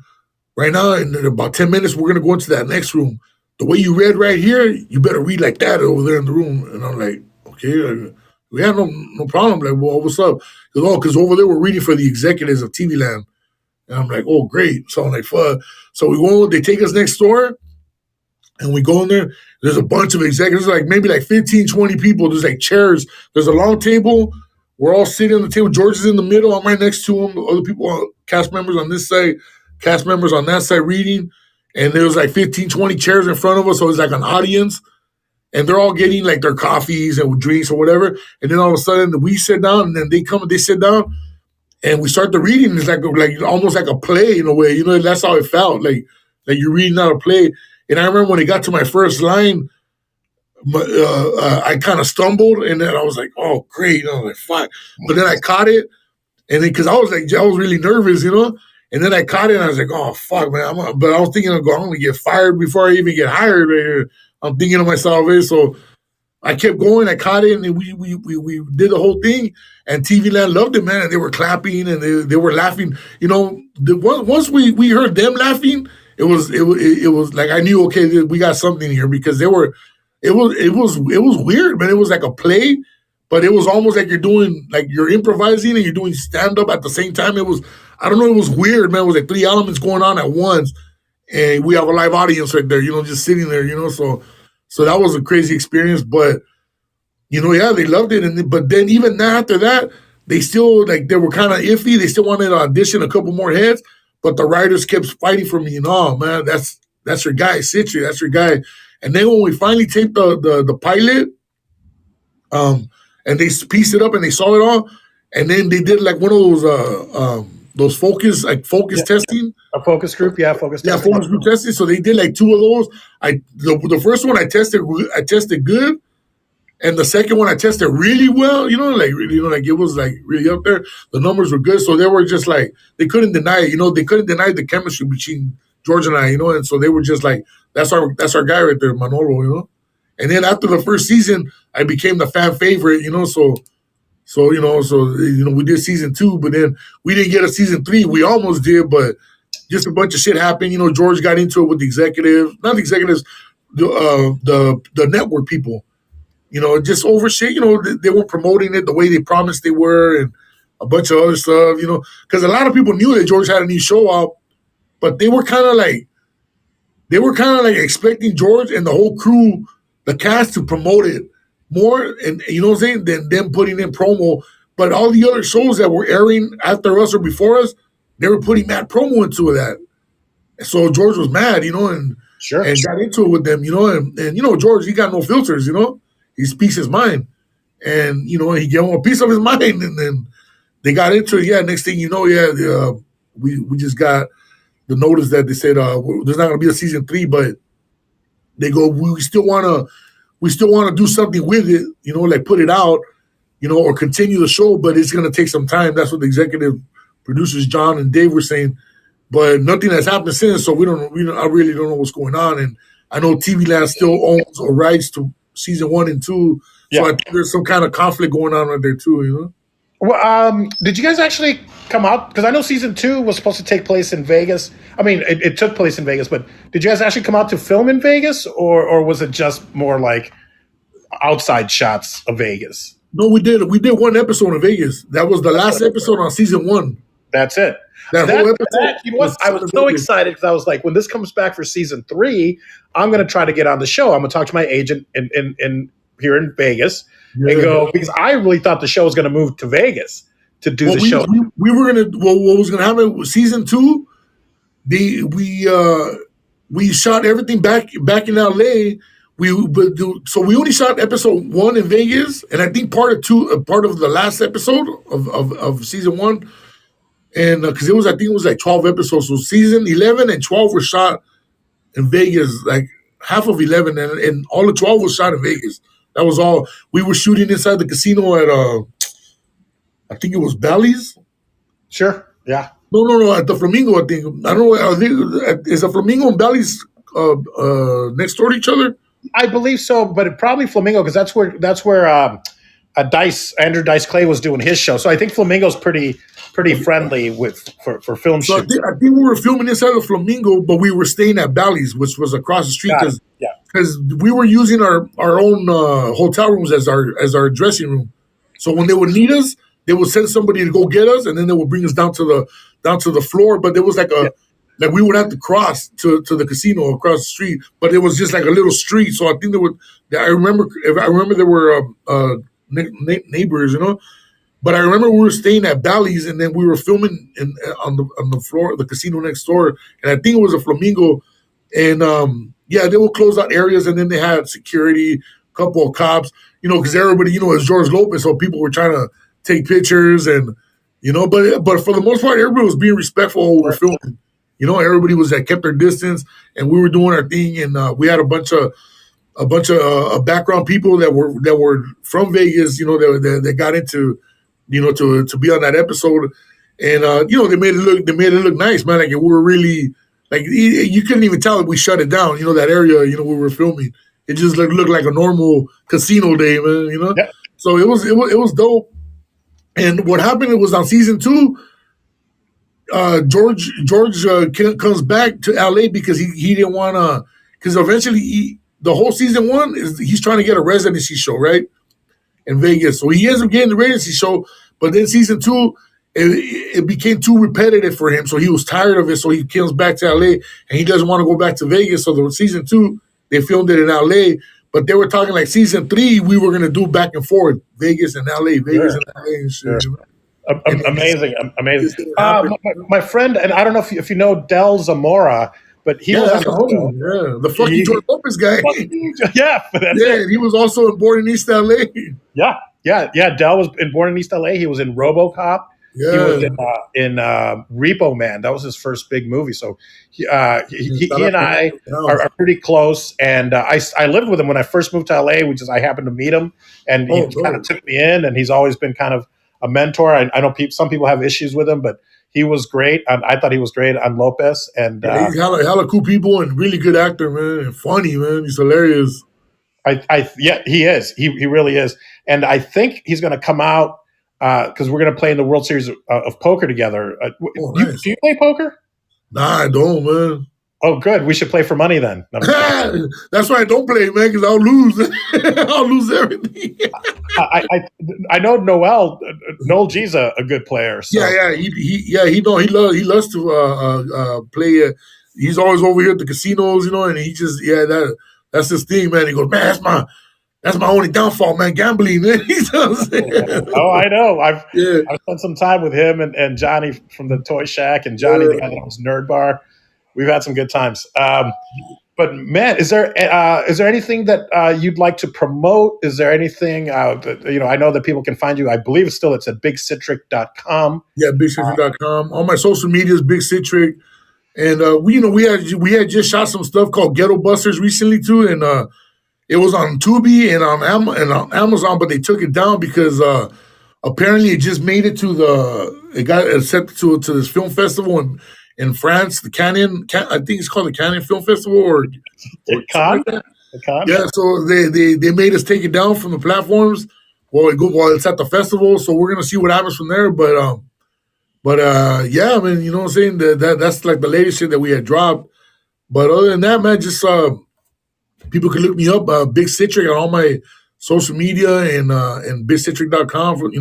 Right now, in about 10 minutes, we're going to go into that next room. The way you read right here, you better read like that over there in the room. And I'm like, okay, we have no problem. Like, well, what's up? He goes, oh, because over there we're reading for the executives of TV Land. And I'm like, oh, great. So I'm like, fuck. So we go, they take us next door, and we go in there. There's a bunch of executives, like maybe like 15, 20 people. There's like chairs. There's a long table. We're all sitting on the table. George is in the middle. I'm right next to him. Other people, cast members on this side, cast members on that side reading. And there was like 15, 20 chairs in front of us. So it's like an audience. And they're all getting like their coffees and drinks or whatever. And then all of a sudden we sit down, and then they come and they sit down, and we start the reading. It's like almost like a play in a way. You know, that's how it felt. Like you're reading out a play. And I remember when it got to my first line, I kind of stumbled, and then I was like, "Oh, great!" And I was like, "Fuck!" But then I caught it, and then because I was really nervous, you know. And then I caught it, and I was like, "Oh, fuck, man!" But I was thinking, I'm going to get fired before I even get hired. Right here. I'm thinking to myself, hey, so I kept going. I caught it, and we did the whole thing. And TV Land loved it, man. And they were clapping, and they were laughing. You know, once we heard them laughing, it was like I knew, okay, we got something here, because they were. It was weird, man. It was like a play, but it was almost like you're improvising and you're doing stand up at the same time. It was, I don't know, it was weird, man. It was like three elements going on at once, and we have a live audience right there, you know, just sitting there, you know. So that was a crazy experience, but you know, yeah, they loved it, but then even after that, they still they were kind of iffy. They still wanted to audition a couple more heads, but the writers kept fighting for me. You know, man, that's your guy, CiTRic, that's your guy. And then when we finally taped the pilot, and they pieced it up and they saw it all, and then they did like one of those focus testing. A focus group, focus group testing. So they did like two of those. The first one I tested good, and the second one I tested really well. You know, like it was like really up there. The numbers were good, so they were just like they couldn't deny it. You know, they couldn't deny the chemistry between George and I. You know, and so they were just like, that's our guy right there, Manolo, you know. And then after the first season, I became the fan favorite, you know. So we did season 2, but then we didn't get a season 3. We almost did, but just a bunch of shit happened. You know, George got into it with the executives, not the executives, the network people. You know, just over shit. You know, they weren't promoting it the way they promised they were, and a bunch of other stuff. You know, because a lot of people knew that George had a new show out, but they were kind of like expecting George and the whole crew, the cast, to promote it more, and you know what I'm saying, than them putting in promo. But all the other shows that were airing after us or before us, they were putting mad promo into that. So George was mad, you know, and got into it with them, you know, and you know, George, he got no filters, you know, he speaks his mind, and you know, he gave them a piece of his mind, and then they got into it. Yeah, next thing you know, we just got the notice that they said there's not going to be a season 3, but they go, we still want to do something with it, you know, like put it out, you know, or continue the show, but it's going to take some time. That's what the executive producers, John and Dave, were saying. But nothing has happened since, so I really don't know what's going on. And I know TV Land still owns or rights to season 1 and 2, so I think there's some kind of conflict going on right there too, you know. Well, did you guys actually come out? Because I know season 2 was supposed to take place in Vegas. I mean, it took place in Vegas, but did you guys actually come out to film in Vegas, or was it just more like outside shots of Vegas? No, we did. We did one episode in Vegas. That was the last episode on season 1. That's it. That whole episode. You know what? I was so excited because I was like, when this comes back for season 3, I'm going to try to get on the show. I'm going to talk to my agent in here in Vegas and go, because I really thought the show was going to move to Vegas to do the show. We were going to. Well, what was going to happen with season 2? We shot everything back in LA. So we only shot episode 1 in Vegas, and I think part of the last episode of season 1, and because I think it was like 12 episodes. So season 11 and 12 were shot in Vegas, like half of 11, and all of 12 was shot in Vegas. That was all. We were shooting inside the casino at I think it was Bally's. Sure. Yeah. No. At the Flamingo, I think. I don't know. Is the Flamingo and Bally's next door to each other? I believe so, but it probably Flamingo because that's where Andrew Dice Clay was doing his show. So I think Flamingo's pretty friendly with for film So shoots. I think we were filming inside the Flamingo, but we were staying at Bally's, which was across the street, Got it. Yeah. because we were using our own hotel rooms as our dressing room. So when they would need us, they would send somebody to go get us, and then they would bring us down to the floor. But there was like Yeah. like we would have to cross to the casino across the street, but it was just like a little street. So I think there would. I remember there were neighbors, But I remember we were staying at Bally's, and then we were filming on the floor of the casino next door, and I think it was a Flamingo. And yeah, they would close out areas, and then they had security, a couple of cops, because everybody, is George Lopez, so people were trying to take pictures, and but for the most part, everybody was being respectful while we were filming. Everybody was kept their distance, and we were doing our thing, and we had a bunch of background people that were from Vegas, that got into, to be on that episode, and they made it look nice, man. Like we were really you couldn't even tell that we shut it down. That area, we were filming. It just looked like a normal casino day, man. Yeah. So it was dope. And what happened? It was on season 2. George comes back to LA because he didn't want to, because eventually the whole season 1 is he's trying to get a residency show, right, in Vegas. So he ends up getting the residency show, but then season 2 it became too repetitive for him, so he was tired of it. So he comes back to LA, and he doesn't want to go back to Vegas. So the season 2 they filmed it in LA, but they were talking like season 3 we were gonna do back and forth, Vegas and LA, Vegas and LA and shit. Sure. Amazing. My friend, and I don't know if you know Del Zamora, but he was on the show. The fucking George Lopez guy. Yeah, that's it. He was also born in East LA. Yeah. Del was born in East LA. He was in RoboCop. Yeah. He was in Repo Man. That was his first big movie. So he and I are pretty close. And I lived with him when I first moved to LA, which is I happened to meet him, and he kind of took me in. And he's always been kind of a mentor. I know some people have issues with him, but he was great. I thought he was great on Lopez. And he's hella cool people and really good actor, man. And funny, man. He's hilarious. Yeah, he is. He really is. And I think he's going to come out because we're going to play in the World Series of Poker together. Nice. Do you play poker? Nah, I don't, man. Oh, good. We should play for money then. That's why I don't play, man, because I'll lose. I'll lose everything. I know Noel G's a good player. So. Yeah, he loves to play. He's always over here at the casinos, and he just that's his thing, man. He goes, man, that's my only downfall, man. Gambling, man. Oh, I know. I've spent some time with him and Johnny from the Toy Shack, and Johnny the guy that owns Nerd Bar. We've had some good times. But man, is there anything that you'd like to promote? Is there anything I know that people can find you? I believe it's at bigcitric.com. Yeah, bigcitric.com. All my social media is Big CiTRic. And we had just shot some stuff called Ghetto Busters recently too, and it was on Tubi and on Amazon, but they took it down because apparently it just made it it got accepted to this film festival in France, the Cannes. I think it's called the Cannes Film Festival or Cannes. Yeah, so they made us take it down from the platforms while it's at the festival. So we're gonna see what happens from there. But yeah, I mean, you know what I'm saying? That's like the latest shit that we had dropped. But other than that, man, just people can look me up, Big CiTRic, on all my social media and bigcitric.com.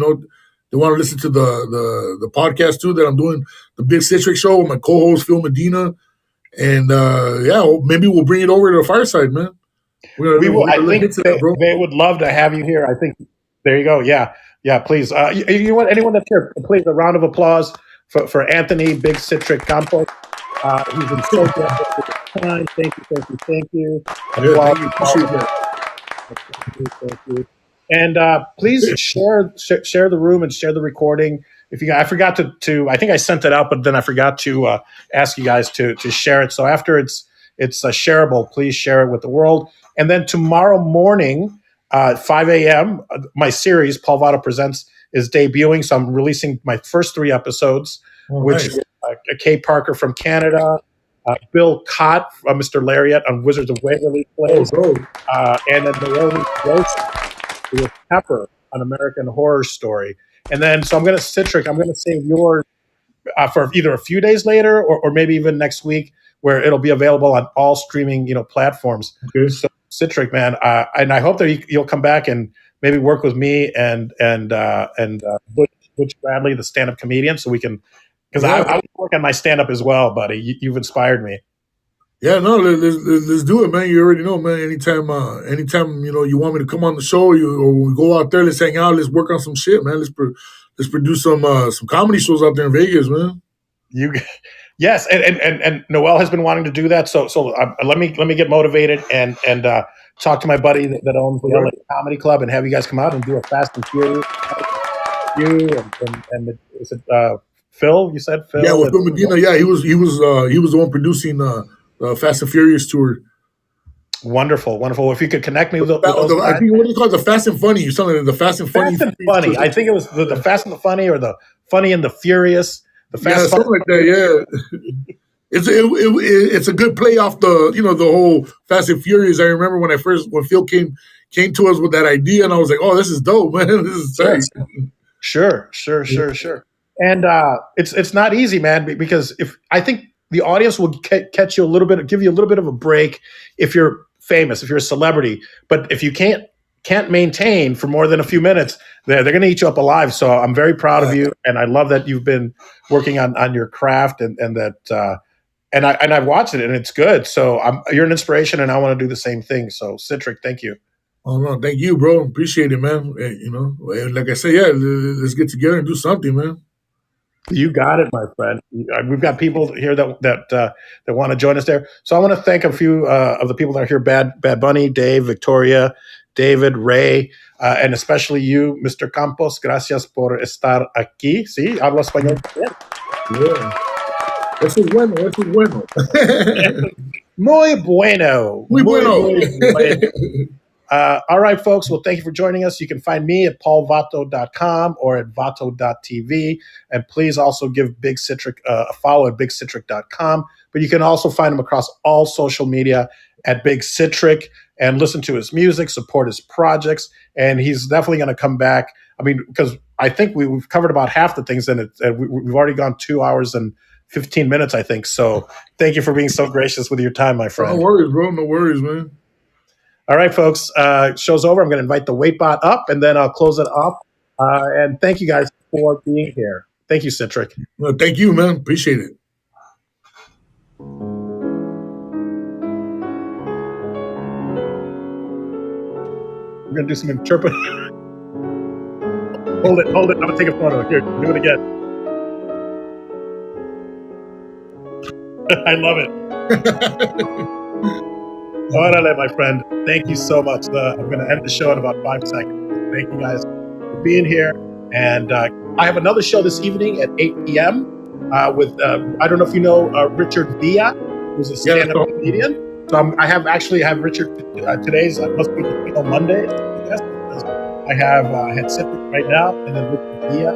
They want to listen to the podcast too that I'm doing, the Big CiTRic Show with my co-host Phil Medina, and maybe we'll bring it over to the fireside, man. We will. I think they would love to have you here. I think there you go. Yeah, please. You want anyone that's here, please, a round of applause for Anthony Big CiTRic Campos. He's been so good with his time. Thank you. Thank you. And please share the room and share the recording. I forgot to I think I sent it out, but then I forgot to ask you guys to share it. So after it's shareable, please share it with the world. And then tomorrow morning, 5 a.m., my series, Paul Vato Presents, is debuting. So I'm releasing my first 3 episodes. which nice. is Kay Parker from Canada, Bill Cott, Mr. Lariat on Wizards of Waverly plays, and then Naomi Gross, who was Pepper on American Horror Story. And then, so I'm going to CiTRic, I'm going to save yours for either a few days later or maybe even next week, where it'll be available on all streaming platforms. Okay. So CiTRic, man, and I hope that you'll come back and maybe work with me and Butch Bradley, the stand-up comedian, so we can, because I work on my stand-up as well, buddy. You've inspired me. Yeah, no, let's do it, man. You already know, man. Anytime you want me to come on the show, or we go out there, let's hang out, let's work on some shit, man. Let's produce some comedy shows out there in Vegas, man. Yes, and Noel has been wanting to do that. So let me get motivated and talk to my buddy that owns the LA Comedy Club and have you guys come out and do a Fast and Furious. You and is it Phil? You said Phil? Yeah, with Phil Medina. Yeah, he was the one producing the Fast and Furious tour. Wonderful. If you could connect me with those I think what do you call it? The Fast and Funny. Something like the Fast and Funny. Fast and Funny. I think it was the Fast and the Funny, or the Funny and the Furious. The Fast something like that. Yeah. It's a good play off the whole Fast and Furious. I remember when Phil came to us with that idea, and I was like, oh, this is dope, man. This is tight. Sure. And it's not easy, man, because I think the audience will catch you a little bit, give you a little bit of a break if you're famous, if you're a celebrity. But if you can't maintain for more than a few minutes, they're going to eat you up alive. So I'm very proud of you, and I love that you've been working on your craft and that. And I've watched it, and it's good. So you're an inspiration, and I want to do the same thing. So CiTRic, thank you. Oh no, thank you, bro. Appreciate it, man. Like I said, let's get together and do something, man. You got it, my friend. We've got people here that want to join us there. So I want to thank a few of the people that are here: Bad Bunny, Dave, Victoria, David, Ray, and especially you, Mr. Campos. Gracias por estar aquí. Sí, hablo español. Yeah. Eso es bueno. Muy bueno. Muy bueno. All right, folks. Well, thank you for joining us. You can find me at paulvato.com or at vato.tv. And please also give Big CiTRic a follow at bigcitric.com. But you can also find him across all social media at Big CiTRic and listen to his music, support his projects. And he's definitely going to come back. I mean, because I think we've covered about half the things in it. We've already gone 2 hours and 15 minutes, I think. So thank you for being so gracious with your time, my friend. No worries, bro. No worries, man. All right, folks. Show's over. I'm going to invite the waitbot up, and then I'll close it off. And thank you guys for being here. Thank you, CiTRic. Well, thank you, man. Appreciate it. We're going to do some interpreting. Hold it. I'm going to take a photo. Here, do it again. I love it. Órale, my friend. Thank you so much. I'm going to end the show in about 5 seconds. Thank you guys for being here. And I have another show this evening at 8 p.m. With, I don't know if you know Richard Villa, who's a stand-up comedian. So I have Richard, today's must be Latino Monday, I guess, because I had CiTRic right now, and then Richard Villa.